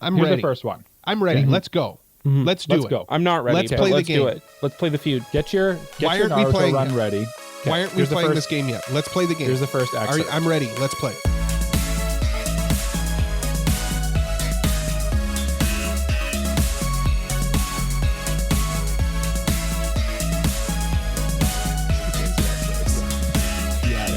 I'm Here's ready. the first one. I'm ready. Okay. Let's go. Let's do it. Go. I'm not ready. Let's play the game. Do it. Let's play the feud. Get your Why aren't we Naruto playing run yet? ready. Okay, Why aren't we here's the playing first- this game yet? Let's play the game. Here's the first excerpt. I'm ready. Let's play.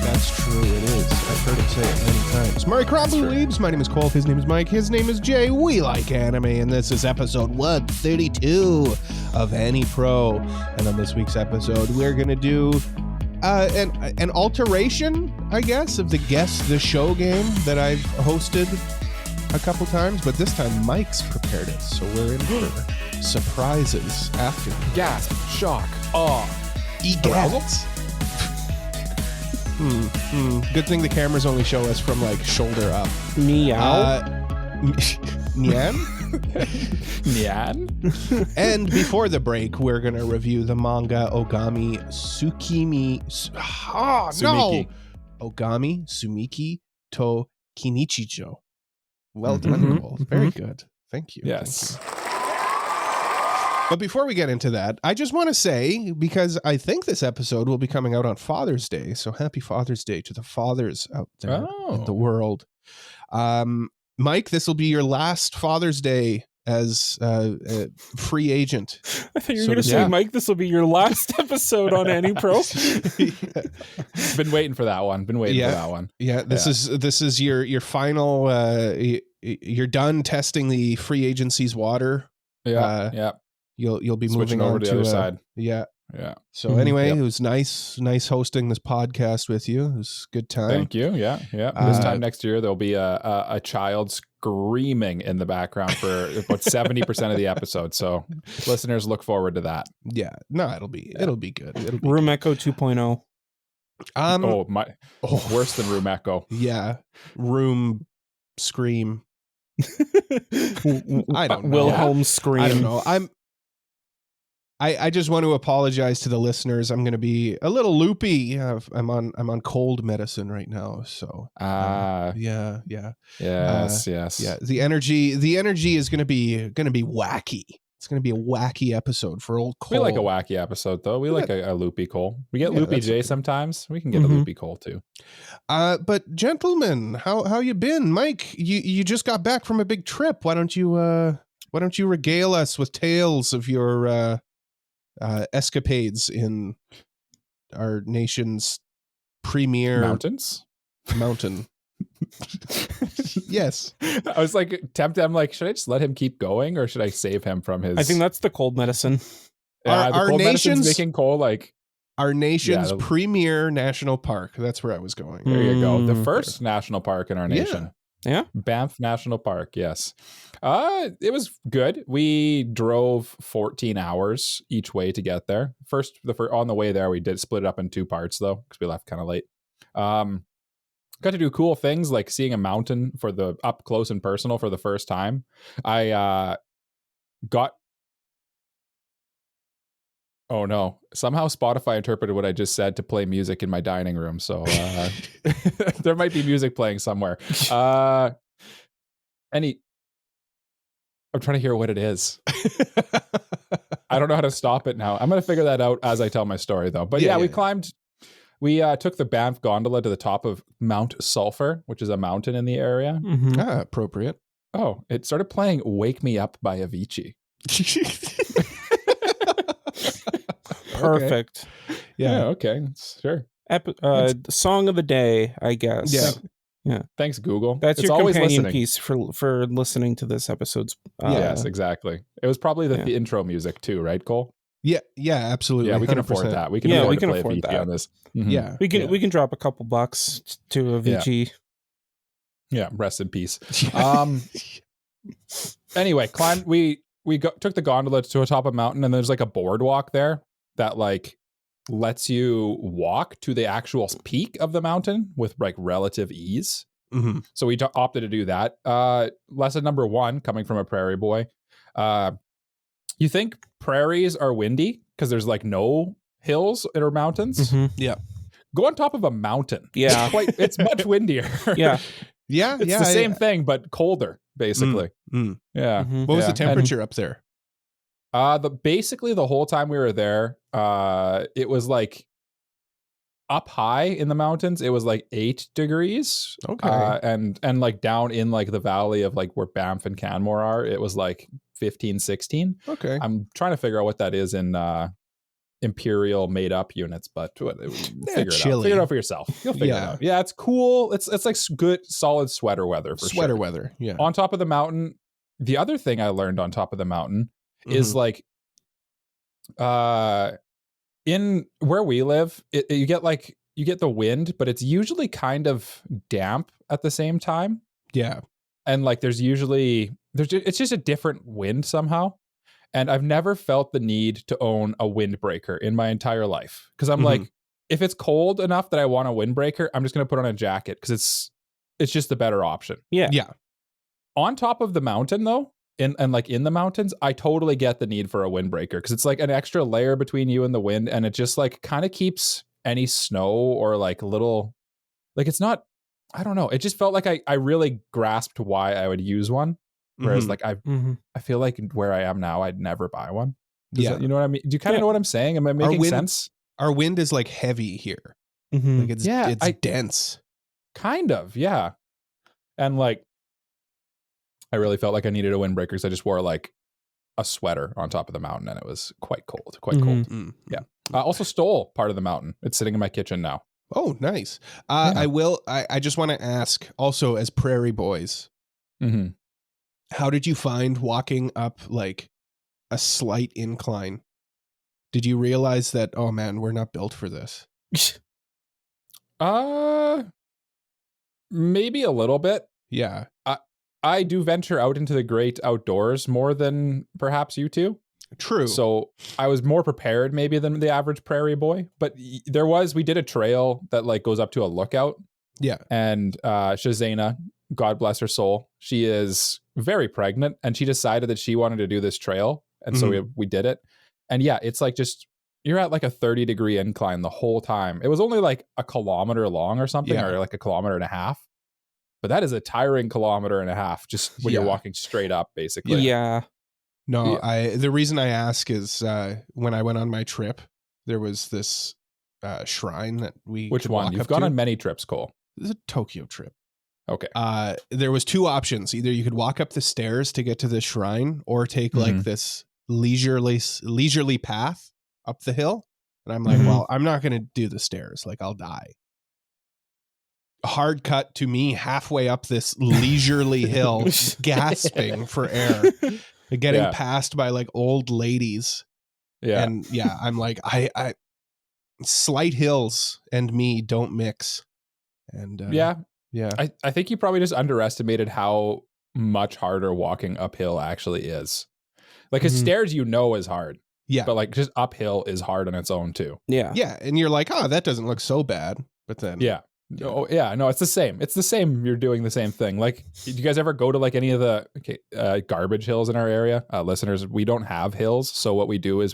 That's true, it is. I've heard him say it many times. Murray Krambu leaves. My name is Cole. His name is Mike. His name is Jay. We like anime, and this is episode 132 of Anipro. And on this week's episode, we're going to do an alteration, I guess, of the Guess the Show game that I've hosted a couple times, but this time Mike's prepared it, so we're in for surprises after. Gasp, shock, awe, Egads. Good thing the cameras only show us from like shoulder up. Meow. Nyan? Nyan? And before the break, we're going to review the manga Ogami Tsumiki. Ogami Tsumiki to Kinichijou. Well done, Cole. Very good. Thank you. Yes. Thank you. But before we get into that, I just want to say, because I think this episode will be coming out on Father's Day, so happy Father's Day to the fathers out there in the world. Mike, this will be your last Father's Day as a free agent. I think you're going to say, Mike, this will be your last episode on AniPro. Been waiting for that one. Yeah, this is your final. You're done testing the free agency's water. Yeah. You'll be Switching moving over on to the other side. Yeah. Yeah. So anyway, it was nice hosting this podcast with you. It was a good time. Thank you. Yeah. This time next year, there'll be a child screaming in the background for about 70% of the episode. So listeners, look forward to that. Yeah. No, it'll be good. Room Echo 2.0. Worse than Room Echo. Yeah. Room scream. I don't know. Wilhelm scream. I don't know. I just want to apologize to the listeners. I'm going to be a little loopy. I'm on cold medicine right now, so yeah. Yes. Yeah. The energy is going to be wacky. It's going to be a wacky episode for old Cole. We like a wacky episode though. We like a loopy Cole. We get loopy Jay sometimes. We can get a loopy Cole too. But gentlemen, how you been, Mike? You just got back from a big trip. Why don't you regale us with tales of your escapades in our nation's premier mountain. Yes. I was like tempted. I'm like, should I just let him keep going or should I save him from his? I think that's the cold medicine. The cold medicine's making Cole like our nation's premier national park. That's where I was going. There you go. The first national park in our nation. Yeah. Banff National Park. Yes. It was good. We drove 14 hours each way to get there. First on the way there, we did split it up in two parts though, because we left kind of late. Got to do cool things like seeing a mountain for the up close and personal for the first time. I got. Oh no! Somehow Spotify interpreted what I just said to play music in my dining room. So there might be music playing somewhere. I'm trying to hear what it is. I don't know how to stop it now. I'm going to figure that out as I tell my story though. But we climbed. We took the Banff gondola to the top of Mount Sulphur, which is a mountain in the area. Appropriate. Oh, it started playing "Wake Me Up" by Avicii. Perfect. Yeah. Okay. Sure. Song of the day, I guess. Yeah. Thanks, Google. That's your companion piece for listening to this episode's. Yes, exactly. It was probably the intro music too, right, Cole? Yeah. Absolutely. Yeah, we can 100%. afford that. We can afford to play Avicii that on this. Yeah, we can drop a couple bucks to Avicii. Yeah. Rest in peace. Anyway, took the gondola to a top of a mountain, and there's like a boardwalk there that like lets you walk to the actual peak of the mountain with like relative ease. So we opted to do that. Lesson number 1, coming from a prairie boy. You think prairies are windy because there's like no hills or mountains? Yeah. Go on top of a mountain. Yeah. It's much windier. Yeah. Yeah. It's the same thing, but colder, basically. Yeah. Mhm. What was the Yeah. temperature up there? Basically the whole time we were there, it was like up high in the mountains, it was like 8 degrees. Okay. And like down in like the valley of like where Banff and Canmore are, it was like 15, 16. Okay. I'm trying to figure out what that is in imperial made up units, but figure it out. chilly. Figure it out for yourself. You'll figure it Yeah. out. Yeah, it's cool. It's like good solid sweater weather for Sweater sure. weather. Yeah. On top of the mountain, the other thing I learned on top of the mountain is like in where we live, you get the wind, but it's usually kind of damp at the same time. Yeah. And like it's just a different wind somehow. And I've never felt the need to own a windbreaker in my entire life. Because I'm like, if it's cold enough that I want a windbreaker, I'm just going to put on a jacket because it's just the better option. Yeah. Yeah. On top of the mountain, though, and like in the mountains, I totally get the need for a windbreaker because it's like an extra layer between you and the wind. And it just like kind of keeps any snow or like little, like it's not, I don't know. It just felt like I really grasped why I would use one. Whereas like I feel like where I am now, I'd never buy one. You know what I mean? Do you kind of know what I'm saying? Am I making sense? Our wind is like heavy here. Mhm. Like it's dense. Kind of, yeah. And like, I really felt like I needed a windbreaker because I just wore like a sweater on top of the mountain and it was quite cold. Yeah. I also stole part of the mountain. It's sitting in my kitchen now. Oh, nice. I just want to ask also as prairie boys, how did you find walking up like a slight incline? Did you realize that, oh man, we're not built for this? Maybe a little bit. Yeah. I do venture out into the great outdoors more than perhaps you two. True. So I was more prepared maybe than the average prairie boy, but we did a trail that like goes up to a lookout. Yeah. And Shazana, God bless her soul, she is very pregnant and she decided that she wanted to do this trail. And so we did it. And yeah, it's like you're at like a 30-degree incline the whole time. It was only like a kilometer long or something, or like a kilometer and a half. But that is a tiring kilometer and a half just when you're walking straight up, basically. Yeah. No, the reason I ask is when I went on my trip, there was this shrine that we Which could one? walk You've up gone to. on many trips, Cole. This is a Tokyo trip. Okay. There was 2 options. Either you could walk up the stairs to get to the shrine or take like this leisurely path up the hill. And I'm like, well, I'm not going to do the stairs. Like I'll die. A hard cut to me halfway up this leisurely hill, gasping for air, getting passed by like old ladies. Yeah. And yeah, I'm like, I slight hills and me don't mix. And yeah. Yeah. I think you probably just underestimated how much harder walking uphill actually is. Like, because stairs, is hard. Yeah. But like just uphill is hard on its own too. Yeah. Yeah. And you're like, oh, that doesn't look so bad. But then. Yeah. Oh, yeah. No, it's the same. It's the same. You're doing the same thing. Like, do you guys ever go to like any of the garbage hills in our area? Listeners, we don't have hills. So what we do is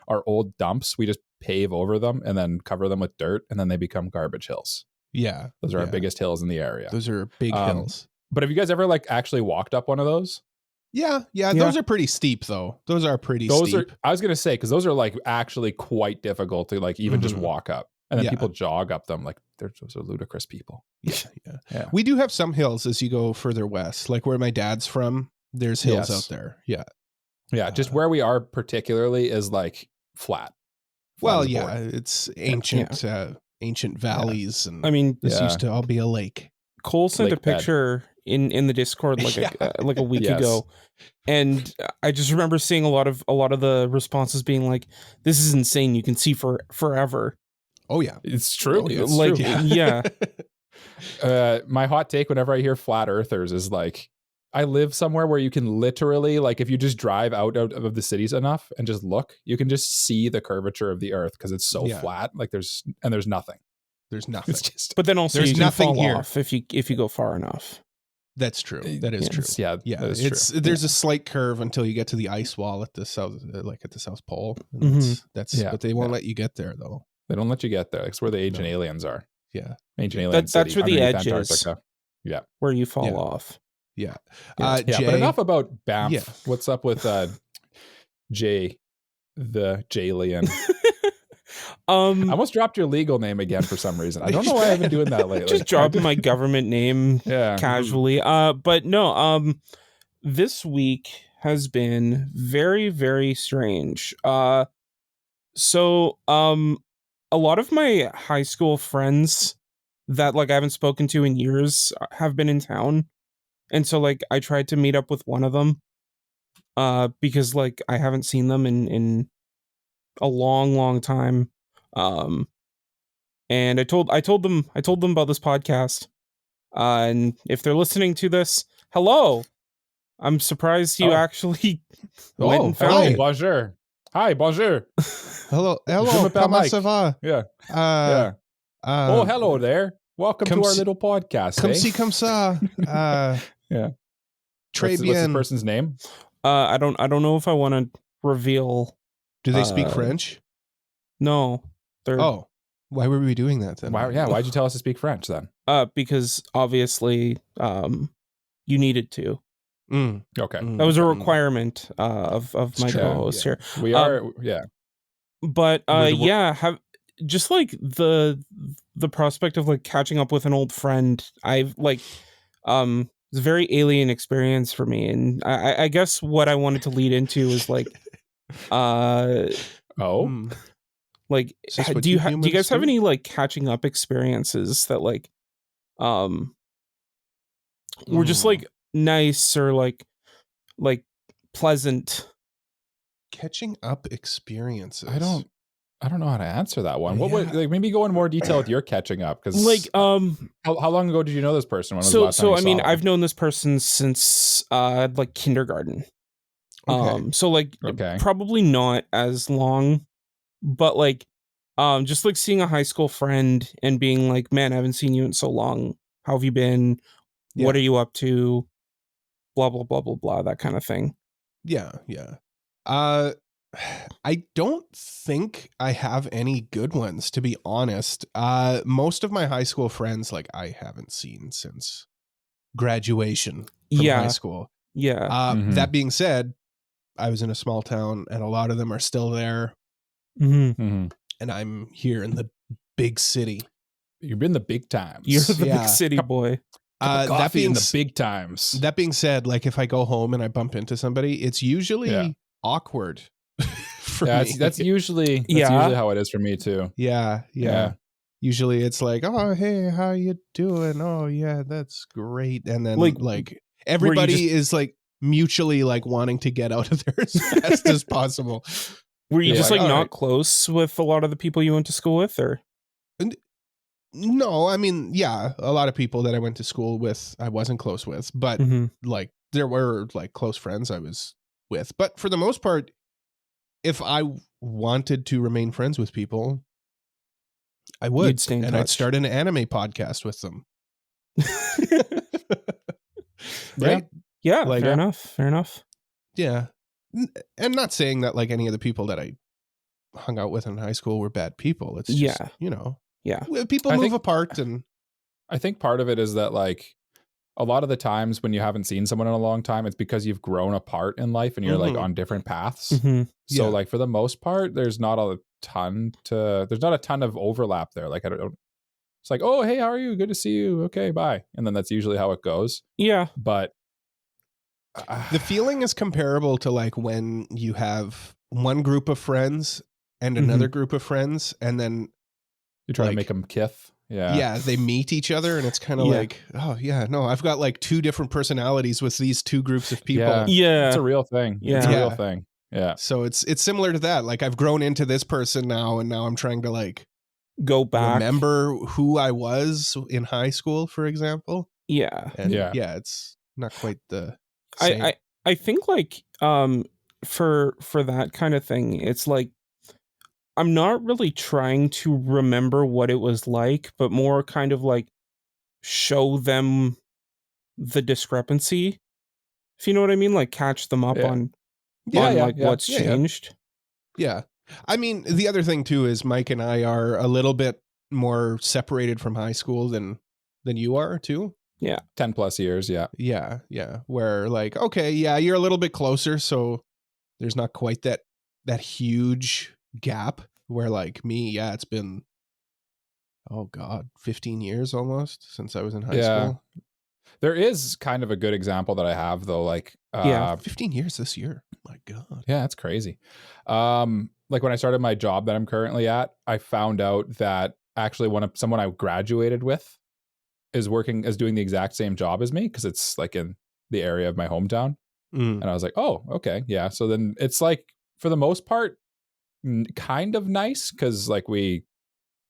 our old dumps, we just pave over them and then cover them with dirt and then they become garbage hills. Yeah. Those are our biggest hills in the area. Those are big hills. But have you guys ever like actually walked up one of those? Yeah. Those are pretty steep though. Those are pretty steep. I was going to say, because those are like actually quite difficult to like even just walk up. And then people jog up them. Like those are ludicrous people. Yeah. We do have some hills as you go further west, like where my dad's from. There's hills out there. Yeah. Yeah. Just where we are particularly is like flat. Well, yeah, it's ancient, ancient valleys. And I mean, this used to all be a lake. Cole sent Lake a picture in the Discord like a week ago. And I just remember seeing a lot of the responses being like, this is insane. You can see forever. Oh yeah, it's true. It's like, true. Yeah. My hot take whenever I hear flat earthers is like, I live somewhere where you can literally, like, if you just drive out of the cities enough and just look, you can just see the curvature of the earth because it's so flat. Like there's nothing. There's nothing. It's just, but then also there's you can nothing fall here off if you go far enough. That's true. That is true. Yeah. That is true. There's a slight curve until you get to the ice wall at the south, like at the South Pole. But they won't let you get there though. They don't let you get there. That's where the ancient aliens are. Yeah. Ancient aliens. That's where the edge Antarctica. is. Yeah. Where you fall off. Yeah. Yeah, Jay, but enough about Banff. Yeah. What's up with Jay, the Jalian? I almost dropped your legal name again for some reason. I don't know why I've been doing that lately. Just dropping my government name casually. But no, this week has been very, very strange. So a lot of my high school friends that like I haven't spoken to in years have been in town. And so like I tried to meet up with one of them because like I haven't seen them in a long time. And I told them about this podcast. And if they're listening to this, hello. I'm surprised you actually went and found hi, it. bonjour. Hi, bonjour. hello, Je m'appelle comment Mike. ça va? Yeah. Yeah. Oh, hello there. Welcome to our little podcast. Comme ci, comme ça. Yeah. Très What's bien. this person's name? I don't know if I want to reveal. Do they speak French? No. They're Why were we doing that then? Why'd you tell us to speak French then? because obviously you needed to. Okay. That was a requirement of my co-host here. We are But have just like the prospect of like catching up with an old friend, I've like it's a very alien experience for me. And I guess what I wanted to lead into is like like do you guys have any like catching up experiences that like were just like nice or like pleasant? Catching up experiences. I don't know how to answer that one. What would like maybe go in more detail with your catching up? Because like how long ago did you know this person? When was the last time you saw them? I've known this person since like kindergarten. Okay. So like probably not as long, but like just like seeing a high school friend and being like, man, I haven't seen you in so long. How have you been? Yeah. What are you up to? Blah blah blah blah blah, that kind of thing. Yeah. I don't think I have any good ones, to be honest. Most of my high school friends, like, I haven't seen since graduation from high school. Yeah. That being said, I was in a small town and a lot of them are still there. Mm-hmm. And I'm here in the big city. You've been the big times. You're the big city boy. That being the big times. That being said, like if I go home and I bump into somebody, it's usually awkward for me. That's usually how it is for me too. Yeah. Usually it's like, oh, hey, how you doing? Oh, yeah, that's great. And then like everybody is like mutually like wanting to get out of there as fast as possible. Were you just like not close with a lot of the people you went to school with, or? No, I mean, yeah, a lot of people that I went to school with, I wasn't close with, but like there were like close friends I was with. But for the most part, if I wanted to remain friends with people, I would. You'd stay in touch. I'd start an anime podcast with them. Right? Yeah, like, fair enough. Yeah. And not saying that like any of the people that I hung out with in high school were bad people. It's just, you know. Yeah. People move apart, and I think part of it is that like a lot of the times when you haven't seen someone in a long time, it's because you've grown apart in life and you're like on different paths. So like for the most part, there's not a ton of overlap there. Like I don't it's like, oh, hey, how are you? Good to see you. Okay, bye. And then that's usually how it goes. Yeah. But the feeling is comparable to like when you have one group of friends and another group of friends, and then you try to make them kith. Yeah, they meet each other, and it's kind of like, oh yeah, no, I've got like two different personalities with these two groups of people. Yeah, it's a real thing. Yeah, it's a real thing. Yeah. So it's similar to that. Like I've grown into this person now, and now I'm trying to like go back, remember who I was in high school, for example. Yeah, and it's not quite the same. I think like for that kind of thing, it's like I'm not really trying to remember what it was like, but more kind of like show them the discrepancy, if you know what I mean, like catch them up on what's changed. Yeah. I mean, the other thing too is Mike and I are a little bit more separated from high school than you are too. 10 plus years. Yeah. Yeah. Where like, okay, yeah, you're a little bit closer, so there's not quite that huge gap. Where like me, yeah, it's been, oh God, 15 years almost since I was in high school. There is kind of a good example that I have though. Like, 15 years this year. My God. yeah, that's crazy. Like when I started my job that I'm currently at, I found out that actually someone I graduated with is doing the exact same job as me, because it's like in the area of my hometown. And I was like, oh, okay, yeah. So then it's like, for the most part, kind of nice, because like we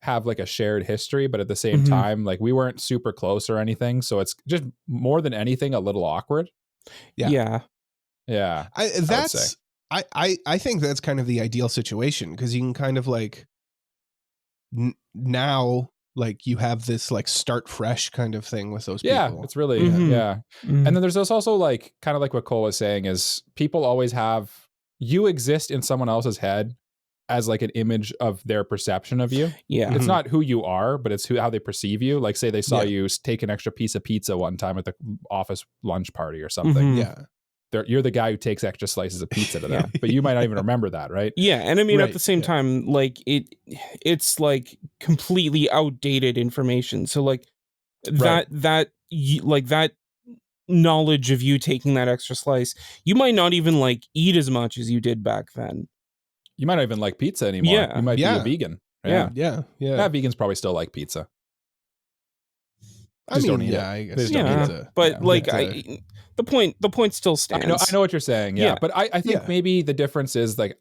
have like a shared history, but at the same time, like we weren't super close or anything. So it's just more than anything a little awkward. Yeah. I think that's kind of the ideal situation, because you can kind of like now like you have this like start fresh kind of thing with those people. Yeah, it's really And then there's this also like kind of like what Cole was saying is people always you exist in someone else's head as like an image of their perception of you. Yeah. It's not who you are, but it's how they perceive you. Like say they saw you take an extra piece of pizza one time at the office lunch party or something. Yeah. You're the guy who takes extra slices of pizza to them, but you might not even remember that, right? Yeah, and I mean at the same time, like it's like completely outdated information. So like that knowledge of you taking that extra slice, you might not even like eat as much as you did back then. You might not even like pizza anymore. Yeah. You might be a vegan. Yeah. Yeah. Vegans probably still like pizza. I mean, I guess but like the point still stands. I know what you're saying. Yeah. But I think maybe the difference is like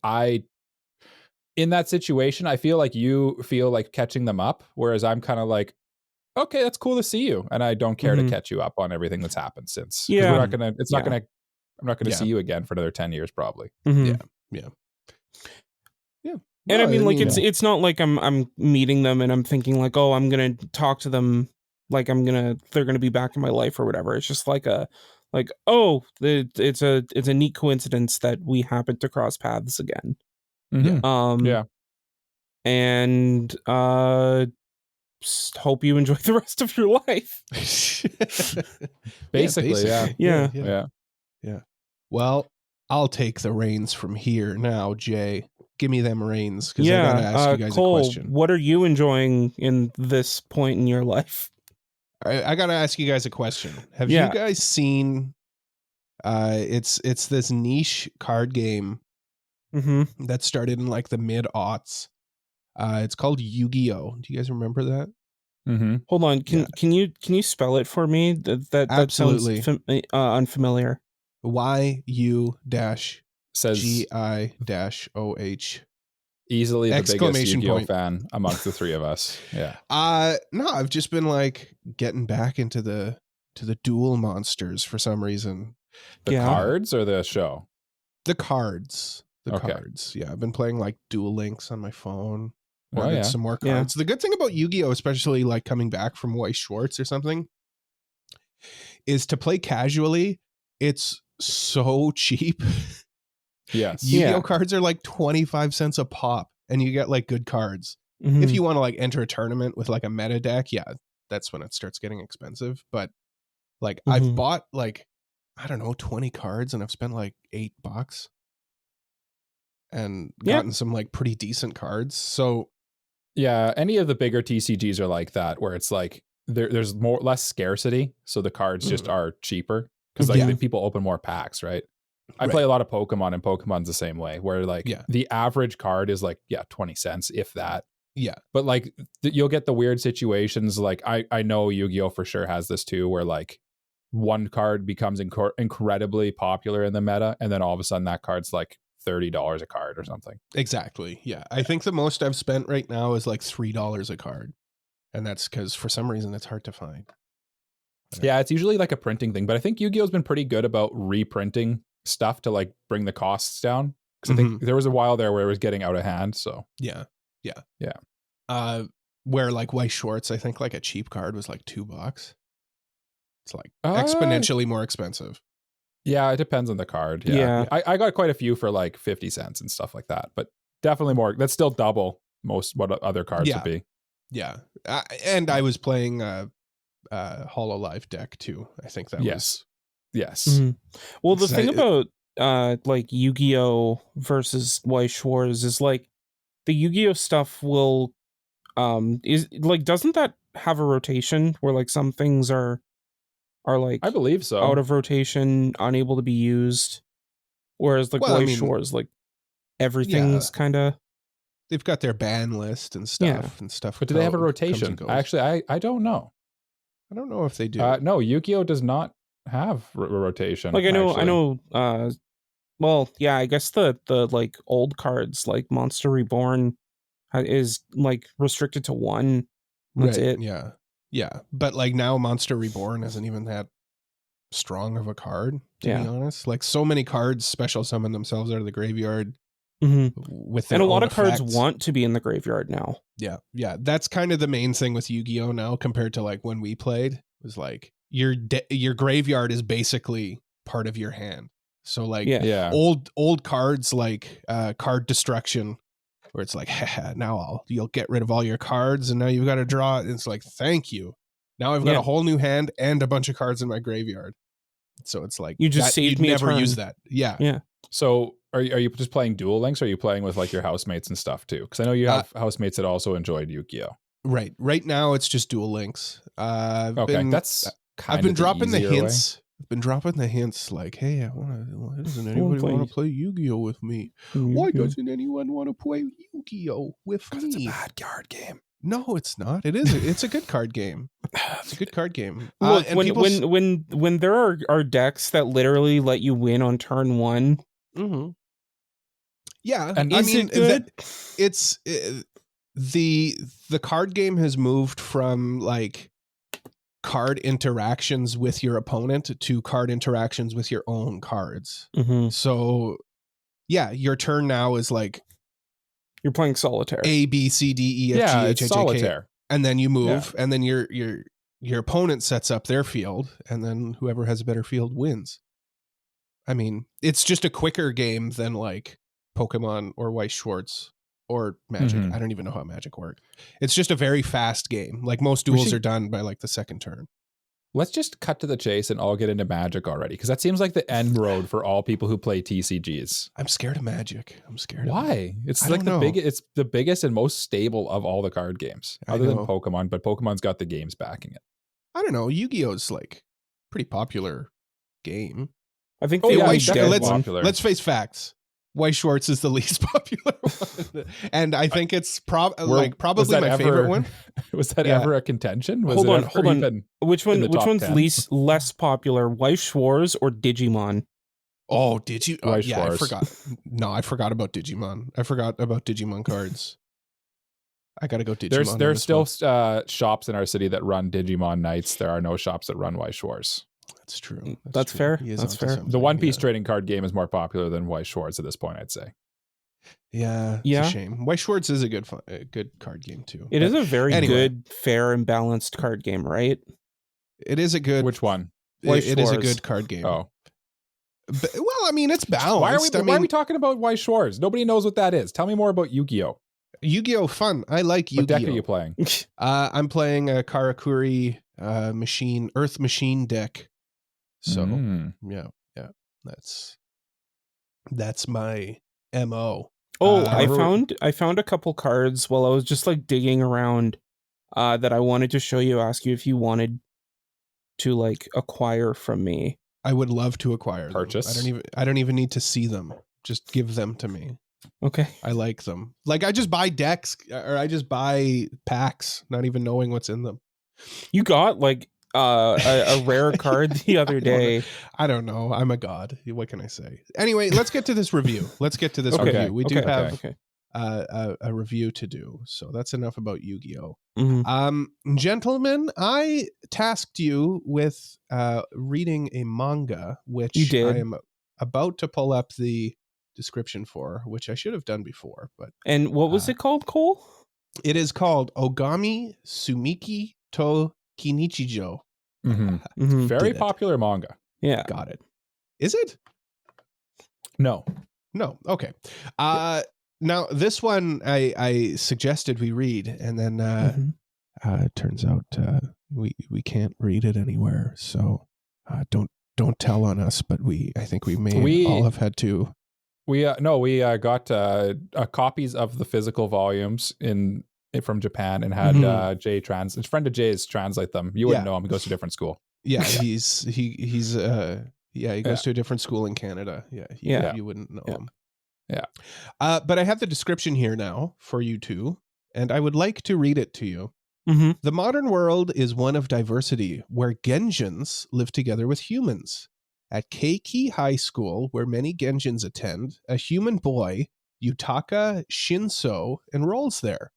in that situation, I feel like you feel like catching them up, whereas I'm kind of like, okay, that's cool to see you, and I don't care to catch you up on everything that's happened since. Yeah. I'm not gonna see you again for another 10 years probably. Yeah. And I mean, like it's not like I'm meeting them and I'm thinking like, oh, I'm gonna talk to them like they're gonna be back in my life or whatever. It's just like it's a neat coincidence that we happen to cross paths again. And hope you enjoy the rest of your life. Basically. Yeah. Well, I'll take the reins from here now, Jay. Give me them reins, because I gotta ask you guys Cole, a question. What are you enjoying in this point in your life? I gotta ask you guys a question. Have you guys seen it's this niche card game that started in like the mid-aughts. It's called Yu-Gi-Oh! Do you guys remember that? Hold on, can you spell it for me? That Absolutely. sounds unfamiliar. YU-GI-OH. Easily the biggest Exclamation Yu-Gi-Oh! point. Fan amongst the three of us. Yeah. No, I've just been like getting back into the duel monsters for some reason. The cards or the show? The cards. Cards. Yeah, I've been playing like Duel Links on my phone. Ordered some more cards. The good thing about Yu-Gi-Oh!, especially like coming back from Weiss Schwarz or something, is to play casually. It's so cheap. Yes. Yu-Gi-Oh! Cards are like 25 cents a pop, and you get like good cards. If you want to like enter a tournament with like a meta deck, that's when it starts getting expensive. But like I've bought like, I don't know, 20 cards, and I've spent like $8 and gotten some like pretty decent cards. So yeah, any of the bigger TCGs are like that, where it's like there's less scarcity, so the cards just are cheaper because like the people open more packs, right? I play a lot of Pokemon, and Pokemon's the same way, where like the average card is like 20 cents, if that. Yeah, but like you'll get the weird situations. Like I know Yu-Gi-Oh! For sure has this too, where like one card becomes incredibly popular in the meta, and then all of a sudden that card's like $30 a card or something. Exactly. Yeah. I think the most I've spent right now is like $3 a card. And that's because for some reason it's hard to find. Yeah, it's usually like a printing thing, but I think Yu-Gi-Oh!'s been pretty good about reprinting stuff to like bring the costs down. Because I think there was a while there where it was getting out of hand. So yeah. Where like Weiss Schwarz, I think like a cheap card was like $2. It's like exponentially more expensive. Yeah, it depends on the card. Yeah. I got quite a few for like 50 cents and stuff like that, but definitely more. That's still double most what other cards would be. Yeah. And I was playing Hololive deck too. I think that Yes. Yes. Mhm. Well, the Because thing about like Yu-Gi-Oh versus Weiss Schwarz is like the Yu-Gi-Oh stuff will is like, doesn't that have a rotation where like some things are like I believe so. out of rotation, unable to be used, whereas like Well, I Weiss mean, Schwarz, like everything's kind of they've got their ban list and stuff and stuff. But do they have a comes and rotation? goes. Actually, I don't know. I don't know if they do. No, Yu-Gi-Oh does not have rotation. like I actually. know well, yeah, I guess the like old cards like Monster Reborn is like restricted to one. That's it. Yeah. Yeah. But like now Monster Reborn isn't even that strong of a card, to be honest. Like so many cards special summon themselves out of the graveyard with their and a lot own of cards effects. want to be in the graveyard now. Yeah. Yeah. That's kind of the main thing with Yu-Gi-Oh now compared to like when we played. It was like your graveyard is basically part of your hand. So like old cards like card destruction, where it's like, now you'll get rid of all your cards and now you've got to draw it. And it's like, thank you. Now I've got a whole new hand and a bunch of cards in my graveyard. So it's like you just saved me. Never use that. Yeah. Yeah. So are you just playing Duel Links, or are you playing with like your housemates and stuff too? Because I know you have housemates that also enjoyed Yu-Gi-Oh. Right. Right now it's just Duel Links. I've been dropping the hints. I've been dropping the hints like, hey, why doesn't anybody want to play Yu-Gi-Oh with me? Why doesn't anyone want to play Yu-Gi-Oh with me? It's a bad card game. No, it's not. It is. It's a good card game. It's a good card game. Look, when there are decks that literally let you win on turn one. Mm-hmm. Yeah, and I mean, good? It's the card game has moved from like card interactions with your opponent to card interactions with your own cards. So yeah, your turn now is like you're playing solitaire. A, B, C, D, E, F, G, H, I, J, K, solitaire. And then you move, and then your opponent sets up their field, and then whoever has a better field wins. I mean, it's just a quicker game than like Pokemon or Weiss Schwarz or Magic. I don't even know how Magic works. It's just a very fast game. Like most duels are done by like the second turn. Let's just cut to the chase and all get into Magic already, because that seems like the end road for all people who play TCGs. I'm scared of Magic. I'm scared. Why? It's like it's the biggest and most stable of all the card games, other than Pokemon. But Pokemon's got the games backing it. I don't know. Yu-Gi-Oh's like pretty popular game. I think let's face facts. Weiss Schwarz is the least popular one, and I think it's probably my favorite one. Was that ever a contention? Hold on. Which one's less popular, Weiss Schwarz or Digimon? Oh, did you? I forgot. No, I forgot about Digimon. I forgot about Digimon cards. I gotta go Digimon. There's still shops in our city that run Digimon nights. There are no shops that run Weiss Schwarz. That's true. That's fair. That's fair. The One Piece trading card game is more popular than Weiss Schwarz at this point, I'd say. Yeah. It's a shame. Weiss Schwarz is a good card game too. It is a very good, fair, and balanced card game, right? It is a good. Which one? It is a good card game. Oh. But, well, I mean, it's balanced. Why are we talking about Weiss Schwarz? Nobody knows what that is. Tell me more about Yu-Gi-Oh. Yu-Gi-Oh fun. I like Yu-Gi-Oh. What deck are you playing? I'm playing a Karakuri Earth Machine deck. So yeah, that's my MO. Oh, I found a couple cards while I was just like digging around that I wanted to show you. Ask you if you wanted to like acquire from me. I would love to acquire. Purchase. Them. I don't even need to see them. Just give them to me. Okay. I like them. Like I just buy decks or I just buy packs, not even knowing what's in them. You got like a rare card the other day. I don't know. I'm a god. What can I say? Anyway, let's get to this review. Review. We do have a review to do. So that's enough about Yu-Gi-Oh. Gentlemen, I tasked you with reading a manga, which you did. I am about to pull up the description for, which I should have done before. And what was it called, Cole? It is called Ogami Tsumiki to Kinichijou. Very popular manga. Yeah. Got it. Is it? No. Okay. Now this one I suggested we read, and then It turns out we can't read it anywhere, so don't tell on us. But I think we may all have had to. We got copies of the physical volumes from Japan and had Jay a friend of Jay's translate them. You wouldn't know him; he goes to a different school. Yeah, he goes to a different school in Canada. Yeah, you wouldn't know him. Yeah. But I have the description here now for you two, and I would like to read it to you. Mm-hmm. The modern world is one of diversity, where Genjins live together with humans. At Keiki High School, where many Genjins attend, a human boy, Yutaka Shinso, enrolls there.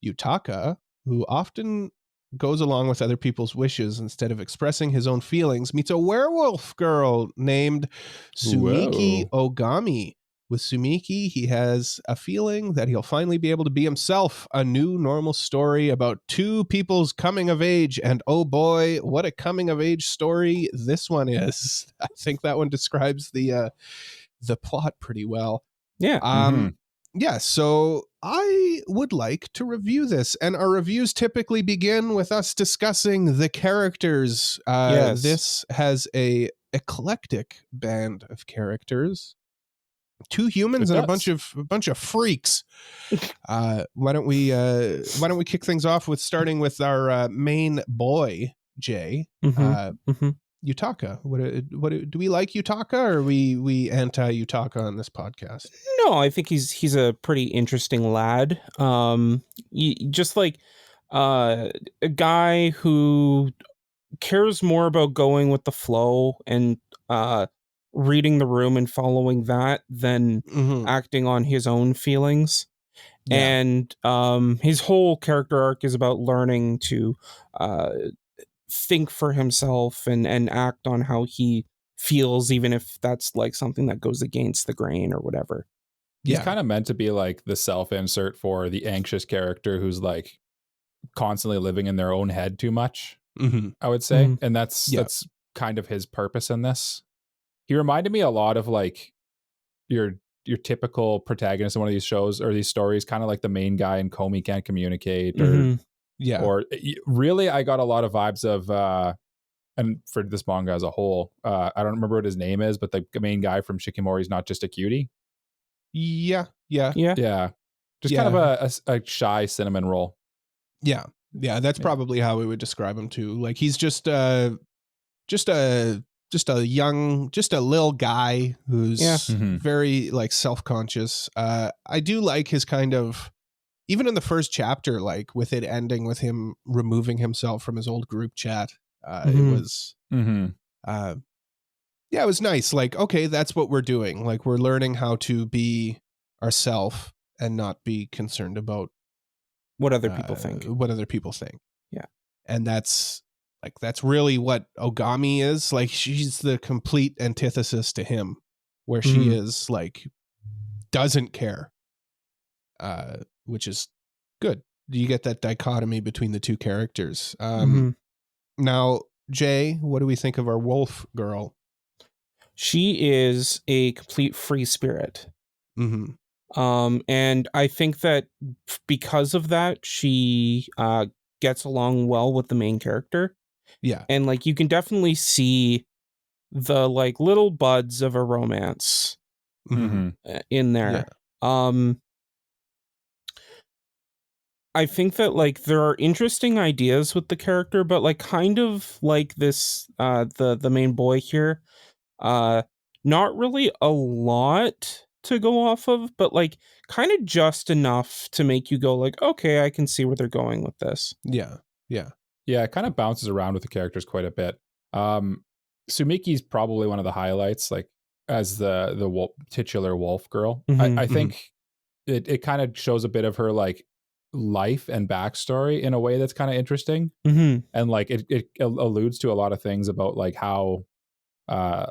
Yutaka, who often goes along with other people's wishes instead of expressing his own feelings, meets a werewolf girl named Tsumiki Ogami. With Tsumiki, he has a feeling that he'll finally be able to be himself. A new normal story about two people's coming of age. And oh boy, what a coming of age story this one is. I think that one describes the plot pretty well. Yeah. Yeah, so I would like to review this. And our reviews typically begin with us discussing the characters. Yes. This has a eclectic band of characters. Two humans and a bunch of freaks. Why don't we kick things off with starting with our main boy, Jay, Yutaka. What do we like Yutaka, or are we anti Yutaka on this podcast? No, I think he's a pretty interesting lad. Just like a guy who cares more about going with the flow and reading the room and following that than acting on his own feelings. Yeah. And his whole character arc is about learning to think for himself and act on how he feels, even if that's like something that goes against the grain or whatever. He's kind of meant to be like the self-insert for the anxious character who's like constantly living in their own head too much, I would say. And that's kind of his purpose in this. He reminded me a lot of like your typical protagonist in one of these shows or these stories, kind of like the main guy in Komi Can't Communicate, or really I got a lot of vibes of and for this manga as a whole, I don't remember what his name is, but the main guy from Shikimori's Not Just a Cutie. Yeah. Just kind of a shy cinnamon roll. Yeah, that's probably how we would describe him too. Like he's just a little guy who's very like self-conscious. I do like his kind of, even in the first chapter, like with it ending with him removing himself from his old group chat. It was it was nice. Like, okay, that's what we're doing. Like we're learning how to be ourselves and not be concerned about what other people think. Yeah. And that's really what Ogami is. Like she's the complete antithesis to him, where she is like, doesn't care, which is good. You get that dichotomy between the two characters. Now, Jay, what do we think of our wolf girl? She is a complete free spirit. And I think that because of that, she gets along well with the main character. Yeah. And like you can definitely see the like little buds of a romance in there. Yeah. I think that like there are interesting ideas with the character, but like kind of like this the main boy here, not really a lot to go off of, but like kind of just enough to make you go like, okay, I can see where they're going with this. Yeah, it kind of bounces around with the characters quite a bit. Tsumiki's probably one of the highlights, like as the titular wolf girl. I think it kind of shows a bit of her like life and backstory in a way that's kind of interesting, and like it alludes to a lot of things about like how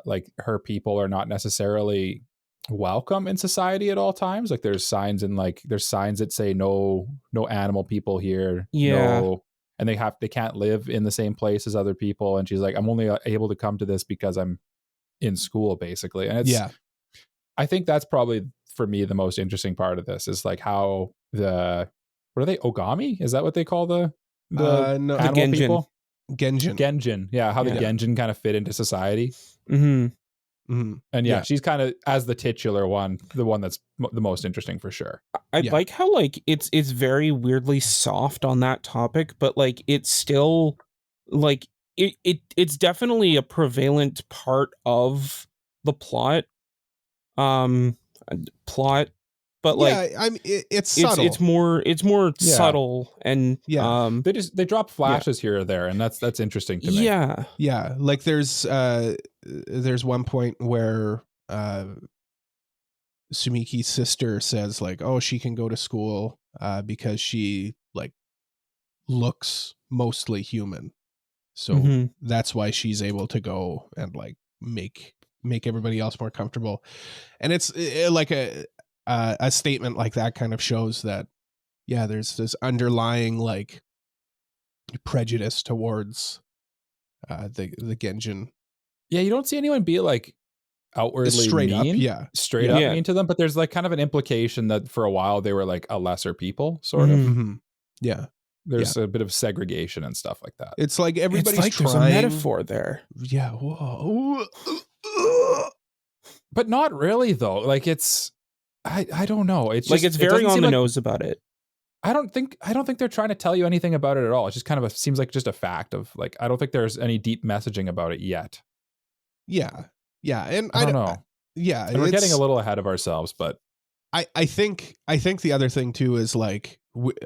like her people are not necessarily welcome in society at all times. Like there's signs that say no animal people here, and they can't live in the same place as other people. And she's like, I'm only able to come to this because I'm in school, basically. And it's I think that's probably for me the most interesting part of this is like how what are they, Ogami? Is that what they call the The no, animal Genjin. people? Genjin. Genjin. Yeah, how the Yeah. Genjin kind of fit into society. Mm-hmm. Mhm. And yeah, Yeah. she's kind of, as the titular one, the one that's the most interesting for sure. I Yeah. like how like it's very weirdly soft on that topic, but like it's still like it's definitely a prevalent part of the plot. But like yeah, it's subtle. it's more Yeah. subtle and Yeah. They drop flashes here or there, and that's interesting to me. yeah. Yeah, like there's one point where Tsumiki's sister says like, oh, she can go to school because she like looks mostly human, so Mhm. that's why she's able to go and like make everybody else more comfortable. And it's like a statement like that kind of shows that yeah, there's this underlying like prejudice towards the Genjin. Yeah, you don't see anyone be like outwardly Straight up, mean, yeah. straight Yeah. up Yeah. mean to them, but there's like kind of an implication that for a while they were like a lesser people, sort of. Mhm. Mm-hmm. Yeah, There's a bit of segregation and stuff like that. it's like everybody's It's like trying. there's a metaphor there. Yeah. Whoa. But not really though. Like it's I don't know. It's Like just, it's it very doesn't on seem the like- nose about it. I don't think they're trying to tell you anything about it at all. It's just kind of seems like just a fact of like I don't think there's any deep messaging about it yet. Yeah. Yeah. And I don't know. Yeah. And we're it's- getting a little ahead of ourselves, but I think the other thing too is like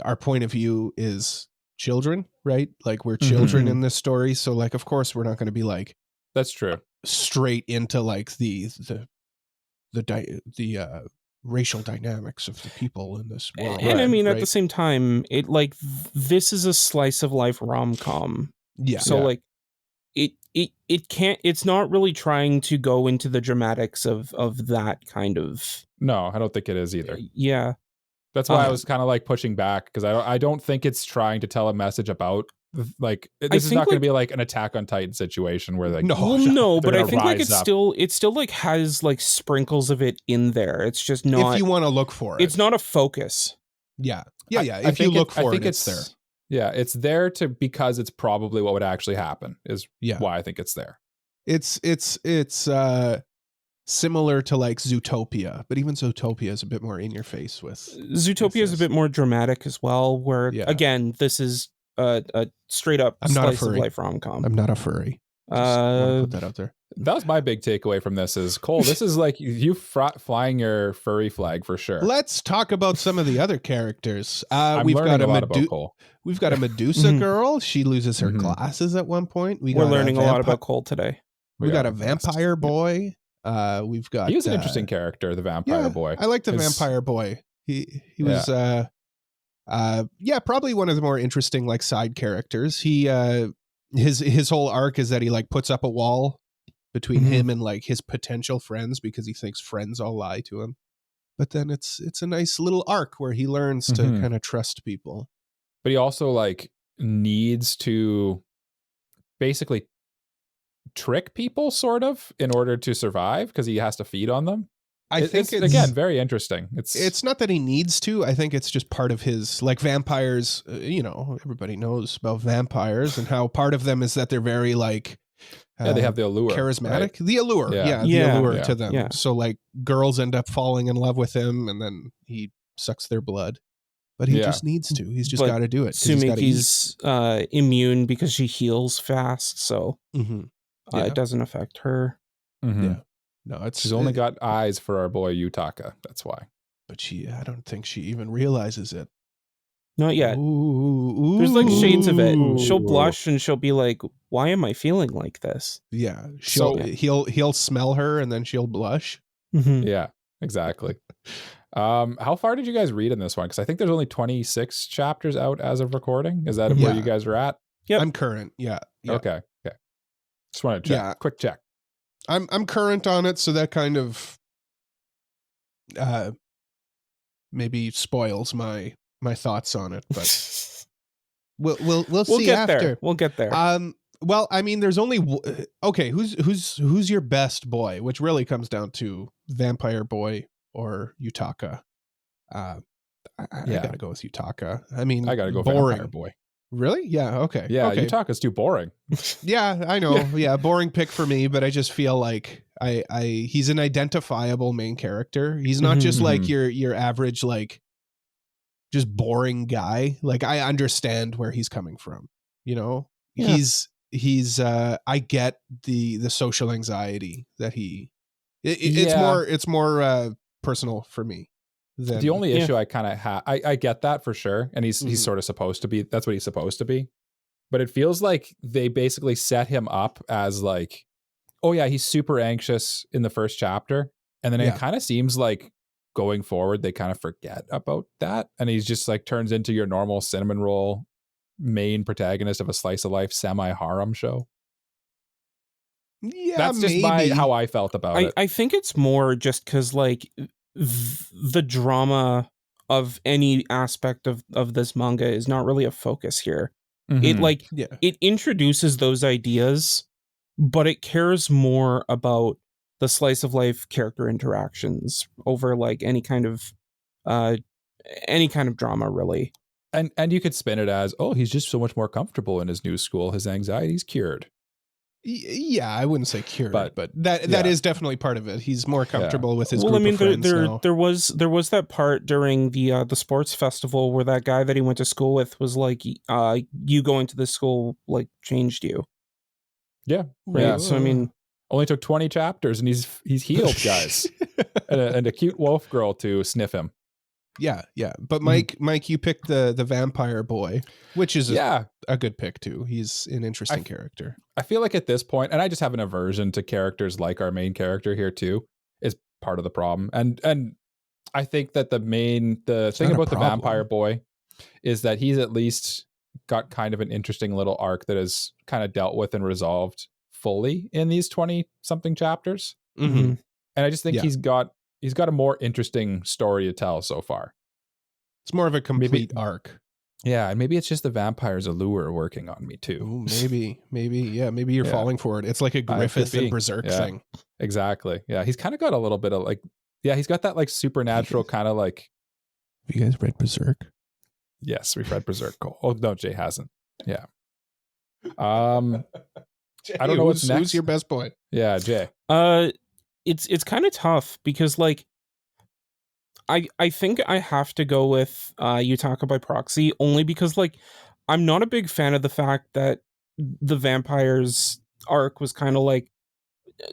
our point of view is children, right? Like we're children Mhm. in this story, so like of course we're not going to be like that's true. straight into like the racial dynamics of the people in this world. And I mean, at right? the same time, it like this is a slice of life rom-com. Yeah. So Yeah. like it can't, it's not really trying to go into the dramatics of that kind of No, I don't think it is either. yeah. That's why I was kind of like pushing back because I don't think it's trying to tell a message about like this is think, not going like- to be like an Attack on Titan situation where like No. Well, no, they're but I gonna think like rise up. it still like has like sprinkles of it in there. It's just not if you want to look for it. it's not a focus. Yeah. I If you think look I for think it, it's there. Yeah, it's there because it's probably what would actually happen is Yeah. why I think it's there. It's similar to like Zootopia, but even Zootopia is a bit more in your face with Zootopia is a bit more dramatic as well, where Yeah. again, this is a straight up I'm not a slice of furry. life rom-com. I'm not a furry. Just wanna put that out there. That was my big takeaway from this is Cole, this is like you flying your furry flag for sure. Let's talk about some of the other characters. I'm We've learning got a lot about Cole. We've got a Medusa Mhm. girl. She loses her Mhm. glasses at one point. We're got learning a lot about Cole today. We got a are fast. vampire boy. We've got He was an interesting character, the vampire boy. I like the His- vampire boy. He was probably one of the more interesting like side characters. He his whole arc is that he like puts up a wall between Mhm. him and like his potential friends because he thinks friends all lie to him. But then it's a nice little arc where he learns to Mhm. kind of trust people. But he also like needs to basically trick people sort of in order to survive because he has to feed on them. I think it's again very interesting. It's not that he needs to. I think it's just part of his like vampires. Everybody knows about vampires and how part of them is that they're very like they have the allure, charismatic. right? The allure, Yeah. the Yeah. allure Yeah. to them. Yeah. So like girls end up falling in love with him, and then he sucks their blood. But he Yeah. just needs to. He's just But got to do it. 'Cause he's gotta eat. Tsumiki's immune because she heals fast, so Mhm. Yeah. it doesn't affect her. Mhm. Yeah. No, it's She's only got eyes for our boy Yutaka. That's why. but I don't think she even realizes it. Not yet. Ooh, There's like shades of it. Ooh. She'll blush and she'll be like, "Why am I feeling like this?" Yeah, So- he'll smell her and then she'll blush. Mhm. Yeah, exactly. How far did you guys read in this one? Because I think there's only 26 chapters out as of recording. Is that where Yeah. you guys are at? Yep. I'm current. Yeah. Okay. Just want to check. Yeah. Quick check. I'm current on it, so that kind of maybe spoils my thoughts on it, but we'll We'll see get after. there. We'll get there. Well, I mean, there's only okay. Who's your best boy? Which really comes down to vampire boy or Yutaka. I Yeah. gotta go with Yutaka. I mean, I got to go boring. Vampire Boy. Really? Yeah. Okay. Yeah, Okay. Utaka's too boring. Yeah, I know. Yeah, boring pick for me, but I just feel like he's an identifiable main character. He's not just like your average like just boring guy. Like I understand where he's coming from. You know, Yeah. he's I get the social anxiety that it's more personal for me. The only issue I kind of have, I get that for sure, and he's sort of supposed to be. That's what he's supposed to be. But it feels like they basically set him up as like, oh yeah, he's super anxious in the first chapter. And then it kind of seems like going forward, they kind of forget about that. And he's just like turns into your normal cinnamon roll main protagonist of a slice of life semi-harem show. Yeah, that's just how I felt about it. I think it's more just because like the drama of any aspect of this manga is not really a focus here. It introduces those ideas, but it cares more about the slice of life character interactions over like any kind of drama, really. And you could spin it as, oh, he's just so much more comfortable in his new school. His anxiety's cured. Yeah, I wouldn't say cured, but that is definitely part of it. He's more comfortable with his group of friends now. There was that part during the sports festival where that guy that he went to school with was like, you going to this school like changed you. Yeah, right. Yeah. So I mean, only took 20 chapters, and he's healed, guys, and a cute wolf girl to sniff him. Yeah. But Mike, you picked the vampire boy, which is a good pick too. He's an interesting character. I feel like at this point, and I just have an aversion to characters like our main character here too, is part of the problem. And I think that the thing about the vampire boy is that he's at least got kind of an interesting little arc that is kind of dealt with and resolved fully in these 20 something chapters. Mm-hmm. And I just think he's got a more interesting story to tell so far. It's more of a complete arc. Yeah, and maybe it's just the vampire's allure working on me too. Ooh, maybe you're falling for it. It's like a Griffith and Berserk thing. Exactly. Yeah, he's kind of got a little bit of like, he's got that like supernatural kind of like. Have you guys read Berserk? Yes, we've read Berserk. Oh no, Jay hasn't. Yeah. I don't know what's next. Who's your best boy? Yeah, Jay. It's kind of tough because like I think I have to go with Utaka by proxy, only because like I'm not a big fan of the fact that the vampires arc was kind of like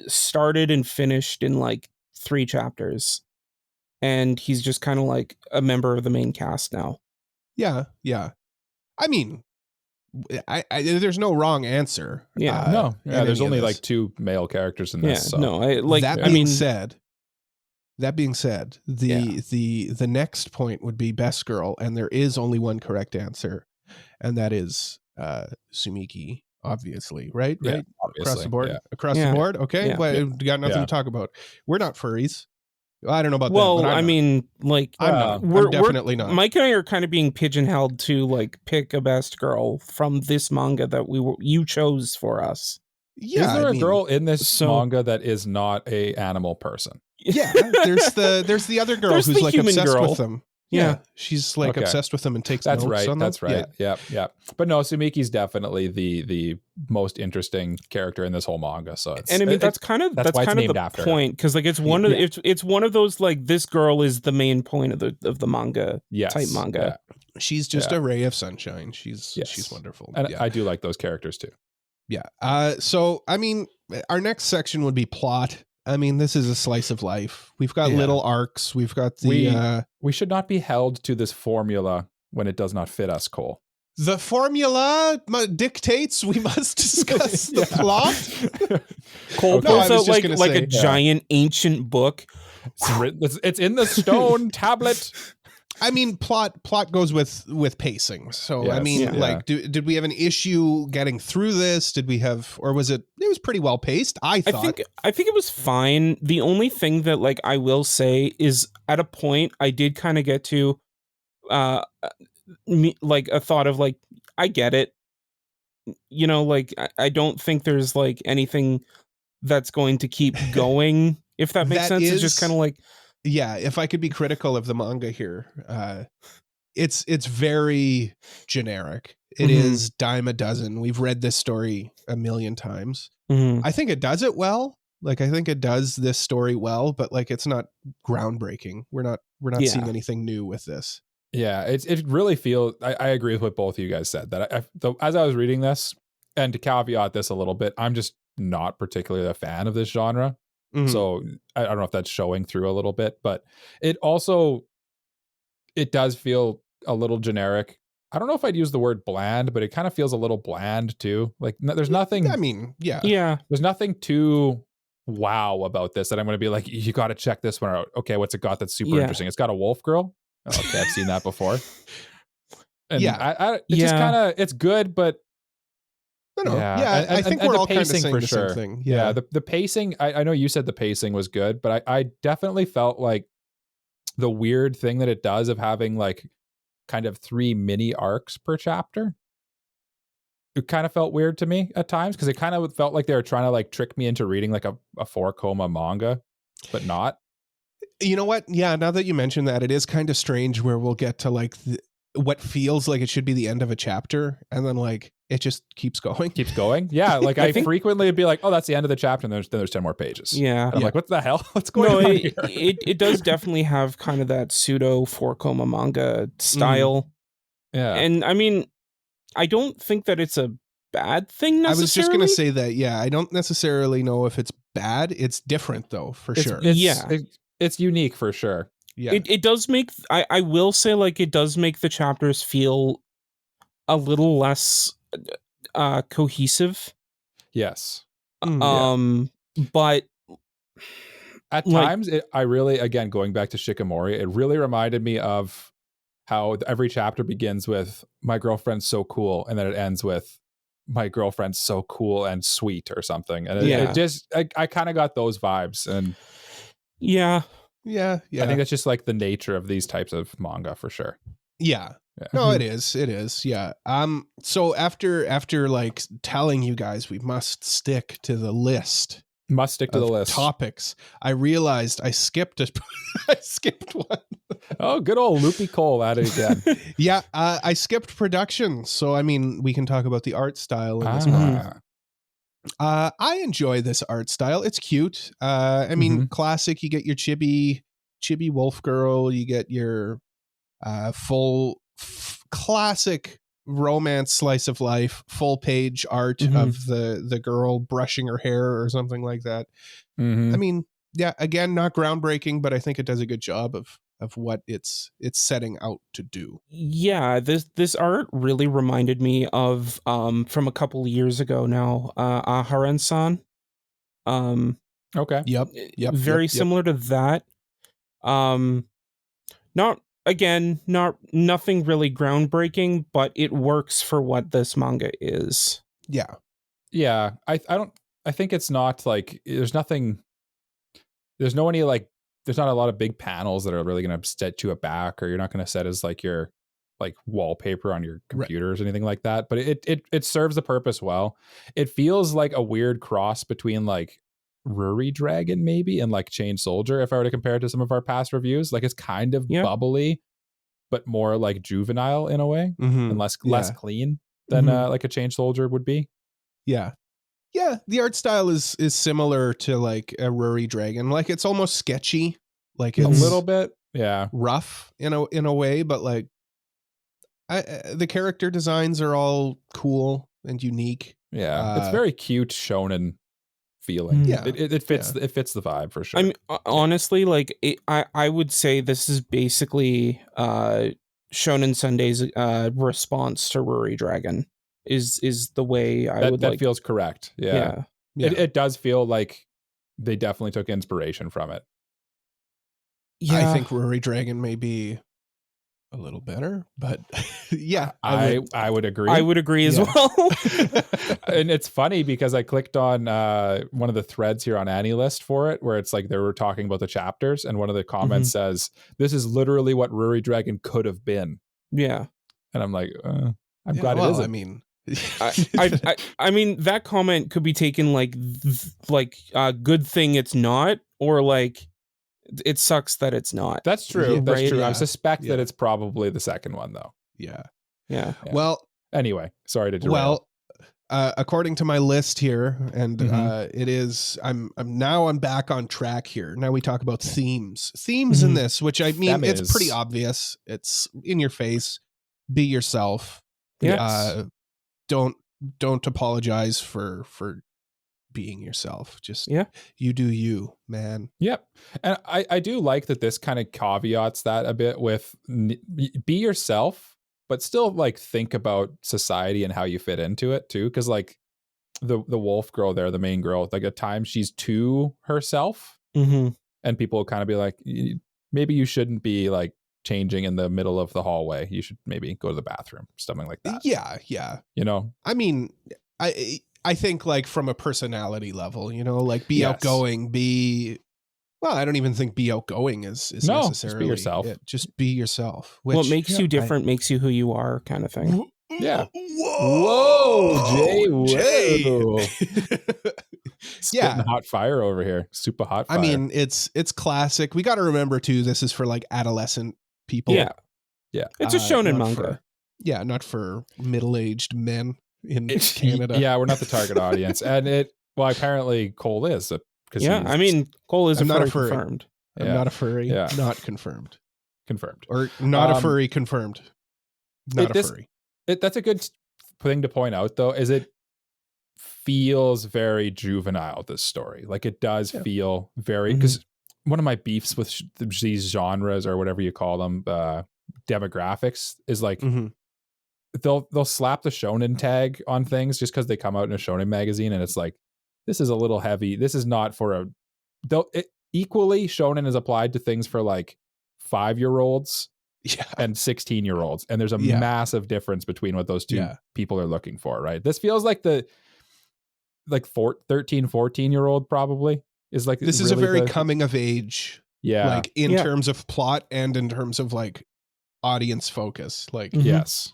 started and finished in like 3 chapters, and he's just kind of like a member of the main cast now. Yeah. I mean, I there's no wrong answer. Yeah, there's only like 2 male characters in this. Yeah, so. no, I like. That being said, the next point would be best girl, and there is only one correct answer, and that is Tsumiki, obviously, right? Yeah, right, obviously, across the board, yeah. the board. Okay, Yeah. well, got nothing to talk about. We're not furries. I don't know about well, that. Well, I mean, like, I'm definitely not. Mike and I are kind of being pigeonholed to like pick a best girl from this manga that you chose for us. Yeah, is there a girl in this manga that is not a animal person? Yeah, there's the other girl who's like obsessed with them. Yeah, she's like obsessed with them and takes notes on them. That's right. Yeah. But no, Tsumiki's definitely the most interesting character in this whole manga. So that's kind of the point, because like it's one of those like this girl is the main point of the manga type manga. Yeah. She's just a ray of sunshine. She's wonderful. And I do like those characters too. Yeah. So I mean, our next section would be plot. I mean, this is a slice of life. We've got little arcs. We've got we should not be held to this formula when it does not fit us, Cole. The formula dictates we must discuss the plot. Cole pulls out like a giant ancient book. It's in the stone tablet. I mean, plot goes with pacing. So, yes, I mean, like, did we have an issue getting through this? Did we have, or was it was pretty well paced? I think it was fine. The only thing that like I will say is at a point I did kind of get to like a thought of like, I get it. You know, like I don't think there's like anything that's going to keep going, if that makes sense. It's just kind of like, yeah, if I could be critical of the manga here, it's very generic. It is dime a dozen. We've read this story a million times. I think it does it well. Like, I think it does this story well, but like, it's not groundbreaking. We're not seeing anything new with this. Yeah, it really feels. I agree with what both of you guys said. That as I was reading this, and to caveat this a little bit, I'm just not particularly a fan of this genre. So I don't know if that's showing through a little bit, but it does feel a little generic. I don't know if I'd use the word bland, but it kind of feels a little bland too. Like there's nothing. I mean, yeah. There's nothing too wow about this that I'm going to be like, you got to check this one out. Okay, what's it got that's super interesting? It's got a wolf girl. Okay, I've seen that before. And it's just kind of, it's good, but I think we're all kind of saying the same thing. Yeah, the pacing, I know you said the pacing was good, but I definitely felt like the weird thing that it does of having like kind of 3 mini arcs per chapter, it kind of felt weird to me at times, because it kind of felt like they were trying to like trick me into reading like a 4-koma manga, but not. You know what? Yeah, now that you mention that, it is kind of strange where we'll get to like what feels like it should be the end of a chapter, and then like it just keeps going. Yeah, like I frequently would be like, oh, that's the end of the chapter, and there's 10 more pages. Yeah. And I'm like, what the hell? What's going on here? It does definitely have kind of that pseudo 4-koma manga style. Yeah. And I mean, I don't think that it's a bad thing necessarily. I was just going to say that, yeah, I don't necessarily know if it's bad. It's different though, for sure. It's unique for sure. Yeah. It does make, I will say, like, it does make the chapters feel a little less cohesive. Yes. But at times, I really, again, going back to Shikamori, it really reminded me of how every chapter begins with my girlfriend's so cool, and then it ends with my girlfriend's so cool and sweet or something. And it just, I kind of got those vibes. And yeah. I think that's just like the nature of these types of manga for sure. Yeah. No, it is. Yeah. So after like telling you guys we must stick to the list. Topics. I realized I skipped it. I skipped one. Oh, good old Loopy Cole at it again. Yeah, I skipped production. So I mean, we can talk about the art style in this manga. I enjoy this art style. It's cute. I mean, classic. You get your chibi wolf girl. You get your classic romance slice of life, full page art of the girl brushing her hair or something like that. I mean, yeah, again, not groundbreaking, but I think it does a good job of what it's setting out to do. Yeah, this art really reminded me of from a couple years ago now, Aharen-san. Okay. Yep. Very similar to that. Nothing really groundbreaking, but it works for what this manga is. Yeah. Yeah. I think it's not like there's not a lot of big panels that are really going to set you aback, or you're not going to set as like your like wallpaper on your computers or anything like that. But it serves the purpose well. It feels like a weird cross between like Ruri Dragon maybe and like Chain Soldier, if I were to compare it to some of our past reviews. Like it's kind of bubbly, but more like juvenile in a way, and less clean than like a Chain Soldier would be. Yeah. Yeah, the art style is similar to like a Ruri Dragon. Like it's almost sketchy, like it's a little bit, rough in a way, but like the character designs are all cool and unique. Yeah, it's very cute shonen feeling. Yeah, it fits. It fits the vibe for sure. I mean, honestly, like I would say this is basically Shonen Sunday's response to Ruri Dragon. Is the way that feels correct. Yeah. It does feel like they definitely took inspiration from it. Yeah, I think Ruri Dragon may be a little better, but yeah, I would agree. I would agree as well. And it's funny because I clicked on one of the threads here on Anilist for it, where it's like they were talking about the chapters, and one of the comments says, "This is literally what Ruri Dragon could have been." Yeah, and I'm like, I'm glad it isn't. I mean. I mean, that comment could be taken like good thing it's not, or like It sucks that it's not. That's true. Yeah, That's right? true. I Yeah. suspect that Yeah. it's probably the second one, though. Yeah. Yeah. Yeah. Well, Anyway, sorry to derail. According to my list here, and Mhm. it is, I'm back on track here. Now we talk about themes in Mhm. this, which I mean, it's Themes. pretty obvious. It's in your face. Be yourself. Yeah. Don't apologize for being yourself. Just Yeah. you do you, man. Yep. And I do like that this kind of caveats that a bit with be yourself, but still like think about society and how you fit into it too. Cause like the wolf girl there, the main girl, like at times she's to herself Mm-hmm. and people will kind of be like, maybe you shouldn't be like changing in the middle of the hallway. You should maybe go to the bathroom, something like that. Yeah. Yeah. You know? I mean, I think like from a personality level, you know, like be Yes. outgoing, well, I don't even think be outgoing is No, necessarily just be yourself. Just be yourself. Which, What makes you yeah, different makes you who you are, kind of thing. Yeah. Whoa, Jay. Yeah. Spitting hot fire over here. Super hot fire. I mean, it's classic. We got to remember too, this is for like adolescent people. Yeah. Yeah. It's a shonen not manga. not for middle-aged men in Canada. Yeah, we're not the target audience. And apparently Cole is. Because Yeah, I mean, Cole is I'm not a furry furry. confirmed. I'm Yeah. not a furry. Yeah. Not confirmed. Confirmed. Or not a Um, furry confirmed. Not a furry. That's a good thing to point out, though, is it feels very juvenile, this story. Like it does feel very, because one of my beefs with these genres or whatever you call them, demographics is like they'll slap the shonen tag on things just because they come out in a shonen magazine, and it's like, this is a little heavy. This is not for equally shonen is applied to things for like 5-year-olds and 16-year-olds, and there's a massive difference between what those two people are looking for, right? This feels like the 13 14-year-old probably is like, this is a very coming of age, like in terms of plot and in terms of like audience focus. Like yes,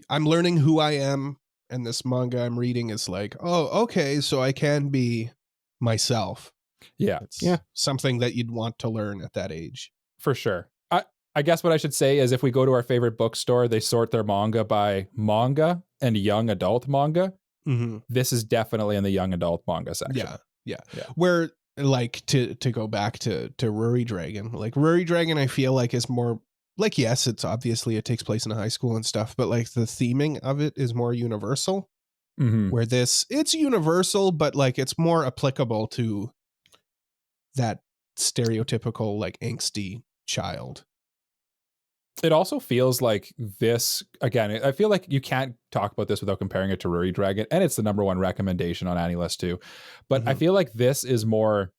I'm learning who I am, and this manga I'm reading is like, oh, okay, so I can be myself. It's something that you'd want to learn at that age, for sure. I guess what I should say is, if we go to our favorite bookstore, they sort their manga by manga and young adult manga. This is definitely in the young adult manga section. Yeah. Where, like, to go back to Ruri Dragon, like Ruri Dragon, I feel like is more like, yes, it's obviously it takes place in a high school and stuff, but like the theming of it is more universal. Where it's universal, but like it's more applicable to that stereotypical like angsty child. It also feels like this, again, I feel like you can't talk about this without comparing it to Ruri Dragon, and it's the #1 recommendation on AniList too. But I feel like this is more,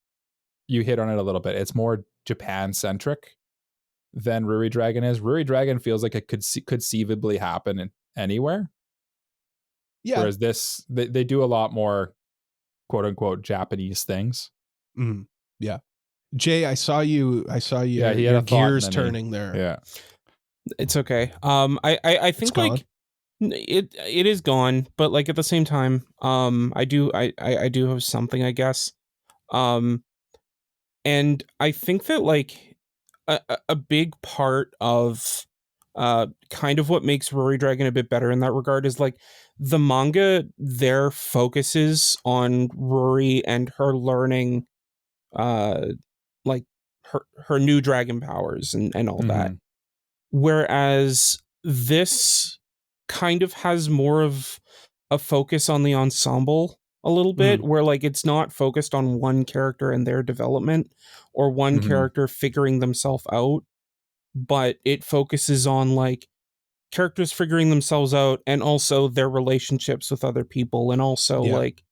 you hit on it a little bit, it's more Japan-centric than Ruri Dragon is. Ruri Dragon feels like it could conceivably happen anywhere. Yeah. Whereas this, they do a lot more quote-unquote Japanese things. Yeah. Jay, I saw you. He had your a thought, gears and then turning there. Yeah. It's okay. I think like it is gone, but like at the same time, I do have something, I guess. And I think that like a big part of kind of what makes Ruri Dragon a bit better in that regard is like the manga there focuses on Ruri and her learning like her new dragon powers and all that. Whereas this kind of has more of a focus on the ensemble a little bit, where like it's not focused on one character and their development or one character figuring themselves out, but it focuses on like characters figuring themselves out and also their relationships with other people, and also like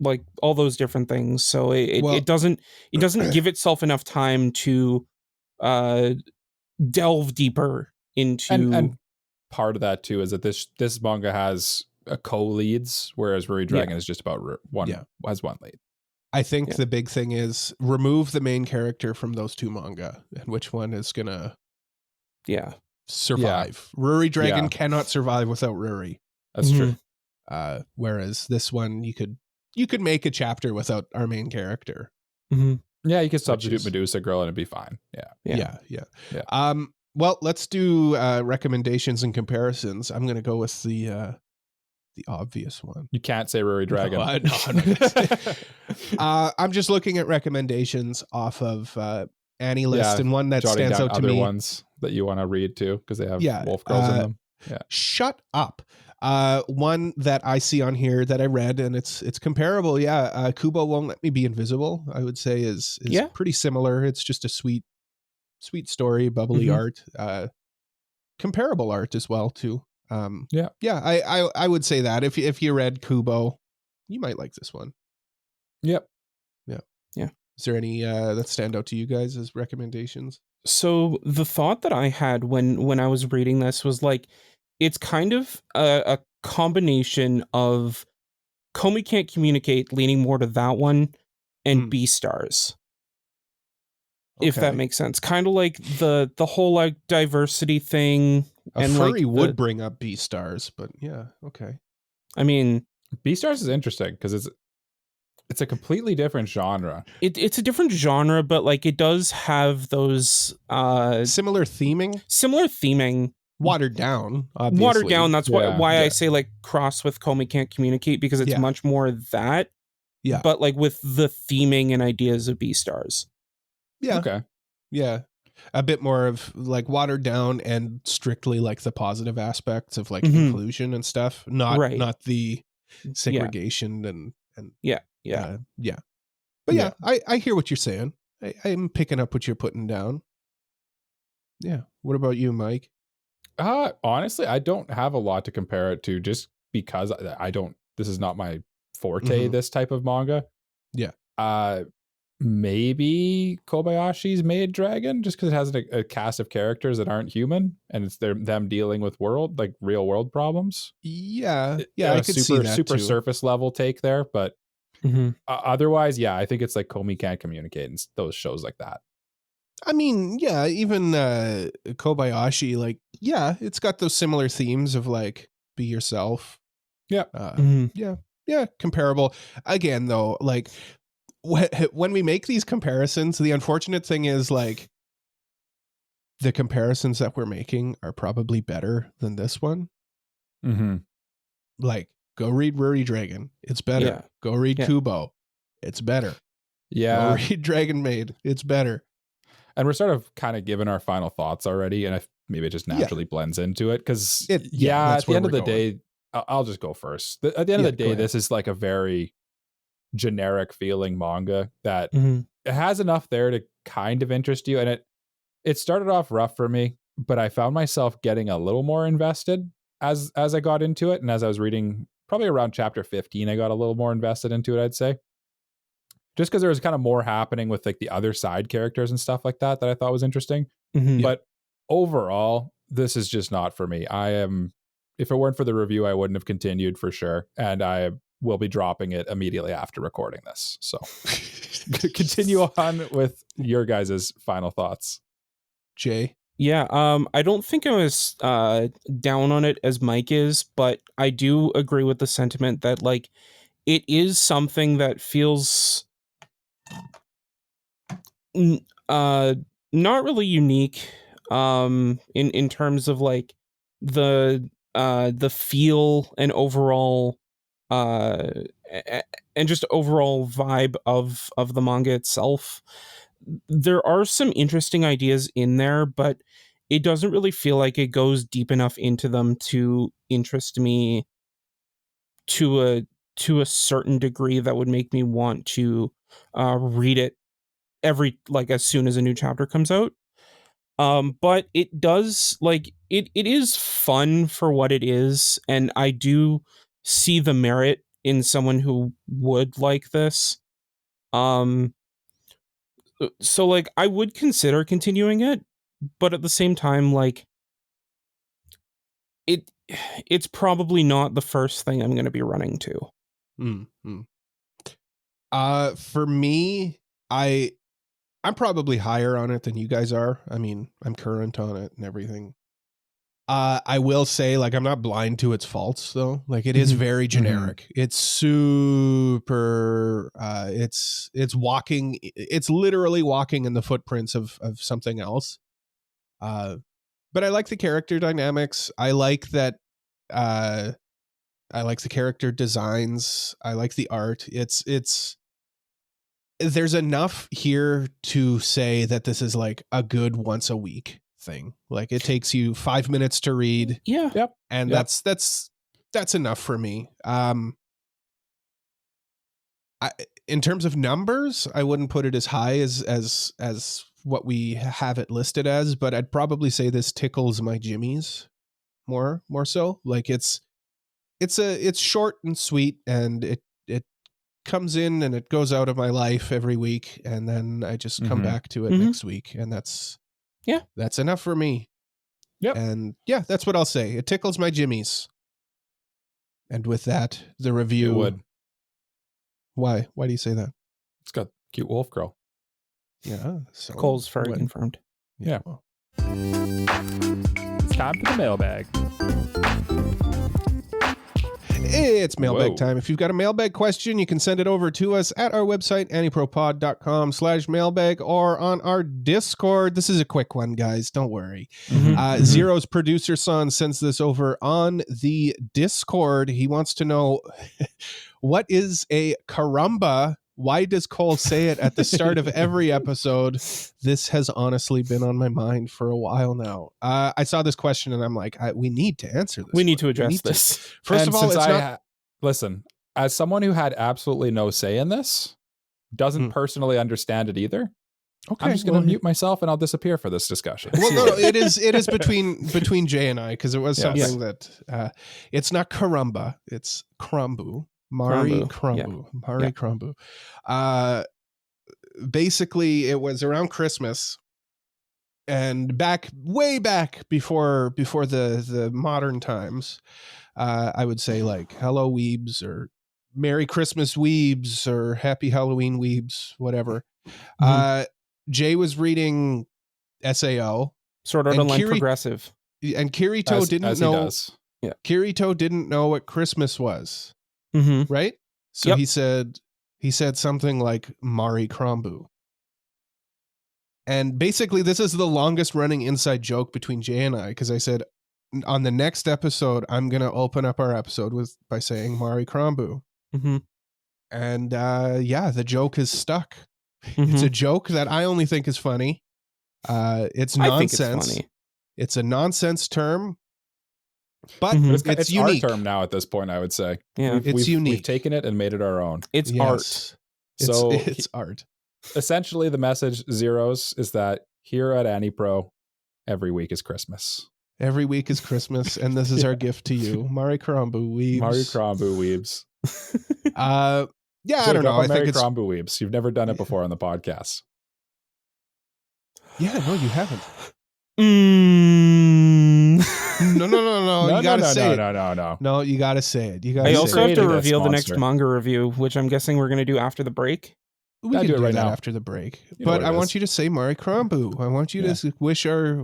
like all those different things. So it doesn't give itself enough time to delve deeper into, and part of that too is that this manga has a co-leads, whereas Ruri Dragon is just about has one lead. I think the big thing is remove the main character from those two manga, and which one is gonna survive. Ruri Dragon cannot survive without Ruri. That's true. Whereas this one, you could make a chapter without our main character. Yeah, you could substitute is- Medusa Girl and it'd be fine. Yeah. Yeah. Well, let's do recommendations and comparisons. I'm going to go with the obvious one. You can't say Ruri Dragon. No, I'm not gonna say. I'm just looking at recommendations off of AniList, Yeah, and one that Jotting stands down out to other me. ones that you want to read too, because they have Yeah, wolf girls in them. Shut up. One that I see on here that I read, and it's comparable. Yeah, Kubo Won't Let Me Be Invisible, I would say is pretty similar. It's just a sweet story, bubbly art, comparable art as well too. I would say that if you read Kubo, you might like this one. Yep. Yeah. Is there any that stand out to you guys as recommendations? So the thought that I had when I was reading this was like, it's kind of a combination of Komi Can't Communicate, leaning more to that one, and Beastars. If that makes sense. Kind of like the whole like diversity thing. A furry would bring up Beastars, but yeah, okay. I mean, Beastars is interesting because it's a completely different genre. It's a different genre, but like it does have those similar theming. Watered down, obviously. Watered down. That's why I say like cross with Komi Can't Communicate, because it's much more that. Yeah. But like with the theming and ideas of Beastars. Yeah. Okay. Yeah. A bit more of like watered down and strictly like the positive aspects of like inclusion and stuff, not the segregation and But yeah, I hear what you're saying. I'm picking up what you're putting down. Yeah. What about you, Mike? Honestly, I don't have a lot to compare it to, just because this is not my forte, this type of manga. Yeah. Maybe Kobayashi's Maid Dragon, just because it has a cast of characters that aren't human, and it's them dealing with real world problems. Yeah. I could see that super too. surface level take there, but otherwise, I think it's like Komi Can't Communicate and those shows like that. I mean, yeah, even Kobayashi, like, yeah, it's got those similar themes of like be yourself. Yeah. Yeah, comparable. Again, though, like when we make these comparisons, the unfortunate thing is like the comparisons that we're making are probably better than this one. Like, go read Ruri Dragon. It's better. Yeah. Go read Kubo. It's better. Yeah. Go read Dragon Maid. It's better. And we're sort of kind of given our final thoughts already, and maybe it just naturally blends into it, because at the end of the day, I'll just go first. At the end of the day, this is like a very generic feeling manga that it has enough there to kind of interest you, and it started off rough for me, but I found myself getting a little more invested as I got into it, and as I was reading, probably around chapter 15, I got a little more invested into it, I'd say. Just because there was kind of more happening with like the other side characters and stuff like that I thought was interesting. But overall, this is just not for me. If it weren't for the review, I wouldn't have continued for sure. And I will be dropping it immediately after recording this. So continue on with your guys' final thoughts. Jay? Yeah, I don't think I was down on it as Mike is, but I do agree with the sentiment that like it is something that feels not really unique in terms of like the feel and overall and just overall vibe of the manga itself. There are some interesting ideas in there, but it doesn't really feel like it goes deep enough into them to interest me to a certain degree that would make me want to read it as soon as a new chapter comes out. But it does, like, it is fun for what it is, and I do see the merit in someone who would like this. So like I would consider continuing it, but at the same time, like it's probably not the first thing I'm going to be running to. For me, I'm probably higher on it than you guys are. I mean, I'm current on it and everything. I will say, like, I'm not blind to its faults, though. Like, it is very generic. It's super. It's walking. It's literally walking in the footprints of something else. But I like the character dynamics. I like that. I like the character designs. I like the art. It's. There's enough here to say that this is like a good once a week thing. Like, it takes you 5 minutes to read. Yeah. Yep. And that's enough for me. In terms of numbers, I wouldn't put it as high as what we have it listed as, but I'd probably say this tickles my jimmies more so. Like, it's short and sweet, and it comes in and it goes out of my life every week, and then I just come back to it next week, and that's enough for me. Yep. And that's what I'll say. It tickles my jimmies. And with that, the review. It would. Why do you say that? It's got cute wolf girl. Yeah. So Cole's furry confirmed. Yeah. Well. It's time for the mailbag. It's mailbag Whoa. time. If you've got a mailbag question, you can send it over to us at our website, AniProPod.com/mailbag, or on our Discord. This is a quick one, guys. Don't worry. Zero's producer son sends this over on the Discord. He wants to know, what is a caramba? Why does Cole say it at the start of every episode? This has honestly been on my mind for a while now. I saw this question and I'm like, we need to answer this. We need to address this. First And of all, since it's I not. listen, as someone who had absolutely no say in this, doesn't personally understand it either. Okay, I'm just going to mute myself and I'll disappear for this discussion. Well, no, it is between Jay and I, because it was something that it's not caramba, it's Krambu. Mari Krambu. Mari Krambu. Basically, it was around Christmas, and way back before the modern times. I would say, like, hello weebs, or Merry Christmas weebs, or Happy Halloween weebs, whatever. Jay was reading SAO, Sword Art Online Progressive, and Kirito didn't know. Yeah, Kirito didn't know what Christmas was. Right? So he said something like Mari Krambu. And basically, this is the longest running inside joke between Jay and I, because I said, on the next episode, I'm going to open up our episode by saying Mari Krambu. And the joke is stuck. It's a joke that I only think is funny. It's nonsense. I think it's funny. It's a nonsense term. But it's unique. our term now at this point, I would say. Yeah, it's unique. We've taken it and made it our own. It's art. So it's art. Essentially, the message, Zeros, is that here at Anipro, every week is Christmas. Every week is Christmas, and this is our gift to you. Mari Krambu weebs. Mari Krambu weebs. I don't know. I think it's Krambu weebs. You've never done it before on the podcast. Yeah, no, you haven't. No. You gotta say it. No, you gotta say it. You gotta. I also have to reveal the monster. next manga review, which I'm guessing we're going to do after the break. We can do it right that now after the break. You know but what I it want is. you to say Mari Krambu. I want you to wish our.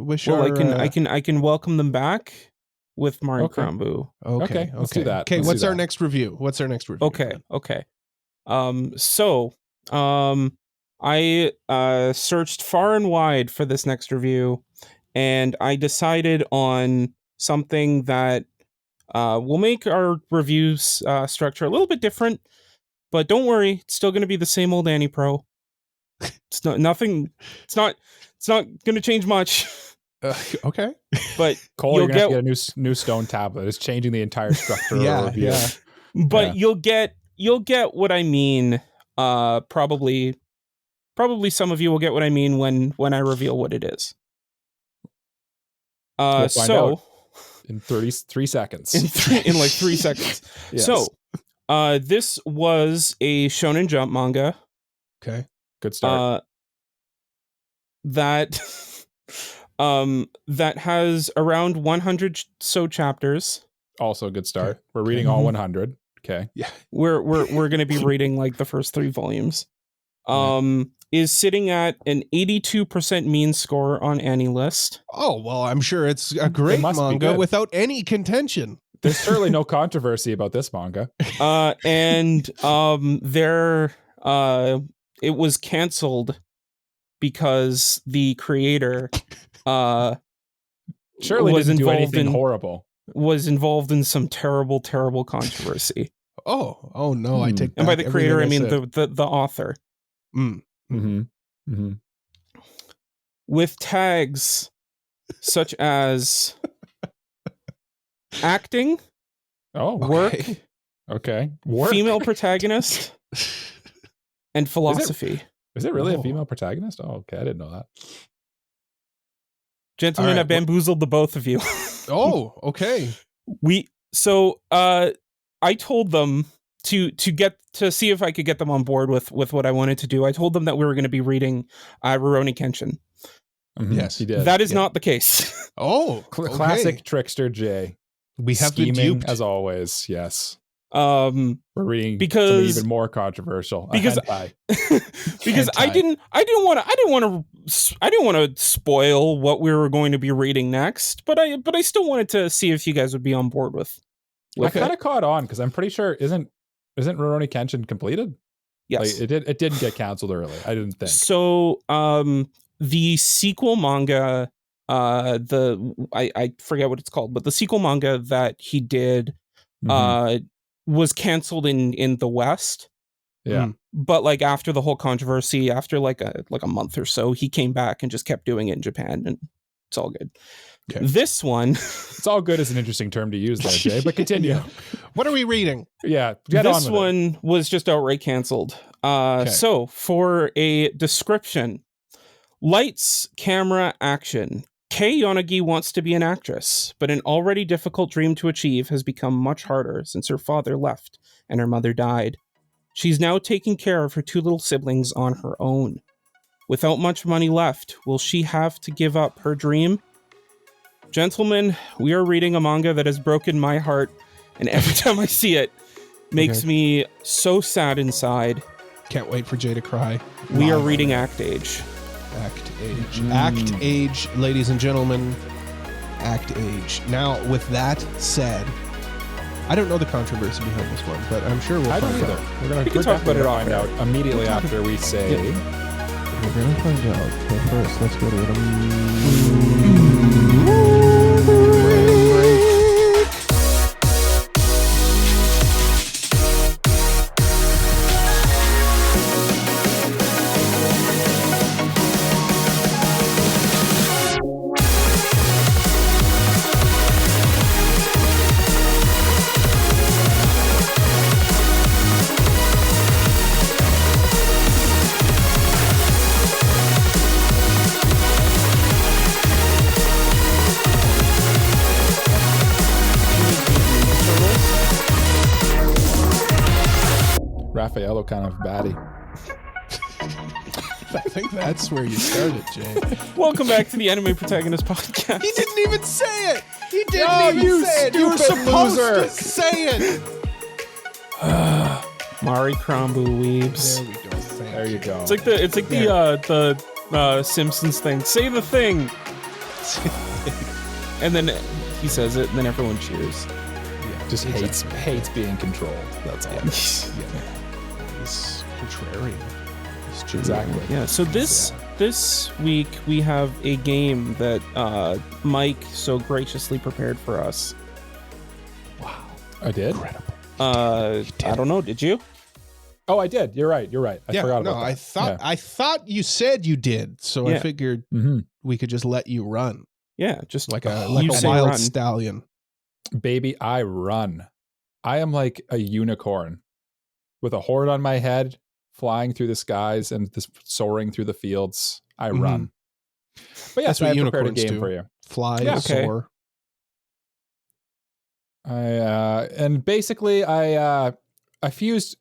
I can welcome them back with Mari Krambu. Okay, let's do that. Okay, Let's what's do our that. next review? Okay. I searched far and wide for this next review, and I decided on something that will make our reviews structure a little bit different. But don't worry, it's still going to be the same old Anipro. It's not nothing. It's not going to change much. Okay, but Cole, you're going to get a new stone tablet. It's changing the entire structure of a review. Yeah. But you'll get what I mean. Probably some of you will get what I mean when I reveal what it is. We'll find out in 33 seconds. In like 3 seconds. Yes. So, this was a Shonen Jump manga. Okay. Good start. That has around 100 so chapters. Also a good start. We're reading all 100. Okay. Yeah. We're going to be reading like the first 3 volumes. is sitting at an 82% mean score on Anilist. Oh, well, I'm sure it's a great must be manga good. without any contention. There's certainly no controversy about this manga. It was canceled because the creator Surely was didn't do involved anything in horrible. was involved in some terrible controversy. Oh no, I take And by back the creator, I everything mean said. the author. Mm. Mm-hmm. Mm-hmm. With tags such as acting, Oh, work, okay. Work. female protagonist, and philosophy. Is it really Oh. a female protagonist? Oh, okay. I didn't know that. Gentlemen, All right, I bamboozled the both of you. Oh, okay. I told them to see if I could get them on board with what I wanted to do. I told them that we were going to be reading Rurouni Kenshin. Mhm, Yes. he did. That is Yeah. not the case. Oh, okay. Classic trickster Jay. We have been Scheming duped. as always. Yes. Because We're reading because- something even more controversial. A because- hentai. I Hentai. didn't want to spoil what we were going to be reading next, but I still wanted to see if you guys would be on board with I kind it. of caught on because I'm pretty sure isn't Rurouni Kenshin completed? Yes. Like, it didn't get canceled early. I didn't think. So the sequel manga, I forget what it's called, but the sequel manga that he did Mhm. was canceled in the West. Yeah. But like after the whole controversy, after like a month or so, he came back and just kept doing it in Japan, and it's all good. Okay. This one, It's all good is an interesting term to use there, Jay, but continue. Yeah. What are we reading? Yeah. Get on this with it. one was just outright canceled. Okay. So for a description, lights, camera, action. Kei Yonagi wants to be an actress, but an already difficult dream to achieve has become much harder since her father left and her mother died. She's now taking care of her two little siblings on her own. Without much money left, will she have to give up her dream? Gentlemen, we are reading a manga that has broken my heart, and every time I see it, makes me so sad inside. Can't wait for Jay to cry. We are Live. reading Act Age. Act Age. Act Age, ladies and gentlemen. Act Age. Now, with that said, I don't know the controversy behind this one, but I'm sure we'll I don't find either. out. We're can talk about it off find out immediately after we say. We're going to find out. But first, let's go to Raffaello kind of baddie. I think that's where you started, Jay. Welcome back to the Anime Protagonist Podcast. He didn't even say it. He didn't Oh, even you say it. You were stupid supposed loser. to say it. Mari Krambu weebs. There we go. Thank There you go. It's like the Simpsons thing. Say the thing, and then he says it, and then everyone cheers. Just hates being controlled. That's all. He's contrarian. He's true. Exactly. Yeah. So this week we have a game that Mike so graciously prepared for us. I did? Incredible. I don't know. Did you? Oh, I did. You're right. I forgot about that. I thought you said you did, so I Yeah. figured Mm-hmm. we could just let you run Yeah. Just like a you say wild run. stallion. Baby, I run. I am like a unicorn with a horn on my head, flying through the skies and this soaring through the fields. I Mhm. run. But yes, That's what I prepared a unicorns game do. for you. Fly, Yeah. Okay. soar. And basically I fused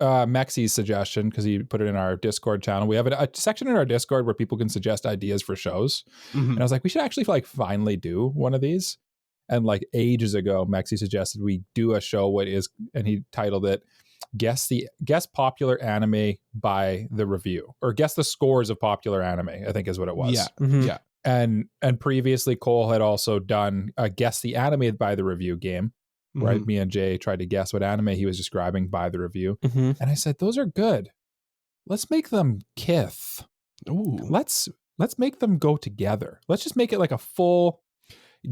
Mexi's suggestion because he put it in our Discord channel. We have a section in our Discord where people can suggest ideas for shows. Mhm. And I was like, we should actually like finally do one of these. And like ages ago, Mexi suggested we do a show and he titled it guess popular anime by the review, or guess the scores of popular anime, I think is what it was. Yeah. Mhm. Yeah. And previously Cole had also done a guess the anime by the review game, where Mhm. me and Jay tried to guess what anime he was describing by the review. Mhm. And I said, those are good. Let's make them kith. Ooh. Let's make them go together. Let's just make it like a full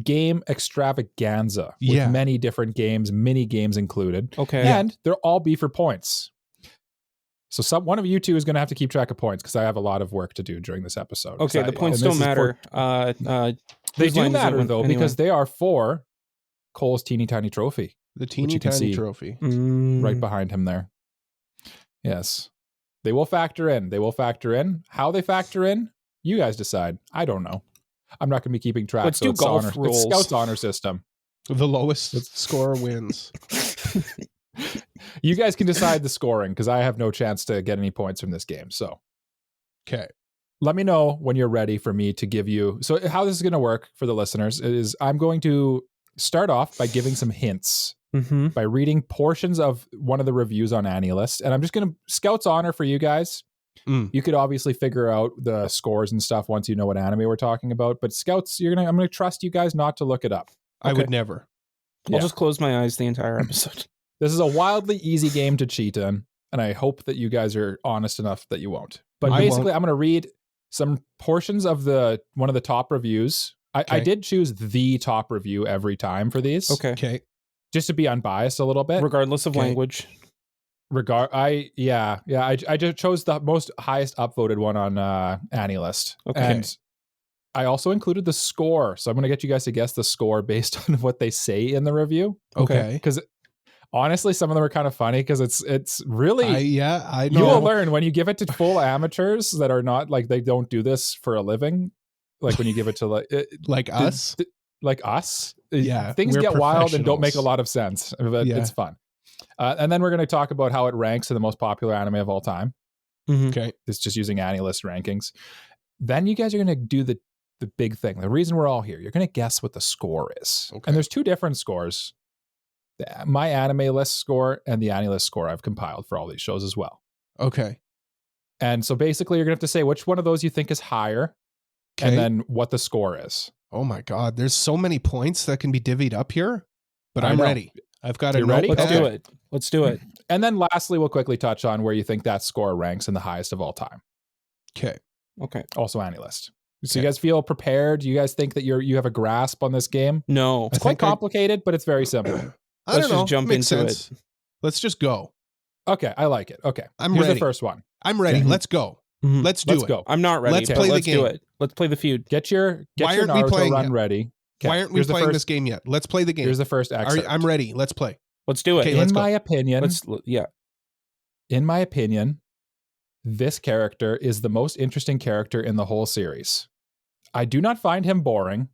game extravaganza with Yeah. many different games, mini games included. Okay. And they'll all be for points. So one of you two is going to have to keep track of points, because I have a lot of work to do during this episode. Okay, the points don't matter. They whose do line is it matter though, anyway? because they are for Cole's teeny tiny trophy The you teeny can tiny see. trophy. right behind him there. Yes. They will factor in. How they factor in, you guys decide. I don't know. I'm not going to be keeping track. Let's do it's golf It's rules. Scout's honor system. The lowest score wins. You guys can decide the scoring, because I have no chance to get any points from this game. So Okay. let me know when you're ready for me to give you. So how this is going to work for the listeners is I'm going to start off by giving some hints, Mm-hmm. by reading portions of one of the reviews on AniList. And I'm just going to Scout's honor for you guys. Mm. You could obviously figure out the scores and stuff once you know what anime we're talking about. But Scouts, I'm going to trust you guys not to look it up. I Okay. would never. Yeah. I'll just close my eyes the entire episode. This is a wildly easy game to cheat in, and I hope that you guys are honest enough that you won't. But I basically, won't. I'm going to read some portions of one of the top reviews. I Okay. did choose the top review every time for these, Okay. Okay. just to be unbiased a little bit. Regardless of Okay. language. I just chose the most highest upvoted one on AniList. Okay. And I also included the score. So I'm going to get you guys to guess the score based on what they say in the review. Okay. Because honestly, some of them are kind of funny, because it's really, I you will know. learn when you give it to full amateurs that are not like, they don't do this for a living. Like when you give it to Like us. like us, Yeah, things we're get wild and don't make a professionals. lot of sense, but Yeah. it's fun. And then we're going to talk about how it ranks in the most popular anime of all time. Mhm. Okay. It's just using AniList rankings. Then you guys are going to do the big thing. The reason we're all here, you're going to guess what the score is. Okay. And there's two different scores. My anime list score and the AniList score I've compiled for all these shows as well. Okay. And so basically you're going to have to say which one of those you think is higher, Okay. and then what the score is. Oh my God. There's so many points that can be divvied up here, but I I'm know. ready. I've got a You ready? Let's notepad. do it. Let's do it. And then lastly, we'll quickly touch on where you think that score ranks in the highest of all time. Okay. Okay. Also AniList. So Okay. you guys feel prepared? You guys think that you have a grasp on this game? No. It's quite complicated, but it's very simple. I Let's don't know. just jump Makes into sense. Let's just go. Okay, I like it. Okay. I'm Here's ready. the first one. I'm ready. Okay. Let's go. Mhm. Let's do Let's it. go. I'm not ready. Let's but play the let's do game. it. Let's play the feud. Get your Why aren't we Naruto playing run yet? ready. Okay, Why aren't we here's the playing first- this game yet? Let's play the game. Here's the first excerpt. I'm ready. Let's play. Let's do it. Okay, let's in go. my opinion, Yeah. in my opinion, this character is the most interesting character in the whole series. I do not find him boring,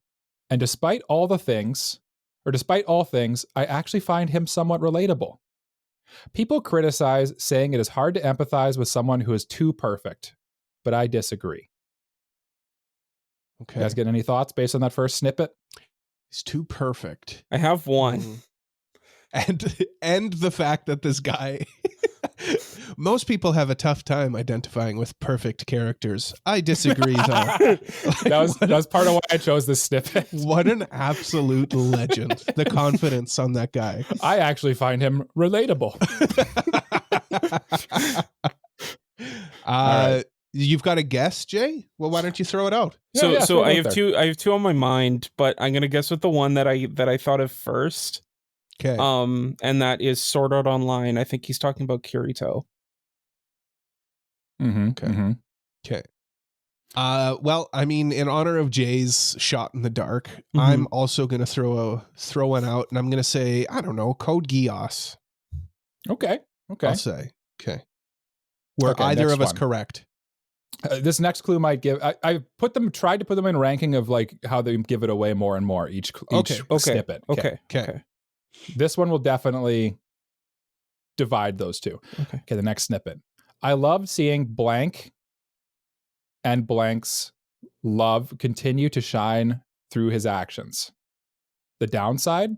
and despite all things, I actually find him somewhat relatable. People criticize, saying it is hard to empathize with someone who is too perfect, but I disagree. Okay. You guys get any thoughts based on that first snippet? He's too perfect. I have one. And the fact that this guy most people have a tough time identifying with perfect characters. I disagree though. That was part of why I chose this snippet. What an absolute legend. The confidence on that guy. I actually find him relatable. Right. You've got a guess, Jay? Well, why don't you throw it out? So Yeah, throw it I out have there. I have two on my mind, but I'm gonna guess with the one that I thought of first. Okay. And that is Sword Art Online. I think he's talking about Kirito. Mm-hmm, Okay. mm-hmm. Okay. Well, I mean, in honor of Jay's shot in the dark, Mhm. I'm also gonna throw one out, and I'm gonna say, I don't know, Code Geass. Okay. Okay. I'll say. Okay. Were Okay, either next of us one. correct? This next clue might give. I tried to put them in ranking of like how they give it away more and more each Okay. snippet. Okay. Okay. This one will definitely divide those two. Okay. Okay, the next snippet. I love seeing blank and blank's love continue to shine through his actions. The downside?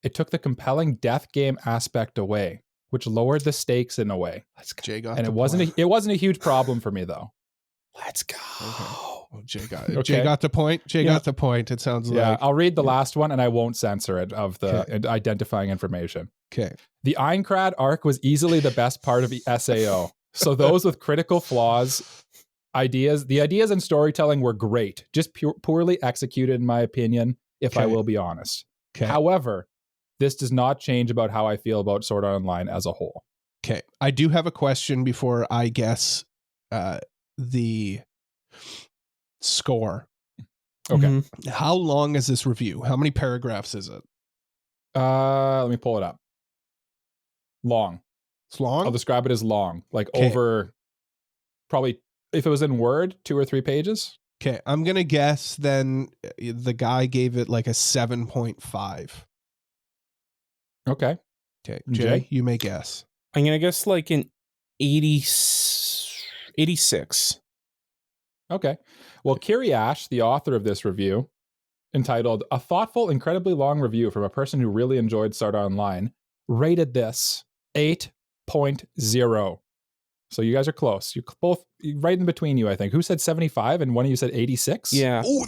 It took the compelling death game aspect away. which lowered the stakes in a way. Jay got And the it point. wasn't a huge problem for me though. Let's go. Oh, Jay got Okay. Jay got the point. Jay Yeah. got the point. It sounds Yeah, like. I'll read the last one and I won't censor it of the identifying information. Okay. The Aincrad arc was easily the best part of the SAO. So those with critical flaws, the ideas and storytelling were great, just poorly executed in my opinion, if I Okay. will be honest. Okay. However, this does not change about how I feel about Sword Art Online as a whole. Okay. I do have a question before I guess the score. Okay. Mhm. How long is this review? How many paragraphs is it? Let me pull it up. Long. It's long? I'll describe it as long, like Okay. over probably, if it was in Word, 2 or 3 pages. Okay. I'm going to guess then the guy gave it like a 7.5. Okay. Okay. Jay? Jay, you may guess. I'm gonna guess like an 86. Okay. Well, Kiri Ash, the author of this review, entitled A Thoughtful, Incredibly Long Review from a Person Who Really Enjoyed Sword Art Online, rated this 8.0. So you guys are close. You're both right in between you, I think. Who said 75 and one of you said 86? Yeah. Oh,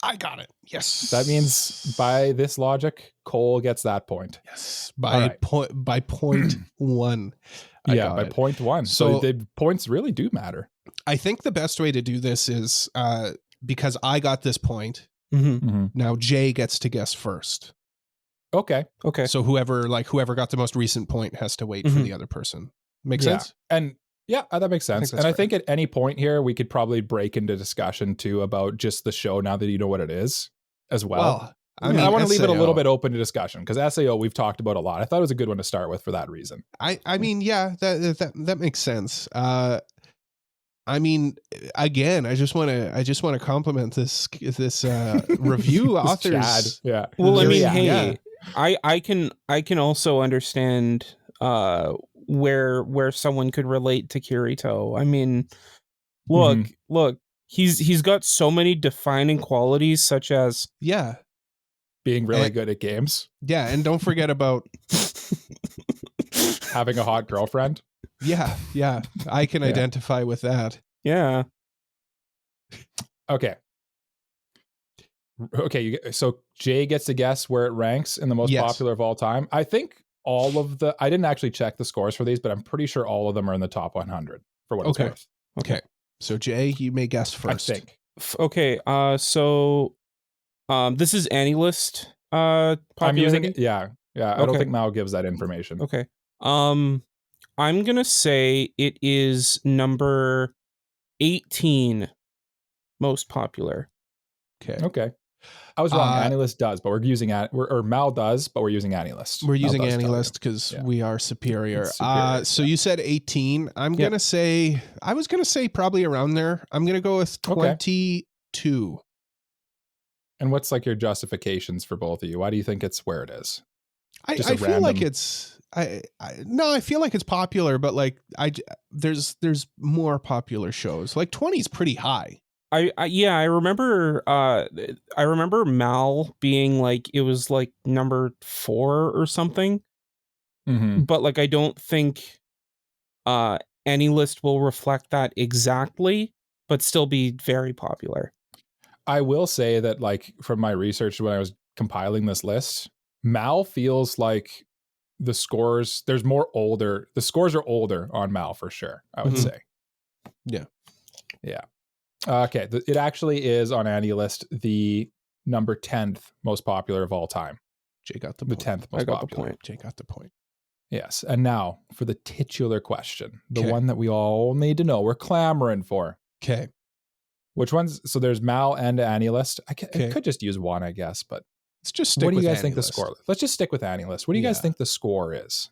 I got it. Yes. That means by this logic, Cole gets that point. yes. All By right. point 1. I Yeah, got by it. point 1. So- So the points really do matter. I think the best way to do this is because I got this point. Mm-hmm. Now Jay gets to guess first. Okay. Okay. So whoever got the most recent point has to wait for Mhm. the other person. Make Yeah. sense? And yeah, that makes sense. that's And I fair. think at any point here, we could probably break into discussion too about just the show now that you know what it is as well. I And mean, I want to leave it a SAO. little bit open to discussion because SAO we've talked about a lot. I thought it was a good one to start with for that reason. I mean, yeah, that makes sense. I mean, again, I just want to compliment this review This authors. Chad, yeah. Well, I mean, Yeah. hey, Yeah. I can also understand where someone could relate to Kirito. I mean, look, he's got so many defining qualities, such as Yeah, Being really And- good at games, yeah, and don't forget about having a hot girlfriend. yeah. I can Yeah. identify with that. yeah. Okay. Okay, so Jay gets to guess where it ranks in the most Yes. popular of all time. I think all of I didn't actually check the scores for these, but I'm pretty sure all of them are in the top 100 for what Okay. it's worth. Okay, so Jay, you may guess first. I think. Okay. So, this is AniList. I'm using Popularity? it. Yeah. I don't Okay. think Mao gives that information. Okay. I'm gonna say it is number 18 most popular. Okay, Okay. I was wrong. Uh, AniList does, but we're using or Mal does, but we're using AniList. we're Mal using does tell you. AniList because Yeah. we are superior. It's superior, So you said 18. I was gonna say probably around there. I'm gonna go with 22. And what's like your justifications for both of you? Why do you think it's where it is? I Just a feel like random- it's I feel like it's popular, but like there's more popular shows. Like 20 is pretty high. I remember Mal being like, it was like number 4 or something, Mhm. but like I don't think AniList will reflect that exactly, but still be very popular. I will say that, like, from my research when I was compiling this list, Mal feels like the scores, the scores are older on Mal for sure, I would Mhm. say. Yeah. Okay. It actually is on AniList the number 10th most popular of all time. Jay got the The point. 10th most I got the popular. point. Jay got the point. Yes. And now for the titular question, the Okay. one that we all need to know, we're clamoring for. Okay. Which ones? So there's Mal and AniList. I Okay. could just use one, I guess, but Let's just stick what do you with guys think the AniList. score? Let's just stick with AniList. What do you guys Yeah. think the score is?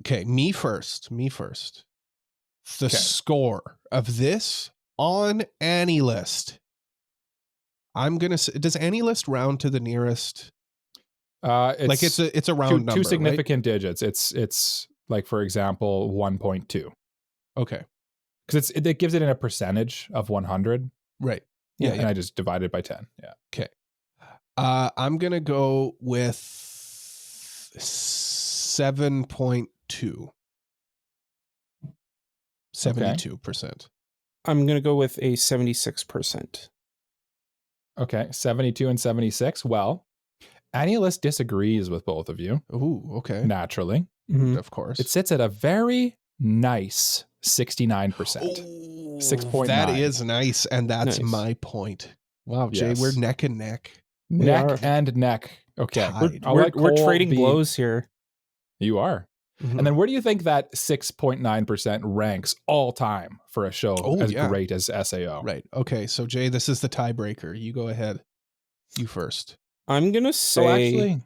Okay, me first. The Okay. score of this on AniList. I'm gonna say, does AniList round to the nearest? Like it's a round number, two right? significant digits. It's like, for example, 1.2, Okay, because it gives it in a percentage of 100. right. Yeah, And I just divide it by 10. Yeah. I'm gonna go with 7.2. 72. 72%. I'm going to go with a 76%. Okay, 72 and 76. Well, Anilist disagrees with both of you. Ooh, okay. Naturally. Mhm. Of course. It sits at a very nice 69%. Ooh, 6.9. That is nice, and that's Nice. my point. Wow, Jay, Yes. we're neck and neck. We are. Neck and neck. Okay. Tied. I'll We're let Cole trading be- blows here. You are. Mhm. And then where do you think that 6.9% ranks all time for a show Oh, as yeah. great as SAO? Right. Okay, so Jay, this is the tiebreaker. You go ahead. You first. I'm going to So say actually,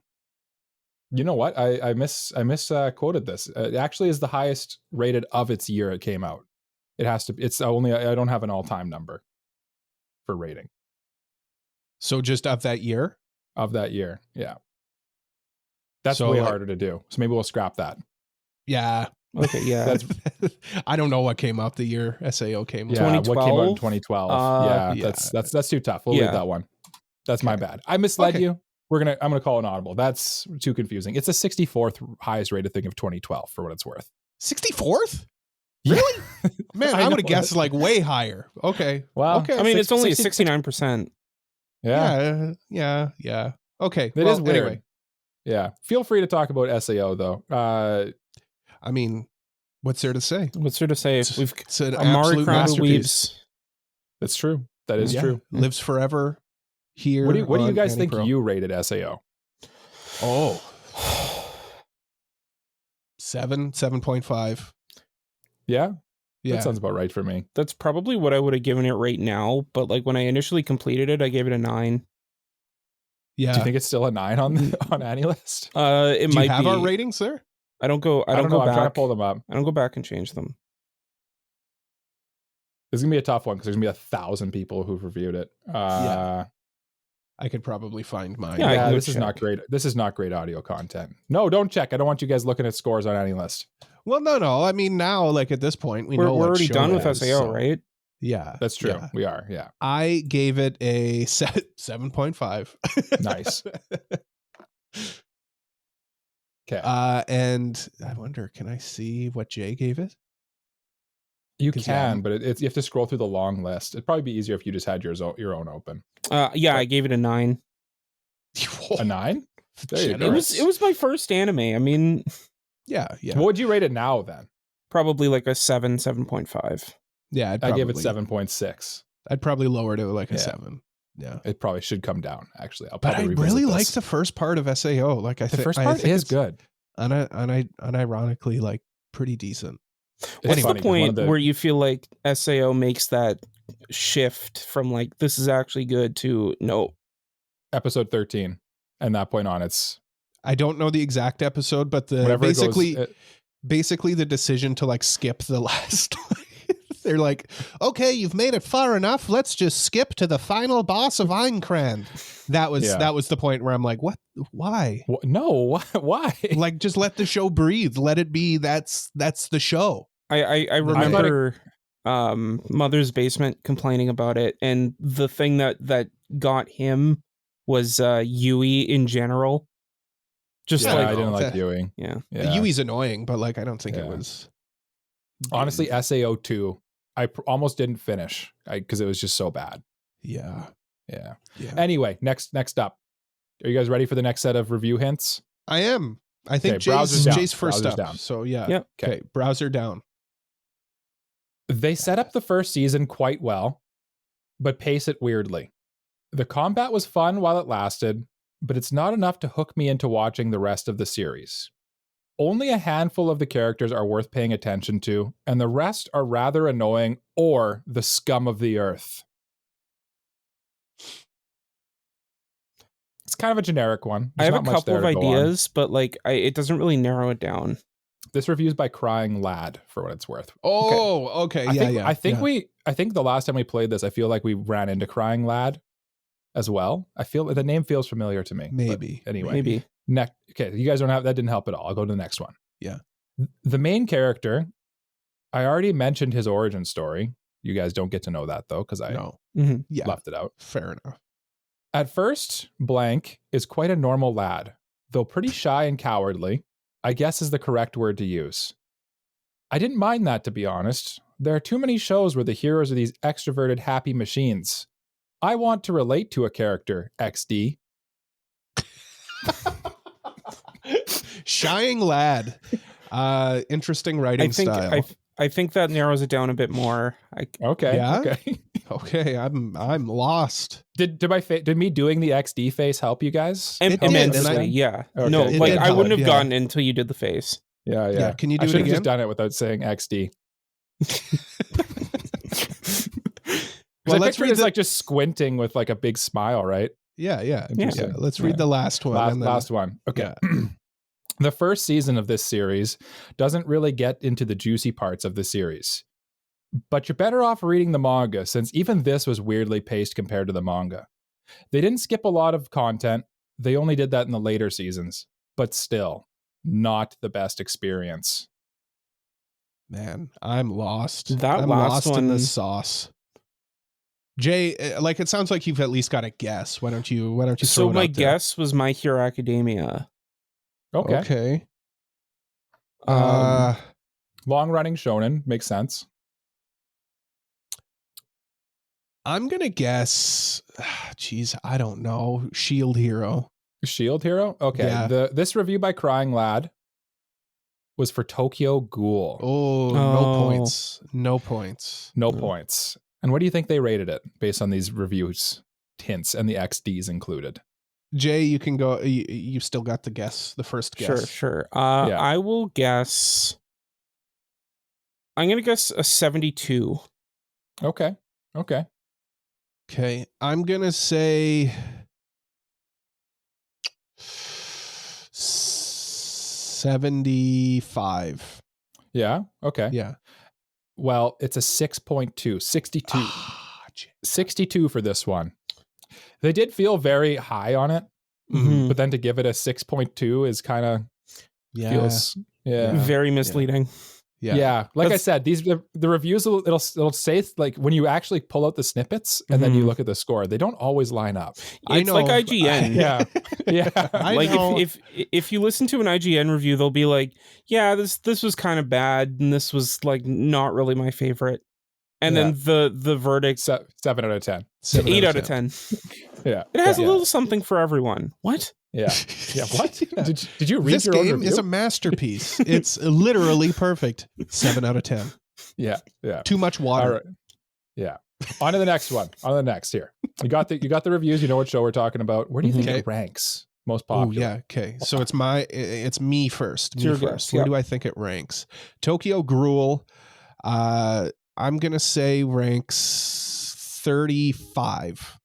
you know what? I misquoted this. It actually is the highest rated of its year it came out. It has to. It's only. I don't have an all-time number for rating So just of that year? of that year. Yeah, that's So, way like- harder to do. So maybe we'll scrap that. Yeah. okay, yeah. That's I don't know what came out the year SAO came out. yeah. What came out in 2012? 2012? Yeah. That's too tough. We'll Yeah. leave that one. That's my Okay. bad. I misled Okay. you. I'm gonna call an audible. That's too confusing. It's a 64th highest rated thing of 2012 for what it's worth. 64th? Yeah. Really? Man, I I would know. have guessed like way higher. Okay. Well, okay. I mean, it's only 66 69%. Yeah. Yeah. Okay. It is weird. Anyway, Yeah. Feel free to talk about SAO though. I mean, what's there to say? What's there to say? We've It's an Amari absolute Krambu masterpiece. weebs. That's true. That is Yeah. true. Lives forever here. What do you on guys think AniPro. you rated SAO? Oh. 7.5. Yeah? Yeah. That sounds about right for me. That's probably what I would have given it right now. But like when I initially completed it, I gave it a 9. yeah. Do you think it's still a 9 on AniList? It Do might you have be. our ratings there? I don't go. I I don't don't go know. I'm trying to back. pull them up. I don't go back and change them. This is gonna be a tough one because there's gonna be 1,000 people who've reviewed it. Yeah. I could probably find mine. Yeah, I can go This is check. not great. This is not great audio content. No, don't check. I don't want you guys looking at scores on AniList. Well, no. I mean, now, like at this point, We're know what already show done it with is, SAO, so- right? Yeah. That's true. Yeah. We are. Yeah. I gave it a 7.5. Nice. Okay. And I wonder, can I see what Jay gave it? You 'cause, can, yeah. but it's you have to scroll through the long list. It'd probably be easier if you just had your own open. Yeah, I gave it a 9. A 9? There you It go. was my first anime. I mean, Yeah. What would you rate it now then? probably like a 7.5. Yeah. I gave it 7.6. I'd probably lower it to like a Yeah. 7. Yeah. It probably should come down. Actually, I'll But probably I revisit really this. like the first part of SAO. Like The first part think is it's good. Unironically, like pretty decent. What's It's the funny 'cause one point of the- where you feel like SAO makes that shift from like this is actually good to no? episode 13, and that point on, it's I don't know the exact episode, but the whenever basically the decision to like skip the last. They're like, okay, you've made it far enough. Let's just skip to the final boss of Einkran. That was the point where I'm like, what? Why? no, why? Like, just let the show breathe. Let it be. That's the show. I remember Mother's Basement complaining about it, and the thing that got him was Yui in general. Just Yeah, I like didn't like that- Ewing. yeah. Yeah. Yui's annoying, but like, I don't think it Yeah. was. Honestly, SAO 2, I almost didn't finish because it was just so bad. Yeah. Yeah. Yeah. Anyway, next up. Are you guys ready for the next set of review hints? I am. I think Okay, browser's down. Jay's first Browser's up. down. So yeah. Yep. Okay. Browser down. They set up the first season quite well, but pace it weirdly. The combat was fun while it lasted, but it's not enough to hook me into watching the rest of the series. Only a handful of the characters are worth paying attention to, and the rest are rather annoying or the scum of the earth. It's kind of a generic one. I There's have a not much couple of there to go on. ideas, but like it doesn't really narrow it down. This review's by Crying Lad, for what it's worth. Oh, okay. Yeah. I think the last time we played this, I feel like we ran into Crying Lad as well. I feel the name feels familiar to me. but Maybe. anyway, Maybe. Okay, you guys don't have that. Didn't help at all. I'll go to the next one. Yeah. The main character, I already mentioned his origin story. You guys don't get to know that though, because I No. Mhm. Yeah. left it out. Fair enough. At first, Blank is quite a normal lad, though pretty shy and cowardly. I guess is the correct word to use. I didn't mind that, to be honest. There are too many shows where the heroes are these extroverted, happy machines. I want to relate to a character, XD. Shying lad. Interesting writing style. I think that narrows it down a bit more. Okay. Yeah? Okay. Okay, I'm lost. Did me doing the XD face help you guys? It did, Immensely, yeah. Okay. No, It like did I help, wouldn't have yeah. gotten it until you did the face. Yeah. Yeah, can you do I it should have again? just done it without saying XD. Well, I let's picture read it's like just squinting with like a big smile, right? Yeah. Interesting. Let's read Yeah. the last one. and then- Last one. Okay. Yeah. The first season of this series doesn't really get into the juicy parts of the series. But you're better off reading the manga, since even this was weirdly paced compared to the manga. They didn't skip a lot of content. They only did that in the later seasons. But still, not the best experience. Man, I'm lost. That I'm last lost in the one- sauce. Jay, like it sounds like you've at least got a guess. Why don't you throw So it my out there? guess was My Hero Academia. Okay. Okay. Long-running shonen. Makes sense. I'm gonna guess. Geez, I don't know. Shield Hero. Shield Hero? Okay. Yeah. This review by Crying Lad was for Tokyo Ghoul. Oh, no points. No points. No points. And what do you think they rated it based on these reviews, hints, and the XDs included? Jay, you can go. You still got the guess. The first guess. Sure. Yeah. I will guess. I'm gonna guess a 72. Okay. Okay. I'm gonna say 75. Yeah. Okay. Yeah. Well, it's a 6.2, 62. Ah, 62 for this one. They did feel very high on it, Mhm. but then to give it a 6.2 is kind of yeah. feels Very misleading. Yeah. Like That's- I said, the reviews it'll say like when you actually pull out the snippets and then you Mhm. look at the score, they don't always line up. I It's know. like IGN. Yeah. I Like know. if you listen to an IGN review, they'll be like, "Yeah, this was kind of bad, and this was like not really my favorite." And then the verdict, 7 out of 10. 8 out of 10. Yeah. It has Yeah. a little something for everyone. What? Yeah. Yeah. What? Did you read This your own game review? is a masterpiece. It's literally perfect. 7 out of 10. Yeah. Too much water. All right. Yeah. On to the next one. On to the next here. You got the reviews. You know what show we're talking about. Where do you think Okay. it ranks most Oh popular? yeah. Okay. So it's me first. It's Me your first. guess, Where yeah. do I think it ranks? Tokyo Ghoul. I'm gonna say ranks 35.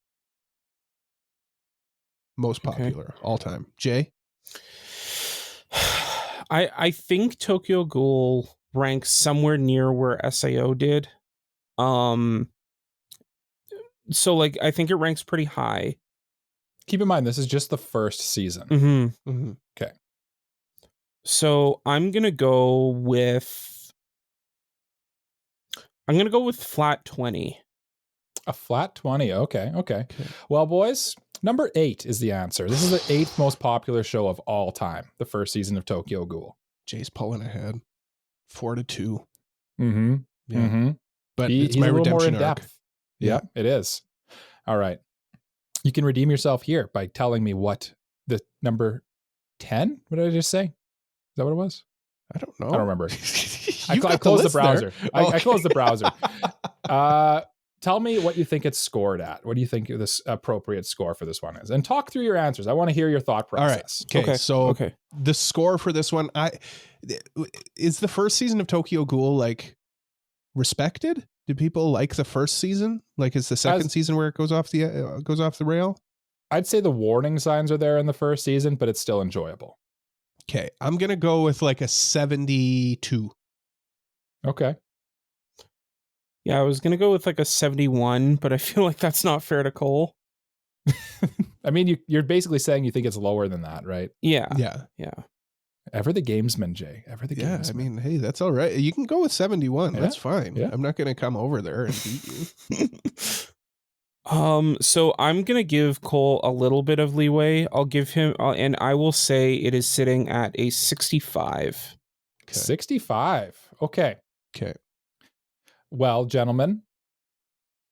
Most Okay. popular all time. Jay. I think Tokyo Ghoul ranks somewhere near where SAO did. So like I think it ranks pretty high. Keep in mind, this is just the first season. Mm-hmm. Mm-hmm. So I'm gonna go with flat 20. A flat 20. Okay. Well, boys, number 8 is the answer. This is the 8th most popular show of all time, the first season of Tokyo Ghoul. Jay's pulling ahead. 4-2. Mm-hmm. Yeah. Mm-hmm. But He's it's my a little more in redemption arc. depth. Yeah, it is. All right. You can redeem yourself here by telling me what the number 10, what did I just say? Is that what it was? I don't know. I don't remember. I You've got closed the list there. browser. I Okay. closed the browser. Tell me what you think it's scored at. What do you think this appropriate score for this one is? And talk through your answers. I want to hear your thought All right. process. Okay. So Okay. the score for this one, is the first season of Tokyo Ghoul like respected? Do people like the first season? Like, is the second season where it goes off the rail? I'd say the warning signs are there in the first season, but it's still enjoyable. Okay, I'm gonna go with like a 72. Okay. Yeah, I was gonna go with like a 71, but I feel like that's not fair to Cole. I mean, you're basically saying you think it's lower than that, right? Yeah. Yeah, Ever the gamesman, Jay. Ever the yeah. gamesman. I mean, hey, that's all right. You can go with 71. Yeah, That's fine. yeah. I'm not gonna come over there and beat you. So I'm gonna give Cole a little bit of leeway. I'll give him, and I will say it is sitting at a 65. 65. Okay. Okay. Well, gentlemen,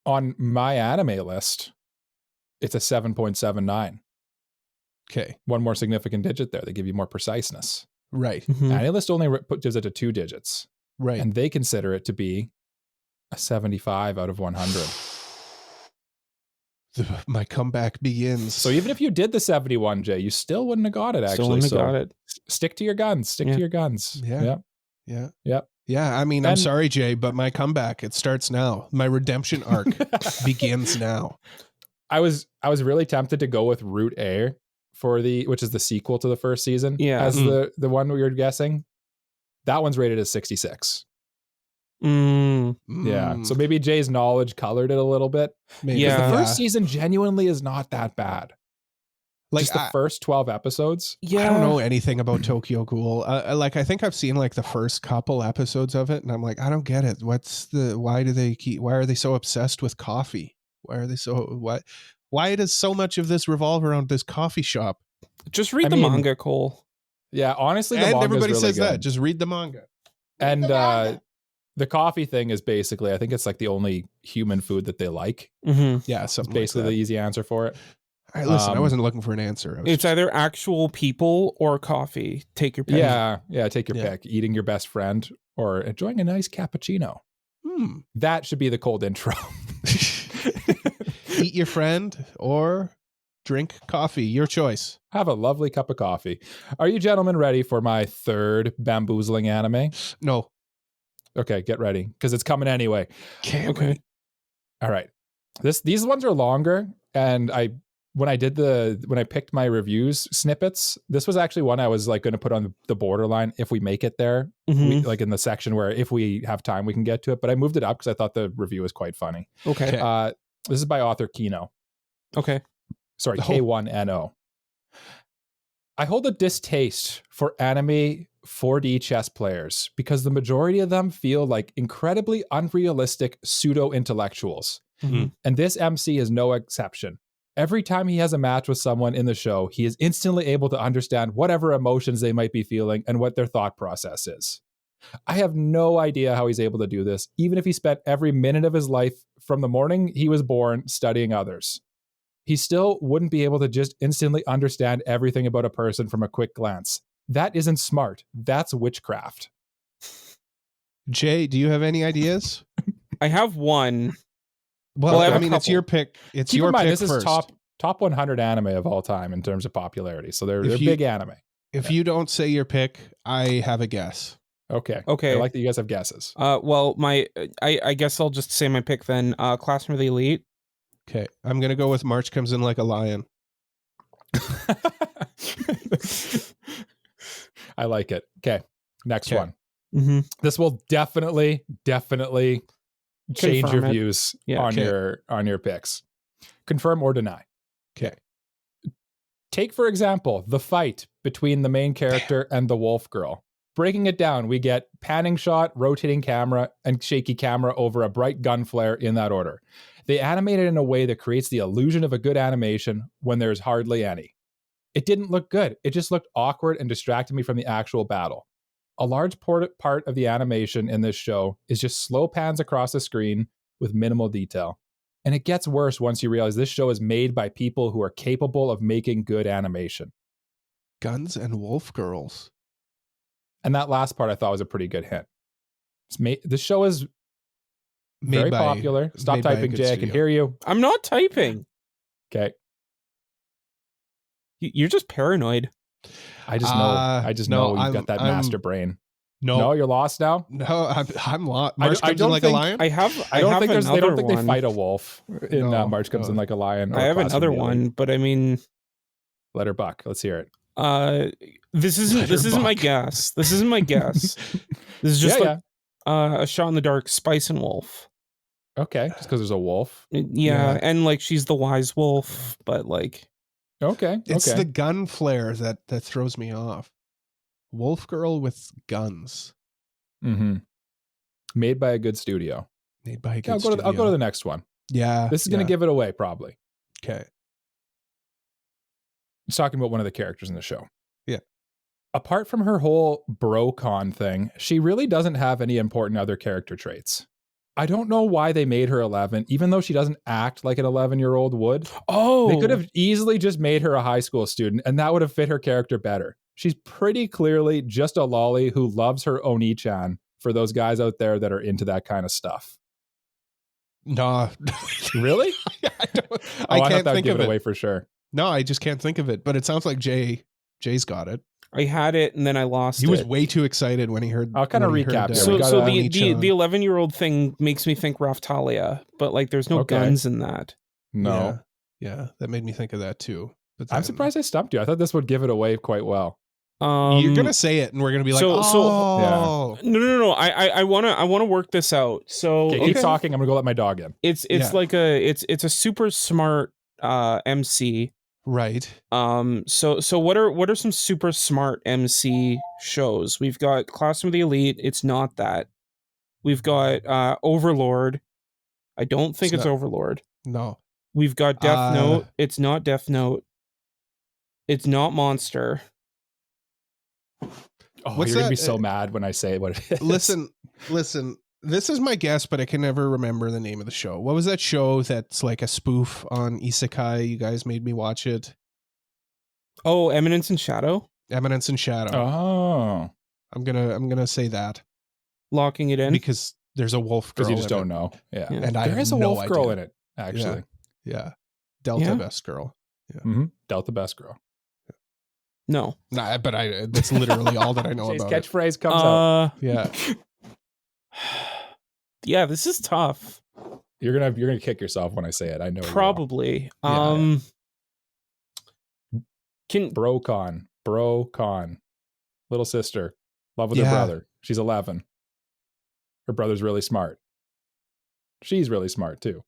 on my anime list, it's a 7.79. Okay. One more significant digit there. They give you more preciseness. Right. AniList only gives it to 2 digits. Right. And they consider it to be a 75 out of 100. My comeback begins. So even if you did the 71, Jay, you still wouldn't have got it, actually. Still wouldn't have got it. Stick to your guns. Stick to your guns. Yeah. Yeah. Yeah. I mean, I'm sorry, Jay, but my comeback, it starts now. My redemption arc begins now. I was really tempted to go with Route A which is the sequel to the first season. Yeah. As the one we were guessing. That one's rated as 66. Yeah. So maybe Jay's knowledge colored it a little bit. Maybe. Yeah. The first season genuinely is not that bad. Like just the first 12 episodes. Yeah. I don't know anything about Tokyo Ghoul. I think I've seen like the first couple episodes of it, and I'm like, I don't get it. Why are they so obsessed with coffee? Why does so much of this revolve around this coffee shop? Just read the manga, Cole. Yeah, honestly, the manga everybody really says good. that. Just read the manga. And the coffee thing is basically, I think it's like the only human food that they like. Yeah, something basically like that. the easy answer for it. All right, listen, I wasn't looking for an answer. It's either actual people or coffee. Take your pick. Yeah, take your pick. Eating your best friend or enjoying a nice cappuccino. That should be the cold intro. Eat your friend or drink coffee. Your choice. Have a lovely cup of coffee. Are you gentlemen ready for my third bamboozling anime? No. Okay, get ready because it's coming anyway. Okay. All right. These ones are longer, and when I picked my reviews snippets, this was actually one I was like going to put on the borderline if we make it there, like in the section where if we have time we can get to it. But I moved it up because I thought the review was quite funny. Okay. This is by author Kino. Okay. Sorry, K1NO. I hold a distaste for anime 4D chess players because the majority of them feel like incredibly unrealistic pseudo-intellectuals. And this MC is no exception. Every time he has a match with someone in the show, he is instantly able to understand whatever emotions they might be feeling and what their thought process is. I have no idea how he's able to do this, even if he spent every minute of his life from the morning he was born studying others. He still wouldn't be able to just instantly understand everything about a person from a quick glance. That isn't smart. That's witchcraft. Jay, do you have any ideas? I have one. Well, I mean, it's your pick. It's Keep your in mind, pick this first. is top 100 anime of all time in terms of popularity. So they're big anime. If you don't say your pick, I have a guess. Okay. I like that you guys have guesses. Well, I guess I'll just say my pick then. Classroom of the Elite. Okay. I'm going to go with March Comes In Like a Lion. I like it. Okay. Next one. This will definitely change Confirm your it. views on your picks. Confirm or deny. Okay. Take, for example, the fight between the main character and the wolf girl. Breaking it down, we get panning shot, rotating camera, and shaky camera over a bright gun flare in that order. They animate it in a way that creates the illusion of a good animation when there's hardly any. It didn't look good. It just looked awkward and distracted me from the actual battle. A large part of the animation in this show is just slow pans across the screen with minimal detail. And it gets worse once you realize this show is made by people who are capable of making good animation. Guns and Wolf Girls. And that last part I thought was a pretty good hint. This show is very popular. Stop typing, Jay. I can hear you. I'm not typing. Okay. You're just paranoid. I just know you've got that master brain. No, you're lost now. No, I'm lost. March Comes In Like a Lion. I don't think they fight a wolf in March Comes In Like a Lion. I have another one, but I mean, let her buck. Let's hear it. This isn't my guess. This isn't my guess. This is just a shot in the dark. Spice and Wolf. Okay, just because there's a wolf. Yeah, and like she's the wise wolf, but like. Okay. It's the gun flare that throws me off. Wolf girl with guns. Made by a good studio. Made by a good studio. I'll go to the next one. Yeah. This is going to give it away, probably. Okay. He's talking about one of the characters in the show. Yeah. Apart from her whole bro-con thing, she really doesn't have any important other character traits. I don't know why they made her 11, even though she doesn't act like an 11-year-old would. Oh, They could have easily just made her a high school student, and that would have fit her character better. She's pretty clearly just a lolly who loves her Oni-chan, for those guys out there that are into that kind of stuff. No. Really? I don't. I I can't thought that would think give of it it. away for sure. No, I just can't think of it. But it sounds like Jay's got it. I had it and then I lost He was it. way too excited when he heard. I'll kind of when he recap heard, here. So, We got so Oni-chan. the 11-year-old thing makes me think Raftalia, but like there's no Okay. guns in that. No. Yeah, that made me think of that too. But I'm then- surprised I stumped you. I thought this would give it away quite well. You're gonna say it, and we're gonna be like, so- "Oh, No. I wanna work this out. So Okay, keep talking. I'm gonna go let my dog in. it's Yeah. like it's a super smart MC. right." So what are some super smart MC shows? We've got Classroom of the Elite. It's not that. We've got Overlord. I don't think It's it's not- Overlord. No, We've got Death Note. It's not Death Note. It's not Monster. Oh, What's you're gonna that? be so mad when I say what it is. listen. This is my guess, but I can never remember the name of the show. What was that show that's like a spoof on Isekai? You guys made me watch it. Oh, Eminence and Shadow. Eminence and Shadow. Oh, I'm gonna say that Locking it in. because there's a wolf girl. because you just in don't it. know. Yeah, Yeah. And I there have is a no wolf girl idea. in it. Actually, Yeah, Delta Yeah? Best Girl. Delta Best Girl. No. Nah, but that's literally all that I know Jay's about it. catchphrase comes out. Yeah. Yeah, this is tough. You're gonna kick yourself when I say it. I know. you will. Probably. Yeah. Can Brocon, little sister, love with Yeah. her brother. She's 11. Her brother's really smart. She's really smart too.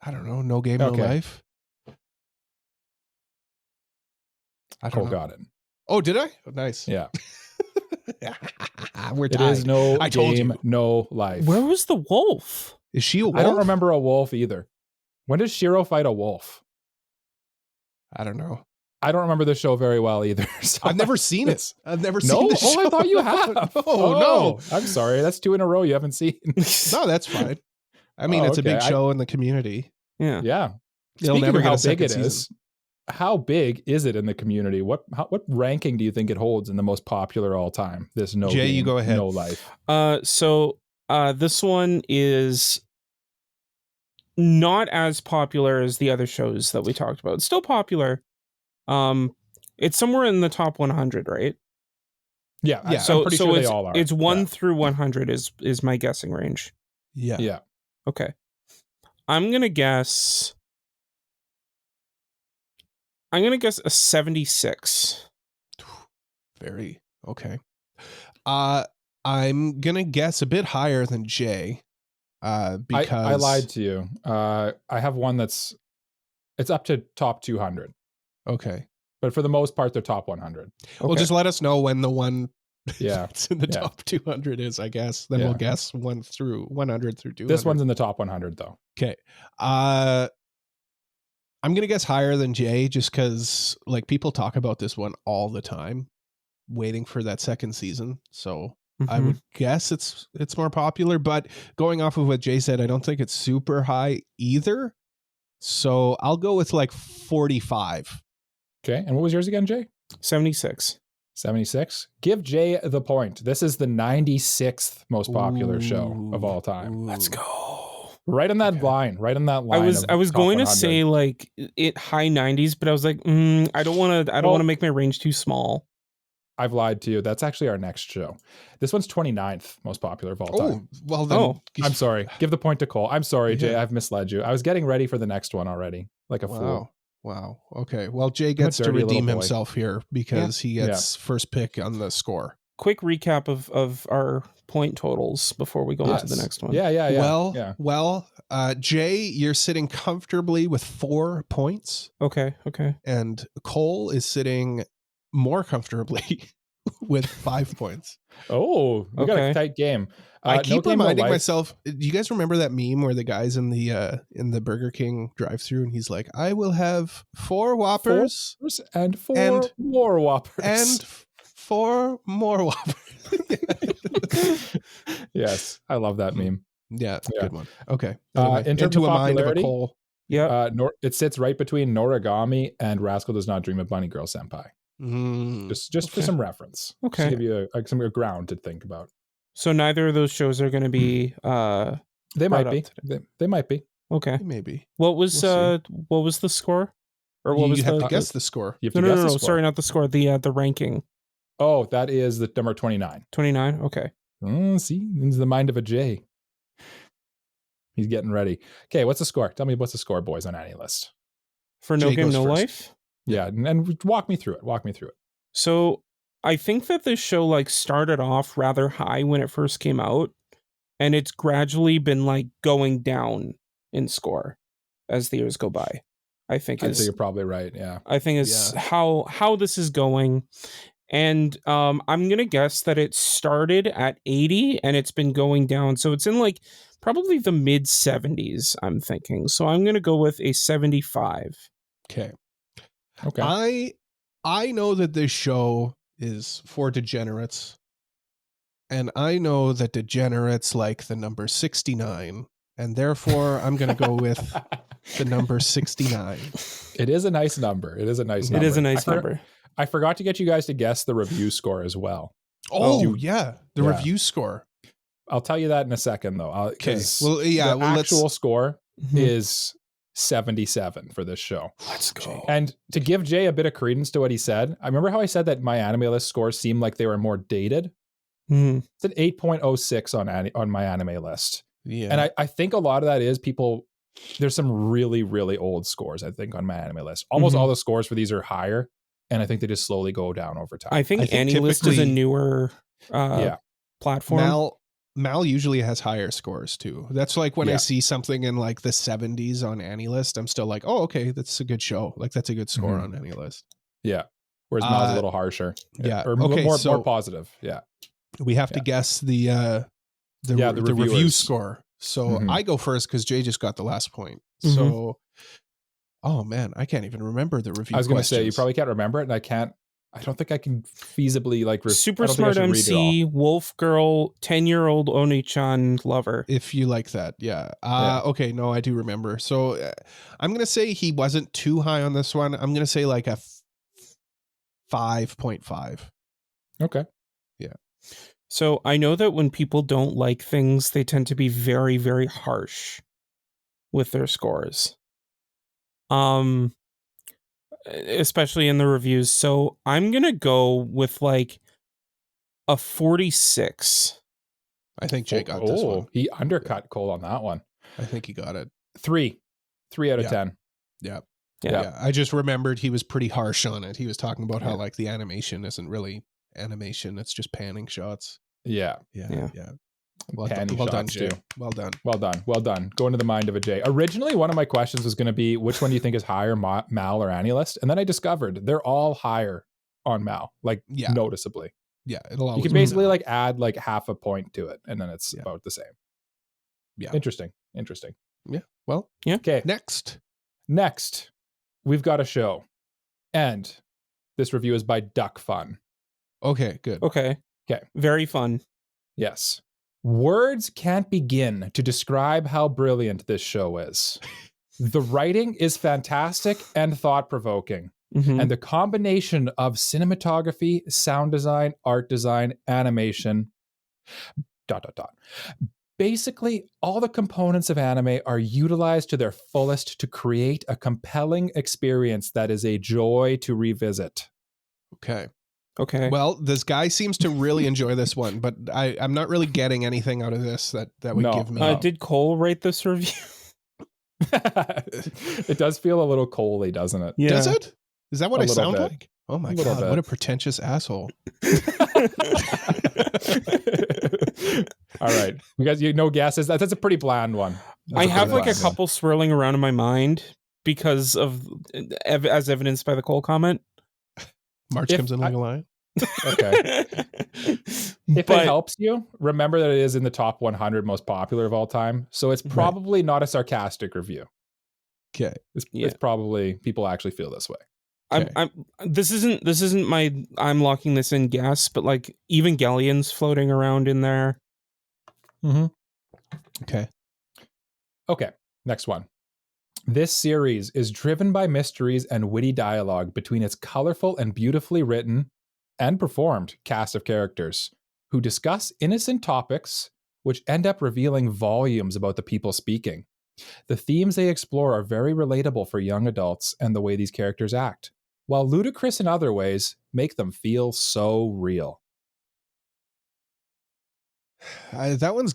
I don't know. No game, no Okay. life. I don't Cole know. got it. Oh, did I? Oh, nice. Yeah, We're it tied. is no I told game, you. no life. where was the wolf? Is she a wolf? I don't remember a wolf either. When does Shiro fight a wolf? I don't know. I don't remember the show very well either. So I've never seen it. I've never seen No, the show. I thought you have. No. I'm sorry. That's 2 in a row you haven't seen. No, that's fine. I mean, Oh, it's a big okay. show in the community. Yeah. Yeah. It'll Speaking never of get how a big second it season. is, how big is it in the community? What ranking do you think it holds in the most popular all time? This no Jay, game, you go ahead. no life. So this one is not as popular as the other shows that we talked about. It's still popular. It's somewhere in the top 100, right? Yeah. Yeah. I'm So pretty so sure it's they all are. it's 1 through 100 is my guessing range. Yeah. Yeah. Okay. I'm going to guess a 76. Very okay. I'm gonna guess a bit higher than Jay. Because I lied to you. I have one it's up to top 200, Okay. but for the most part, they're top 100. Well, Okay. just let us know when the one Yeah. that's in the Yeah. top 200 is, I guess. Then Yeah. we'll guess 1 through 100 through 200. This one's in the top 100 though. Okay. I'm going to guess higher than Jay just because like people talk about this one all the time, waiting for that second season. So I Mhm. would guess it's more popular, but going off of what Jay said, I don't think it's super high either. So I'll go with like 45. Okay. And what was yours again, Jay? 76. 76. Give Jay the point. This is the 96th most popular show of all time. Let's Ooh. go. Right in that Okay. line. Right in that I line. was of top going to 100. say like it high 90s, but I was like, I don't want to make my range too small. I've lied to you. That's actually our next show. This one's 29th most popular of all Oh, time. well then. Oh, I'm sorry. Give the point to Cole. I'm sorry, Jay. Yeah. I've misled you. I was getting ready for the next one already, like a Wow. fool. Wow. Okay. Well, Jay gets to dirty little redeem boy. himself here because he gets first pick on the score. Quick recap of our point totals before we go on to the Yes. next one. Yeah. Well, Jay, you're sitting comfortably with 4 points, Okay. and Cole is sitting more comfortably with 5 points. Oh, we got a Okay. tight game. I No keep game, no reminding life. myself. Do you guys remember that meme where the guy's in the Burger King drive-thru and he's like, "I will have 4 Whoppers and 4 and- more Whoppers. and 4 more Whoppers." Yes, I love that meme. Yeah, Yeah. good one. Okay. In Anyway, terms into of a mind of a popularity, coal. Yeah. It sits right between Noragami and Rascal Does Not Dream of Bunny Girl Senpai. Just for Okay. some reference. Just Okay. to give you some ground to think about. So neither of those shows are going to be. They might Brought be. up today. They might be. Okay. Maybe. What was We'll the score? Or what You was have the to guess the score. You have No, to no, guess no, the no. score. Sorry, not the score. The ranking. Oh, that is the number 29. 29. Okay. See, into the mind of a J. He's getting ready. Okay, what's the score? Tell me what's the score, boys, on AniList. For No Jay Game goes No first. Life. Yeah, and walk me through it. So I think that this show like started off rather high when it first came out, and it's gradually been like going down in score as the years go by. I think I'd is say you're probably right. Yeah. I think is Yeah. how this is going. And I'm gonna guess that it started at 80 and it's been going down. So it's in like probably the mid 70s, I'm thinking. So I'm gonna go with a 75. Okay. Okay. I know that this show is for degenerates, and I know that degenerates like the number 69, and therefore I'm going to go with the number 69. It is a nice number. It is a nice number. I forgot to get you guys to guess the review score as well. Oh, yeah. The Yeah. review score. I'll tell you that in a second, though. Okay. 'Cause Well, yeah. the Well, actual score Mhm. is 77 for this show. Let's go. And to give Jay a bit of credence to what he said, I remember how I said that my anime list scores seemed like they were more dated. Mhm. It's an 8.06 on my anime list. Yeah. And I think a lot of that is there's some really, really old scores, I think, on my anime list. Almost Mhm. all the scores for these are higher. And I think they just slowly go down over time. I think I think AniList is a typically- newer Yeah. platform. Mal usually has higher scores too. That's like when I Yeah. see something in like the 70s on AniList, I'm still like, oh, okay, that's a good show. Like that's a good score Mhm. on AniList. Yeah. Whereas Mal's a little harsher. yeah. Or Okay, more so- positive. Yeah. We have to guess the Yeah, the review reviewers. score. So Mhm. I go first because Jay just got the last point. Mhm. So, oh man, I can't even remember the review. I was going to say, you questions. probably can't remember it. And I don't think I can feasibly like. Super I don't think I Smart should read it all. MC, Wolf Girl, 10-year-old Oni-chan lover. If you like that, yeah. Yeah. Okay, no, I do remember. So I'm gonna say he wasn't too high on this one. I'm gonna say like a 5.5. Okay. So I know that when people don't like things, they tend to be very, very harsh with their scores. Especially in the reviews. So I'm gonna go with like a 46. I think Jay got this one. He undercut Cole on that one. I think he got it. 3 out of Yeah. 10. Yeah. Yeah. Yeah. I just remembered he was pretty harsh on it. He was talking about how Yeah. like the animation isn't really animation, it's just panning shots. Yeah. Yeah. Well Panning done, shots Jay. too. Well done. Well done. Go into the mind of a J. Originally, one of my questions was going to be, which one do you think is higher, Mal or AniList? And then I discovered they're all higher on Mal, like Yeah. noticeably. Yeah. It'll You always can be basically now. like add like half a point to it, and then it's Yeah. about the same. Yeah. Interesting. Well, Okay. next. We've got a show, and this review is by Duck Fun. Okay, good. Okay. Okay. Very fun. Yes. Words can't begin to describe how brilliant this show is. The writing is fantastic and thought-provoking. Mhm. And the combination of cinematography, sound design, art design, animation, ... Basically, all the components of anime are utilized to their fullest to create a compelling experience that is a joy to revisit. Okay. Okay. Well, this guy seems to really enjoy this one, but I'm not really getting anything out of this that would No. give me. Did Cole write this review? It does feel a little coaly, doesn't it? Yeah. Does it? Is that what A I little sound bit. like? Oh my A little god, bit. what a pretentious asshole. All right. You guys, no guesses? That's a pretty bland one. I have like a bland one. couple swirling around in my mind because of, as evidenced by the Cole comment. March If comes in like a lion. Okay. If it helps you, remember that it is in the top 100 most popular of all time. So it's probably not a sarcastic review. Okay. It's probably people actually feel this way. I'm this isn't my I'm locking this in guess, but like Evangelion's floating around in there. Mm-hmm. Okay. Next one. This series is driven by mysteries and witty dialogue between its colorful and beautifully written and performed cast of characters who discuss innocent topics which end up revealing volumes about the people speaking. The themes they explore are very relatable for young adults and the way these characters act, while ludicrous in other ways, make them feel so real. That one's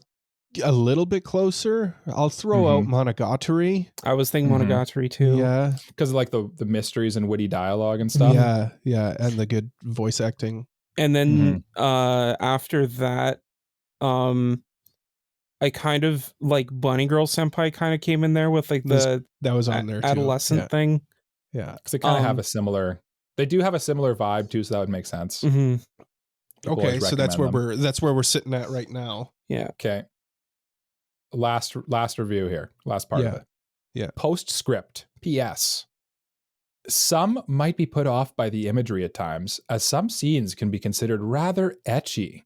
a little bit closer. I'll throw out Monogatari. I was thinking Monogatari too. Yeah. Because of like the mysteries and witty dialogue and stuff. Yeah. And the good voice acting. And then after that, I kind of like Bunny Girl Senpai kind of came in there with like that was on there too. Adolescent thing. Yeah. Because they kind of have a similar, they do have a similar vibe too, so that would make sense. Mm-hmm. Okay, so that's where we're sitting at right now. Yeah. Okay. Last review here. Last part of it. Yeah. Postscript. P.S. Some might be put off by the imagery at times, as some scenes can be considered rather ecchi.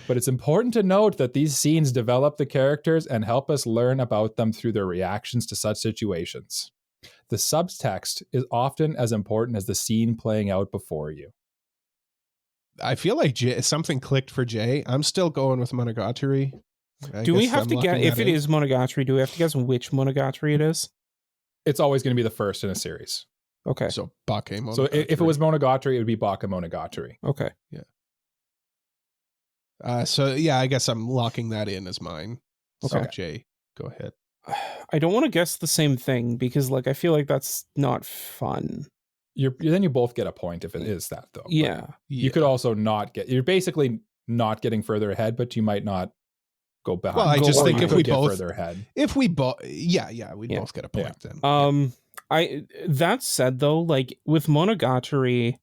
But it's important to note that these scenes develop the characters and help us learn about them through their reactions to such situations. The subtext is often as important as the scene playing out before you. I feel like something clicked for Jay. I'm still going with Monogatari. Do we have to guess if it is Monogatari? Do we have to guess which Monogatari it is? It's always going to be the first in a series. Okay. So Bake Monogatari. So if it was Monogatari, it would be Bake Monogatari. Okay. Yeah. So yeah, I guess I'm locking that in as mine. Okay. So Jay, go ahead. I don't want to guess the same thing because like I feel like that's not fun. Then you both get a point if it is that though. Yeah. You could also not get. You're basically not getting further ahead, but you might not go behind. Well, I just think if we both further ahead, we'd both get a point then. That said though, like with Monogatari,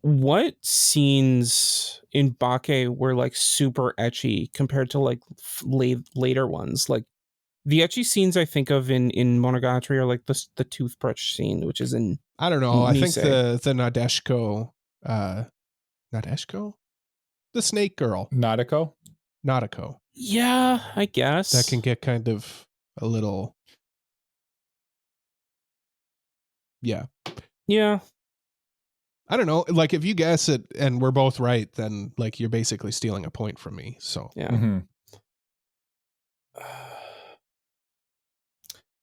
what scenes in Bake were like super ecchi compared to like later ones? Like the ecchi scenes I think of in Monogatari are like the toothbrush scene, which is in I don't know. I think the Nadeshiko, the snake girl, Nadeko. Yeah, I guess that can get kind of a little. Yeah. I don't know. Like if you guess it and we're both right, then like you're basically stealing a point from me. So yeah. Mm-hmm.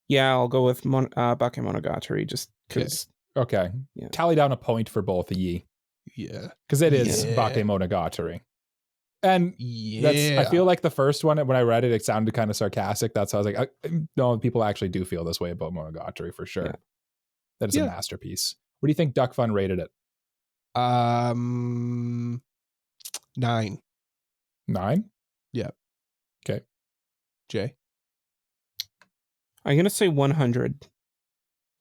Yeah, I'll go with Bake Monogatari just because. Okay. Yeah. Tally down a point for both of ye. Yeah. Because it is Bake Monogatari. And I feel like the first one, when I read it, it sounded kind of sarcastic. That's how I was like, no, people actually do feel this way about Monogatari for sure. Yeah. That is a masterpiece. What do you think Duck Fun rated it? 9. 9? Yeah. Okay. Jay? I'm going to say 100.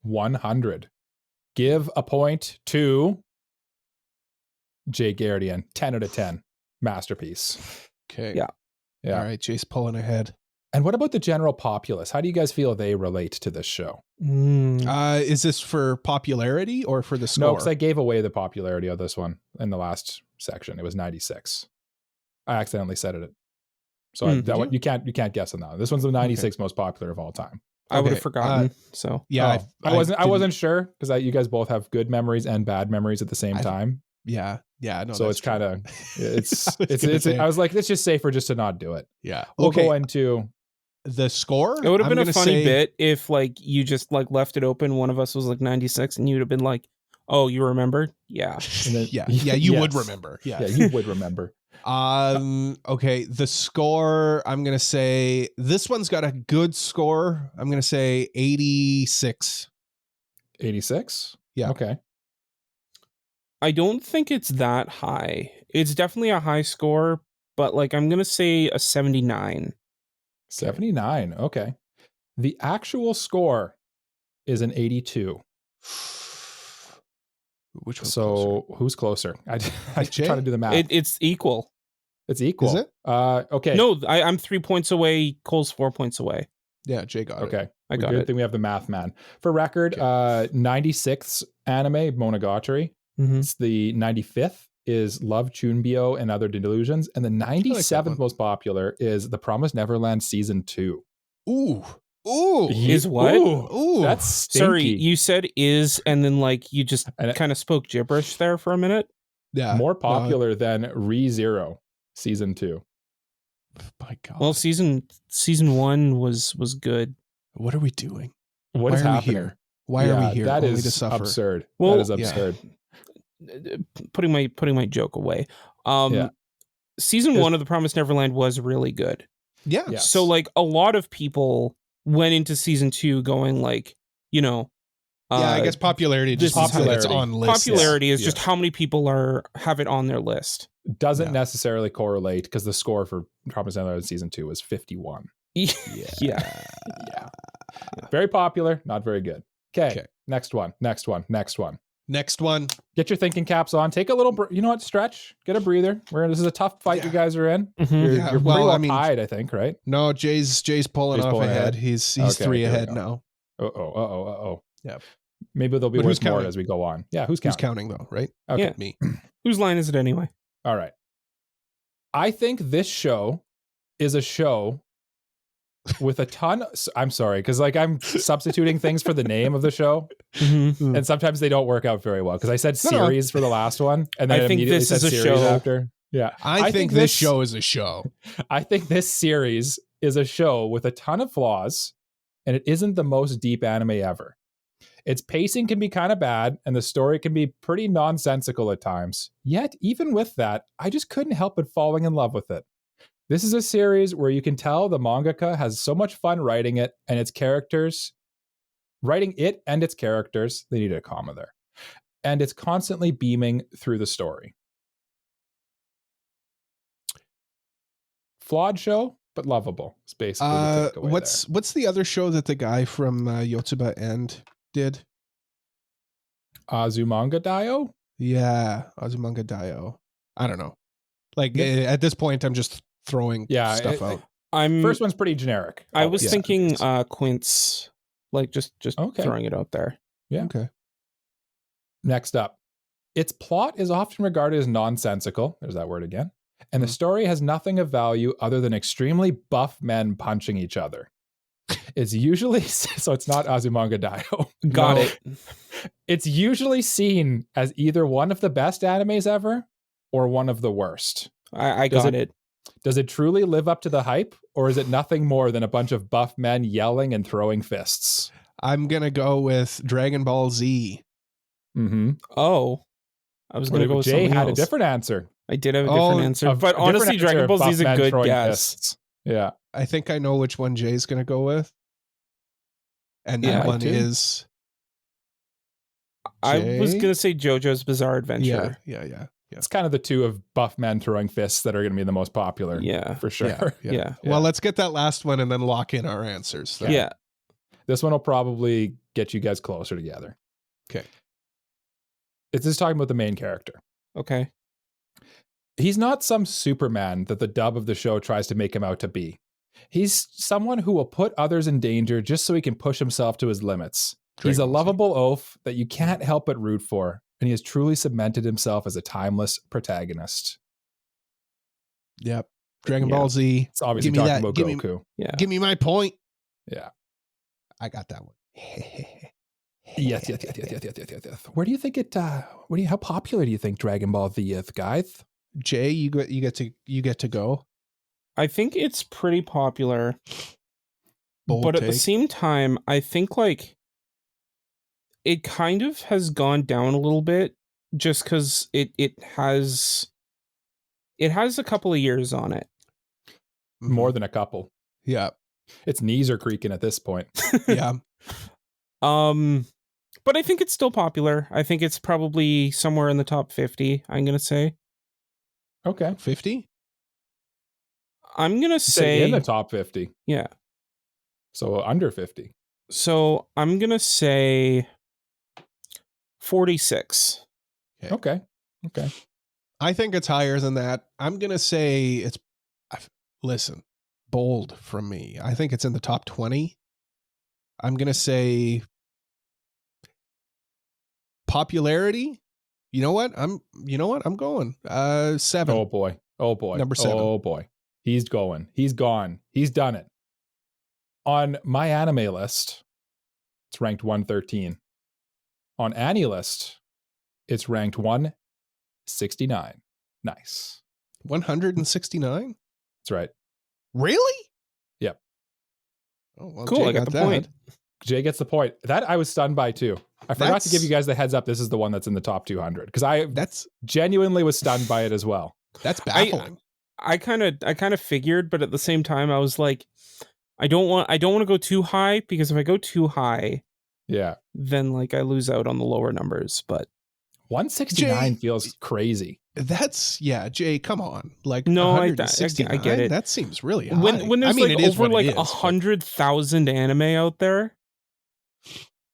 100. Give a point to Jay Gardian. 10 out of 10. Masterpiece. Okay. Yeah. All right. Jay's pulling ahead. And what about the general populace? How do you guys feel they relate to this show? Is this for popularity or for the score? No, because I gave away the popularity of this one in the last section. It was 96. I accidentally said it. So you can't guess on that. This one's the 96 most popular of all time. I would have forgotten. So yeah, I wasn't sure because you guys both have good memories and bad memories at the same time. Yeah. No, so it's kind of I was like, it's just safer just to not do it. Yeah. We'll go into the score. It would have been a funny bit if like you just like left it open. One of us was like 96 and you'd have been like, oh, you remember? Yeah. And then, you would remember. Yeah. You would remember. Okay, the score, I'm going to say this one's got a good score. I'm going to say 86. 86? Yeah. Okay. I don't think it's that high. It's definitely a high score, but like I'm going to say a 79. 79. Okay. The actual score is an 82. Which one's So who's closer? I'm Jay? trying to do the math. It's equal. It's equal. Is it? Okay. No, I'm 3 points away. Cole's 4 points away. Yeah, Jay got it. Okay. I got Good it. thing we have the math man. For record, 96th anime, Monogatari. Mhm. It's the 95th is Love, Chunbyo, and Other Delusions. And the 97th one. most popular is The Promised Neverland Season 2. Ooh. Ooh. Is what? Ooh. That's stinky. Sorry, you said is, and then like you just And kind of spoke gibberish there for a minute. Yeah. More popular than ReZero Season 2. My God. Well, season 1 was good. What are we doing? What Why is are we happening? here? Why are we here? That Only is to suffer. absurd. Well, that is absurd. Putting my joke away. Yeah. Season There's- 1 of The Promised Neverland was really good. Yeah. Yes. So like a lot of people went into season 2 going like, you know, Yeah, I guess popularity this just is means that it's popularity. on lists. popularity is just Yes. how many people have it on their list. Doesn't Yeah. necessarily correlate because the score for Promised Neverland Season 2 was 51. Yeah. Yeah. Very popular, not very good. Okay. Next one. Next one. Get your thinking caps on. Take a little, you know what? Stretch. Get a breather. This is a tough fight you guys are in. Mhm. You're, Yeah, you're well, pretty well I mean- tied, I think, right? No, Jay's pulling Jay's off pulling ahead. ahead. He's Okay, 3 here we ahead go. now. Uh-oh. Yep. Maybe there'll be But who's worth more counting? as we go on. Yeah, who's Who's counting? counting though, right? Okay. Yeah. Me. Whose line is it anyway? All right. I think this show is a show with a ton. I'm sorry, because like I'm substituting things for the name of the show, Mhm. and sometimes they don't work out very well. Because I said No, no. series for the last one, and then I think immediately this said is a series show. after. Yeah, I think this show is a show. I think this series is a show with a ton of flaws, and it isn't the most deep anime ever. Its pacing can be kind of bad, and the story can be pretty nonsensical at times. Yet, even with that, I just couldn't help but falling in love with it. This is a series where you can tell the mangaka has so much fun writing it and its characters. Writing it and its characters, they needed a comma there. And it's constantly beaming through the story. Flawed show, but lovable. It's basically the takeaway What's the other show that the guy from Yotsuba End did? there. Azumanga Daioh? Yeah, Azumanga Daioh. I don't know. Like Yeah. at this point, I'm just throwing stuff out. First one's pretty generic. I was always. thinking Quince, like just Okay. throwing it out there. Yeah. Okay. Next up, its plot is often regarded as nonsensical. There's that word again. And the story has nothing of value other than extremely buff men punching each other. It's usually, so it's not Azumanga Daioh. Got No. it. It's usually seen as either one of the best animes ever or one of the worst. I Does got it. Does it truly live up to the hype, or is it nothing more than a bunch of buff men yelling and throwing fists? I'm gonna go with Dragon Ball Z. Mm-hmm. Oh, I was gonna go with Jay something had else. a different answer. I did have a Oh, different answer, but honestly, Dragon Ball Z is a good guess. Yeah. I think I know which one Jay's gonna go with. And Yeah, that I one do. is I was Jay? gonna say JoJo's Bizarre Adventure. yeah. It's kind of the two of buff men throwing fists that are going to be the most popular. Yeah. For sure. Yeah. Well, let's get that last one and then lock in our answers. then. Yeah. This one will probably get you guys closer together. Okay. It's just talking about the main character. Okay. He's not some Superman that the dub of the show tries to make him out to be. He's someone who will put others in danger just so he can push himself to his limits. He's a Dragon Ball Z. lovable oaf that you can't help but root for, and he has truly cemented himself as a timeless protagonist. Yep. Dragon Yeah. Ball Z. It's obviously Give me talking that. about Give me- Goku. Yeah. Give me my point. Yeah. I got that one. Yes. Where do you think it? How popular do you think Dragon Ball Z is, guys? Jay, you get to go. I think it's pretty popular, Bold but at take. the same time, I think like it kind of has gone down a little bit just because it has a couple of years on it. More than a couple. Yeah. Its knees are creaking at this point. Yeah. But I think it's still popular. I think it's probably somewhere in the top 50, I'm gonna say. Okay. 50? I'm gonna Say say in the top 50. yeah. So under 50. So I'm gonna say 46. Okay. I think it's higher than that. I'm going to say listen, bold from me. I think it's in the top 20. I'm going to say popularity. You know what? I'm going 7. Oh boy. Number 7. Oh boy. He's going. He's gone. He's done it. On my anime list, it's ranked 113. On Anilist, it's ranked 169. Nice. 169? That's right. Really? Yep. Oh, well, Cool. Jay I got the that. point. Jay gets the point. That I was stunned by too. I forgot to give you guys the heads up. This is the one that's in the top 200 because I genuinely was stunned by it as well. That's baffling. I kind of figured, but at the same time, I was like, I don't want to go too high because if I go too high, then like I lose out on the lower numbers. But 169 feels crazy. That's Jay. Come on, like no, I get it. That seems really high. When there's it is over like it is, 100,000 anime out there.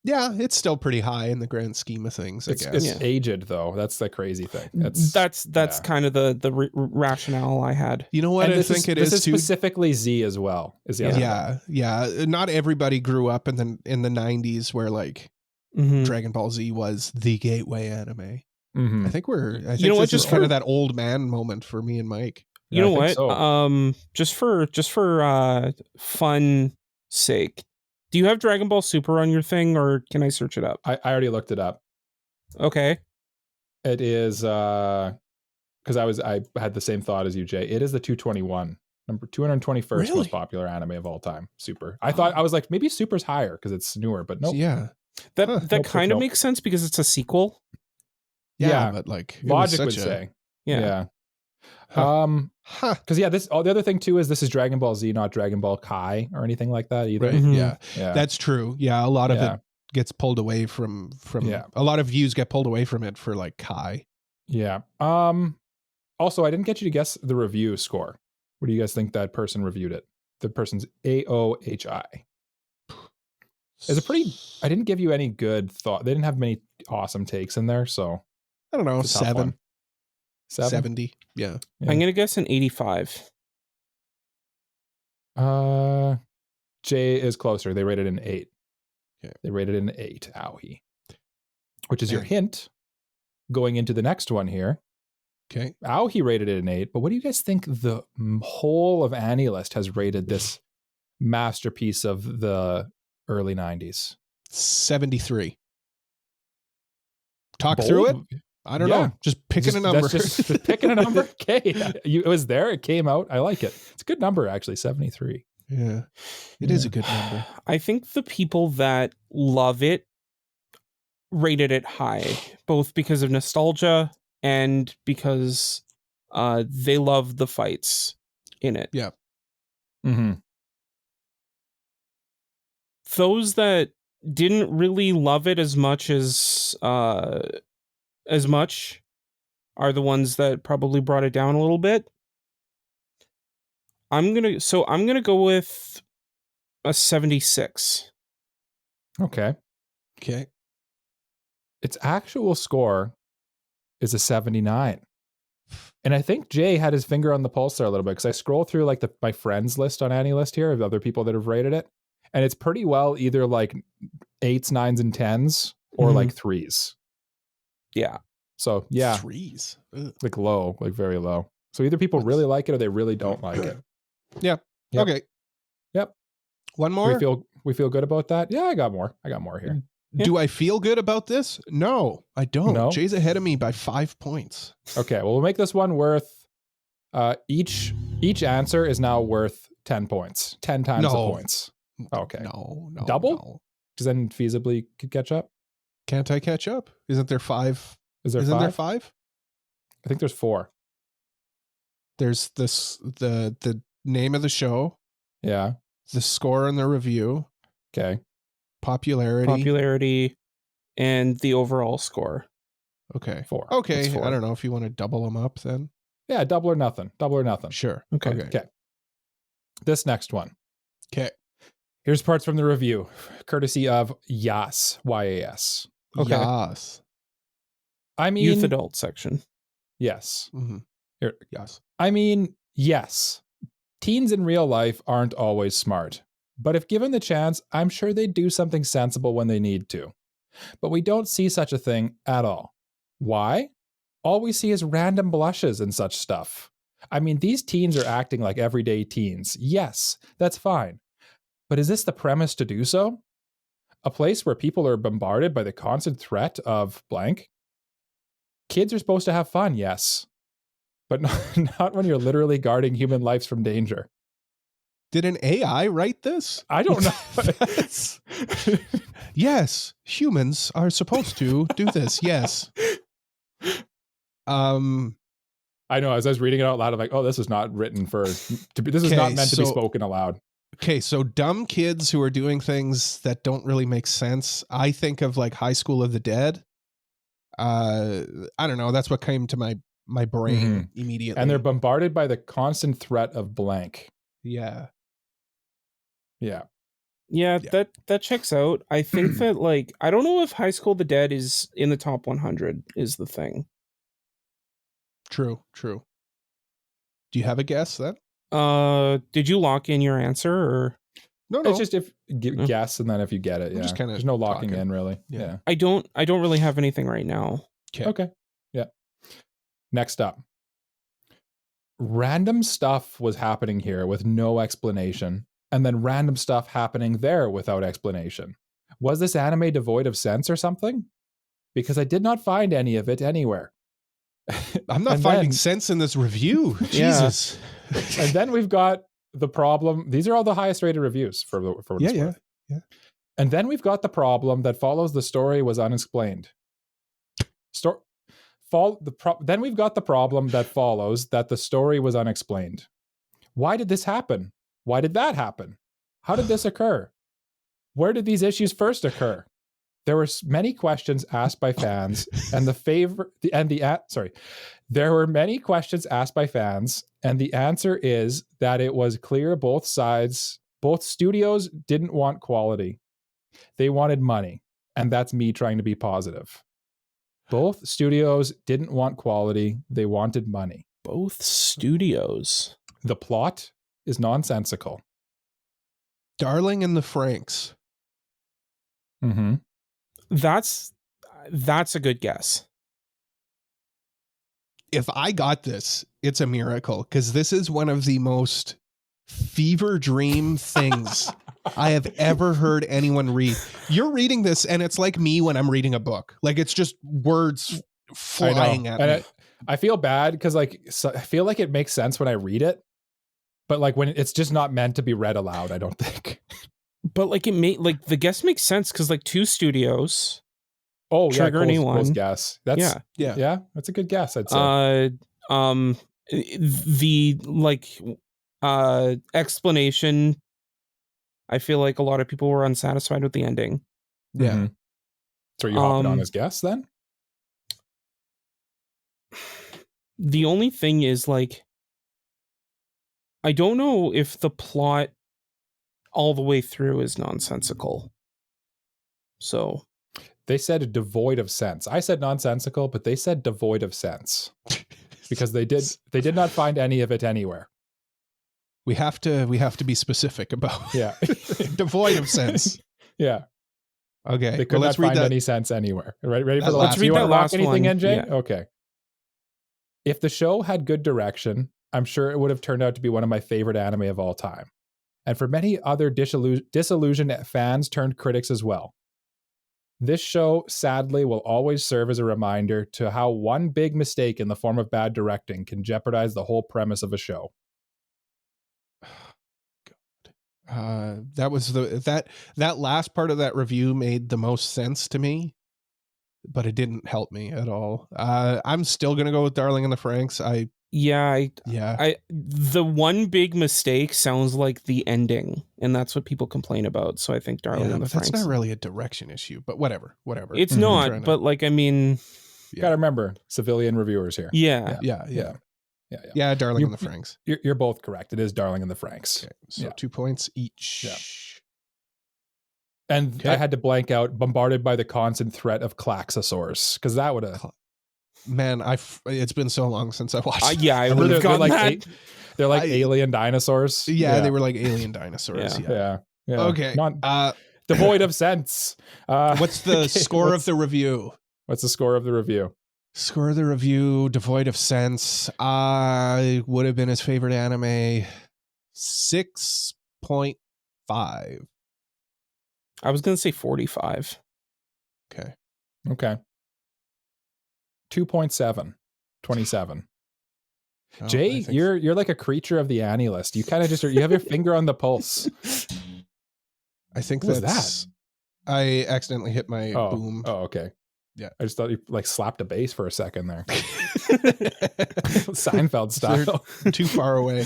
Yeah, it's still pretty high in the grand scheme of things. I guess it's aged though. That's the crazy thing. That's kind of the rationale I had. You know what? And I think it is too. Specifically Z as well. Yeah. Not everybody grew up in the 90s where like Dragon Ball Z was the gateway anime. Mm-hmm. I think this is kind of that old man moment for me and Mike. You know what? So. Just for fun sake, do you have Dragon Ball Super on your thing, or can I search it up? I already looked it up. Okay. It is because I had the same thought as you, Jay. It is the 221, number 221st most popular anime of all time. Super. I thought I was like maybe Super's higher because it's newer, but nope. Yeah. That kind of makes sense because it's a sequel. Yeah, but like logic would say. Yeah. Because the other thing too is this is Dragon Ball Z, not Dragon Ball Kai or anything like that either. Right. Yeah, that's true. Yeah, a lot of it gets pulled away from a lot of views get pulled away from it for like Kai. Yeah. Also, I didn't get you to guess the review score. What do you guys think that person reviewed it? The person's AOHI. I didn't give you any good thought. They didn't have many awesome takes in there, so I don't know, 7. 70. Yeah. I'm gonna guess an 85. Jay is closer. They rated an 8. Okay. They rated an 8. Owie. Which is your hint going into the next one here. Okay. Owie rated it an 8. But what do you guys think the whole of Anilist has rated this masterpiece of the early 90s? 73. Talk through it. I don't know. Just picking a number. Just picking a number. Okay. It was there. It came out. I like it. It's a good number, actually. 73. Yeah. It is a good number. I think the people that love it rated it high, both because of nostalgia and because they love the fights in it. Yeah. Mm-hmm. Those that didn't really love it as much are the ones that probably brought it down a little bit. I'm gonna go with a 76. Okay. Its actual score is a 79. And I think Jay had his finger on the pulse there a little bit because I scroll through like my friends list on Anilist here of other people that have rated it. And it's pretty well either like 8s, 9s, and 10s or like 3s. Yeah. So yeah. 3s. Ugh. Like low, like very low. So either people really like it or they really don't like it. Yeah. Yep. Okay. Yep. One more? We feel good about that? Yeah, I got more here. Do I feel good about this? No, I don't. No? Jay's ahead of me by 5 points. Okay, well, we'll make this one worth each answer is now worth 10 points. 10 times the points. Okay. No. Double? No. Because then feasibly could catch up? Can't I catch up? Isn't there 5? Isn't there 5? I think there's 4. There's the name of the show. Yeah. The score and the review. Okay. Popularity, and the overall score. Okay. 4. Okay. It's 4. I don't know if you want to double them up then. Yeah, double or nothing. Sure. Okay. This next one. Okay. Here's parts from the review, courtesy of Yas, Y-A-S. Okay. Yas. I mean, youth adult section. yes. Mm-hmm. Here. Yes. I mean, yes. Teens in real life aren't always smart, but if given the chance, I'm sure they'd do something sensible when they need to. But we don't see such a thing at all. Why? All we see is random blushes and such stuff. I mean, these teens are acting like everyday teens. Yes, that's fine. But is this the premise to do so? A place where people are bombarded by the constant threat of blank? Kids are supposed to have fun, yes. But not when you're literally guarding human lives from danger. Did an AI write this? I don't know. Yes, humans are supposed to do this. Yes. I know. As I was reading it out loud, I'm like, "Oh, this is not written to be. This is not meant to be spoken aloud." Okay, so dumb kids who are doing things that don't really make sense. I think of like High School of the Dead. I don't know. That's what came to my brain immediately. And they're bombarded by the constant threat of blank. Yeah. Yeah. Yeah, that checks out. I think that like I don't know if High School of the Dead is in the top 100 is the thing. True. Do you have a guess then? Did you lock in your answer or? No. It's just guess and then if you get it, yeah. Just kinda there's no locking talking. in really. Yeah. Yeah. I don't really have anything right now. Okay. Yeah. Next up. Random stuff was happening here with no explanation, and then random stuff happening there without explanation. Was this anime devoid of sense or something? Because I did not find any of it anywhere. I'm not finding sense in this review. Jesus. And then we've got the problem. These are all the highest rated reviews for what it's worth. Yeah. And then we've got the problem that follows the story was unexplained. Then we've got the problem that follows that the story was unexplained. Why did this happen? Why did that happen? How did this occur? Where did these issues first occur? There were many questions asked by fans, there were many questions asked by fans, and the answer is that it was clear both studios didn't want quality. They wanted money, and that's me trying to be positive. Both studios didn't want quality, they wanted money. Both studios. The plot is nonsensical. Darling in the Franxx. Mm-hmm. That's a good guess. If I got this, it's a miracle because this is one of the most fever dream things I have ever heard anyone read. You're reading this and it's like me when I'm reading a book. Like it's just words flying at me. I feel bad because I feel like it makes sense when I read it, but like when it's just not meant to be read aloud, I don't think. But like the guess makes sense because like two studios. Oh, Trigger anyone. Cole's guess. That's yeah. That's a good guess. I'd say. The explanation. I feel like a lot of people were unsatisfied with the ending. Yeah. Mm-hmm. So are you hopping on his guess then? The only thing is like, I don't know if the plot all the way through is nonsensical. So they said devoid of sense. I said nonsensical, but they said devoid of sense because they did not find any of it anywhere. We have to be specific about devoid of sense. Yeah. Okay. They could not find any sense anywhere. Ready for the last? Let's read that last anything, one. NJ? Yeah. Okay. If the show had good direction, I'm sure it would have turned out to be one of my favorite anime of all time. And for many other disillusioned fans turned critics as well. This show, sadly, will always serve as a reminder to how one big mistake in the form of bad directing can jeopardize the whole premise of a show. That was that last part of that review made the most sense to me, but it didn't help me at all. I'm still gonna go with Darling in the Franxx. The one big mistake sounds like the ending, and that's what people complain about. So I think Darling in the Franxx. That's not really a direction issue, but whatever. It's not, but like, I mean, you gotta remember civilian reviewers here. Yeah, Darling in the Franxx. You're both correct. It is Darling in the Franxx. Okay, so 2 points each. Yeah. And I had to blank out bombarded by the constant threat of Klaxosaurs because that would have Man, it's been so long since I watched. Yeah, I Remember would have gotten like that. they're like alien dinosaurs. Yeah, they were like alien dinosaurs. Yeah. Okay. Not devoid of sense. What's the score of the review? What's the score of the review? Score of the review, devoid of sense. Would have been his favorite anime. 6.5. I was gonna say 45. Okay. 2.7. 27. Oh, Jay, you're like a creature of the Anilist. You kind of just you have your finger on the pulse. I think What was that's I accidentally hit my boom. Oh, okay. Yeah. I just thought you like slapped a bass for a second there. Seinfeld style. They're too far away.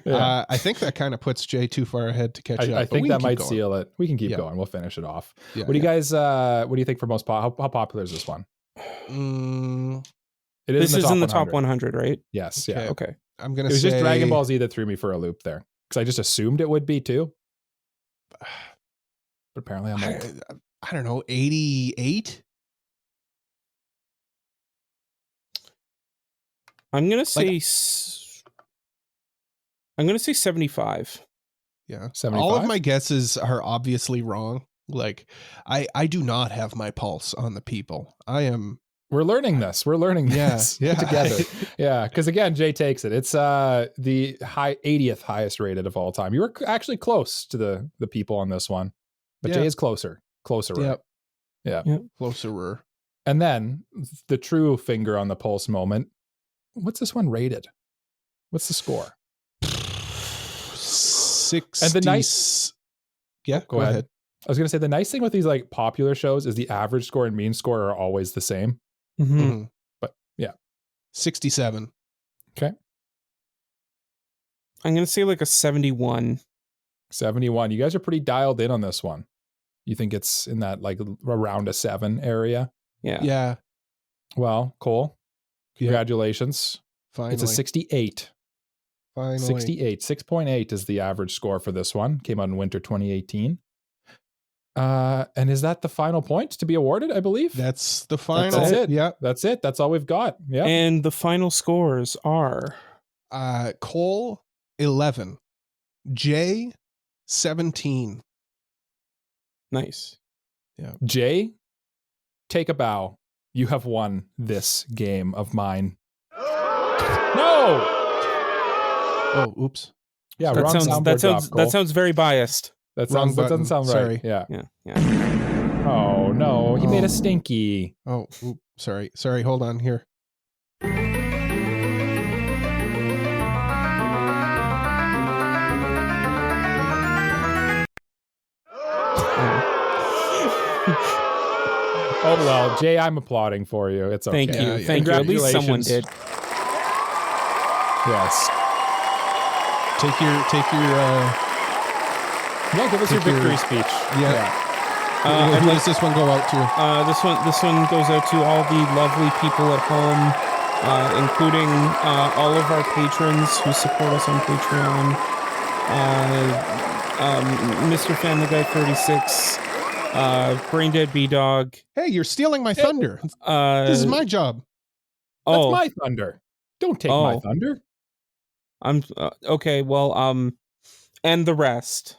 Yeah. I think that kind of puts Jay too far ahead to catch up. I think that might going. seal it. We can keep going. We'll finish it off. Yeah, what do you guys what do you think for most how popular is this one? It is This is in the top 100, right? Yes. Okay. Yeah. Okay. I'm gonna It was say just Dragon Ball Z that threw me for a loop there because I just assumed it would be too. But apparently I'm old. I don't know, 88. I'm gonna say 75. Yeah. 75? All of my guesses are obviously wrong. Like I do not have my pulse on the people. We're learning this. We're learning this together. Yeah, because again, Jay takes it. It's the 80th highest rated of all time. You were actually close to the people on this one, but Jay is closer. Yep. Yeah. Closer. And then the true finger on the pulse moment. What's this one rated? What's the score? 60. And the nice. Yeah, go ahead. I was gonna say the nice thing with these like popular shows is the average score and mean score are always the same. Mm-hmm. But yeah, 67. Okay. I'm gonna say like a 71. 71. You guys are pretty dialed in on this one. You think it's in that like around a 7 area? Yeah. Well, Cole, congratulations. Finally. It's a 68. Finally. 68. 6.8 is the average score for this one. Came out in winter 2018. And is that the final point to be awarded, I believe? That's the final. That's it. Yeah. That's it. That's all we've got. Yeah. And the final scores are Cole 11. Jay 17. nice. Yeah. Jay, take a bow. You have won this game of mine. No. Oh, oops. Yeah, That wrong sounds soundboard drop, Cole. that sounds very biased. That Wrong doesn't button. sound right. Sorry. Yeah. Yeah. Oh no, he made a stinky. Oh, sorry. Hold on here. Oh well, Jay, I'm applauding for you. It's okay. Thank you. Yeah. Thank you. At least someone Congratulations. did. Yes. Take your Yeah, give us your Take your- victory speech. yeah. I'd Who like does this one go out to? this one goes out to all the lovely people at home, including all of our patrons who support us on Patreon. Mr. Family Guy 36, Braindead B-Dog. Hey, you're stealing my thunder. This is my job. That's my thunder. Don't take my thunder. I'm okay. Well, and the rest.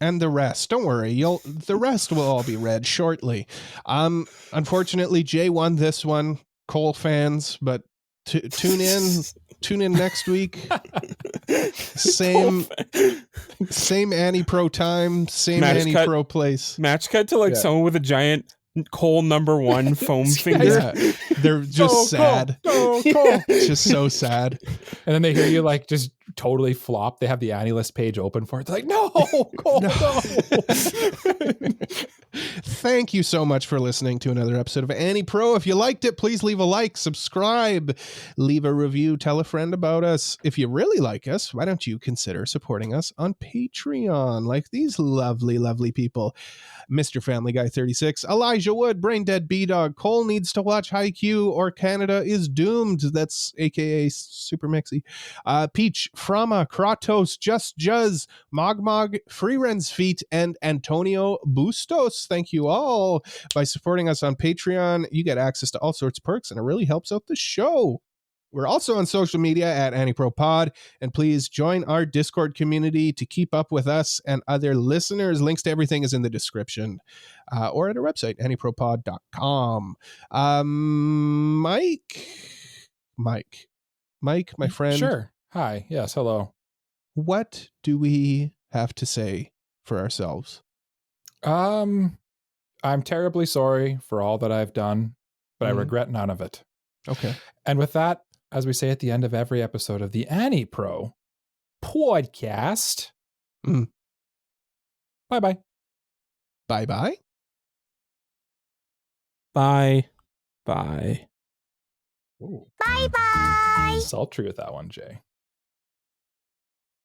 And the rest. Don't worry. The rest will all be read shortly. Unfortunately, Jay won this one. Cole fans, but tune in next week. Same Anipro time, same Anipro place. Match cut to like someone with a giant Cole #1 foam finger. Yeah, they're just sad. Cole. Just so sad. And then they hear you like just totally flop. They have the Anilist page open for it. They're like, no, Cole, no. Thank you so much for listening to another episode of AniPro. If you liked it, please leave a like, subscribe, leave a review, tell a friend about us. If you really like us, why don't you consider supporting us on Patreon like these lovely, lovely people. Mr. Family Guy 36, Elijah Wood, Braindead B-Dog, Cole Needs to Watch Haikyuu, or Canada is Doomed. That's aka Super Mixy. Peach, Frama, Kratos, Just Juzz, Mogmog, Free Ren's Feet, and Antonio Bustos. Thank you all. By supporting us on Patreon, you get access to all sorts of perks, and it really helps out the show. We're also on social media at AniProPod, and please join our Discord community to keep up with us and other listeners. Links to everything is in the description or at our website, AniProPod.com. Mike, my friend. Sure. Hi. Yes. Hello. What do we have to say for ourselves? I'm terribly sorry for all that I've done, but I regret none of it. Okay. And with that, as we say at the end of every episode of the Anipro podcast, bye-bye. Bye-bye. Bye. Bye. Ooh. Bye-bye. Sultry with that one, Jay.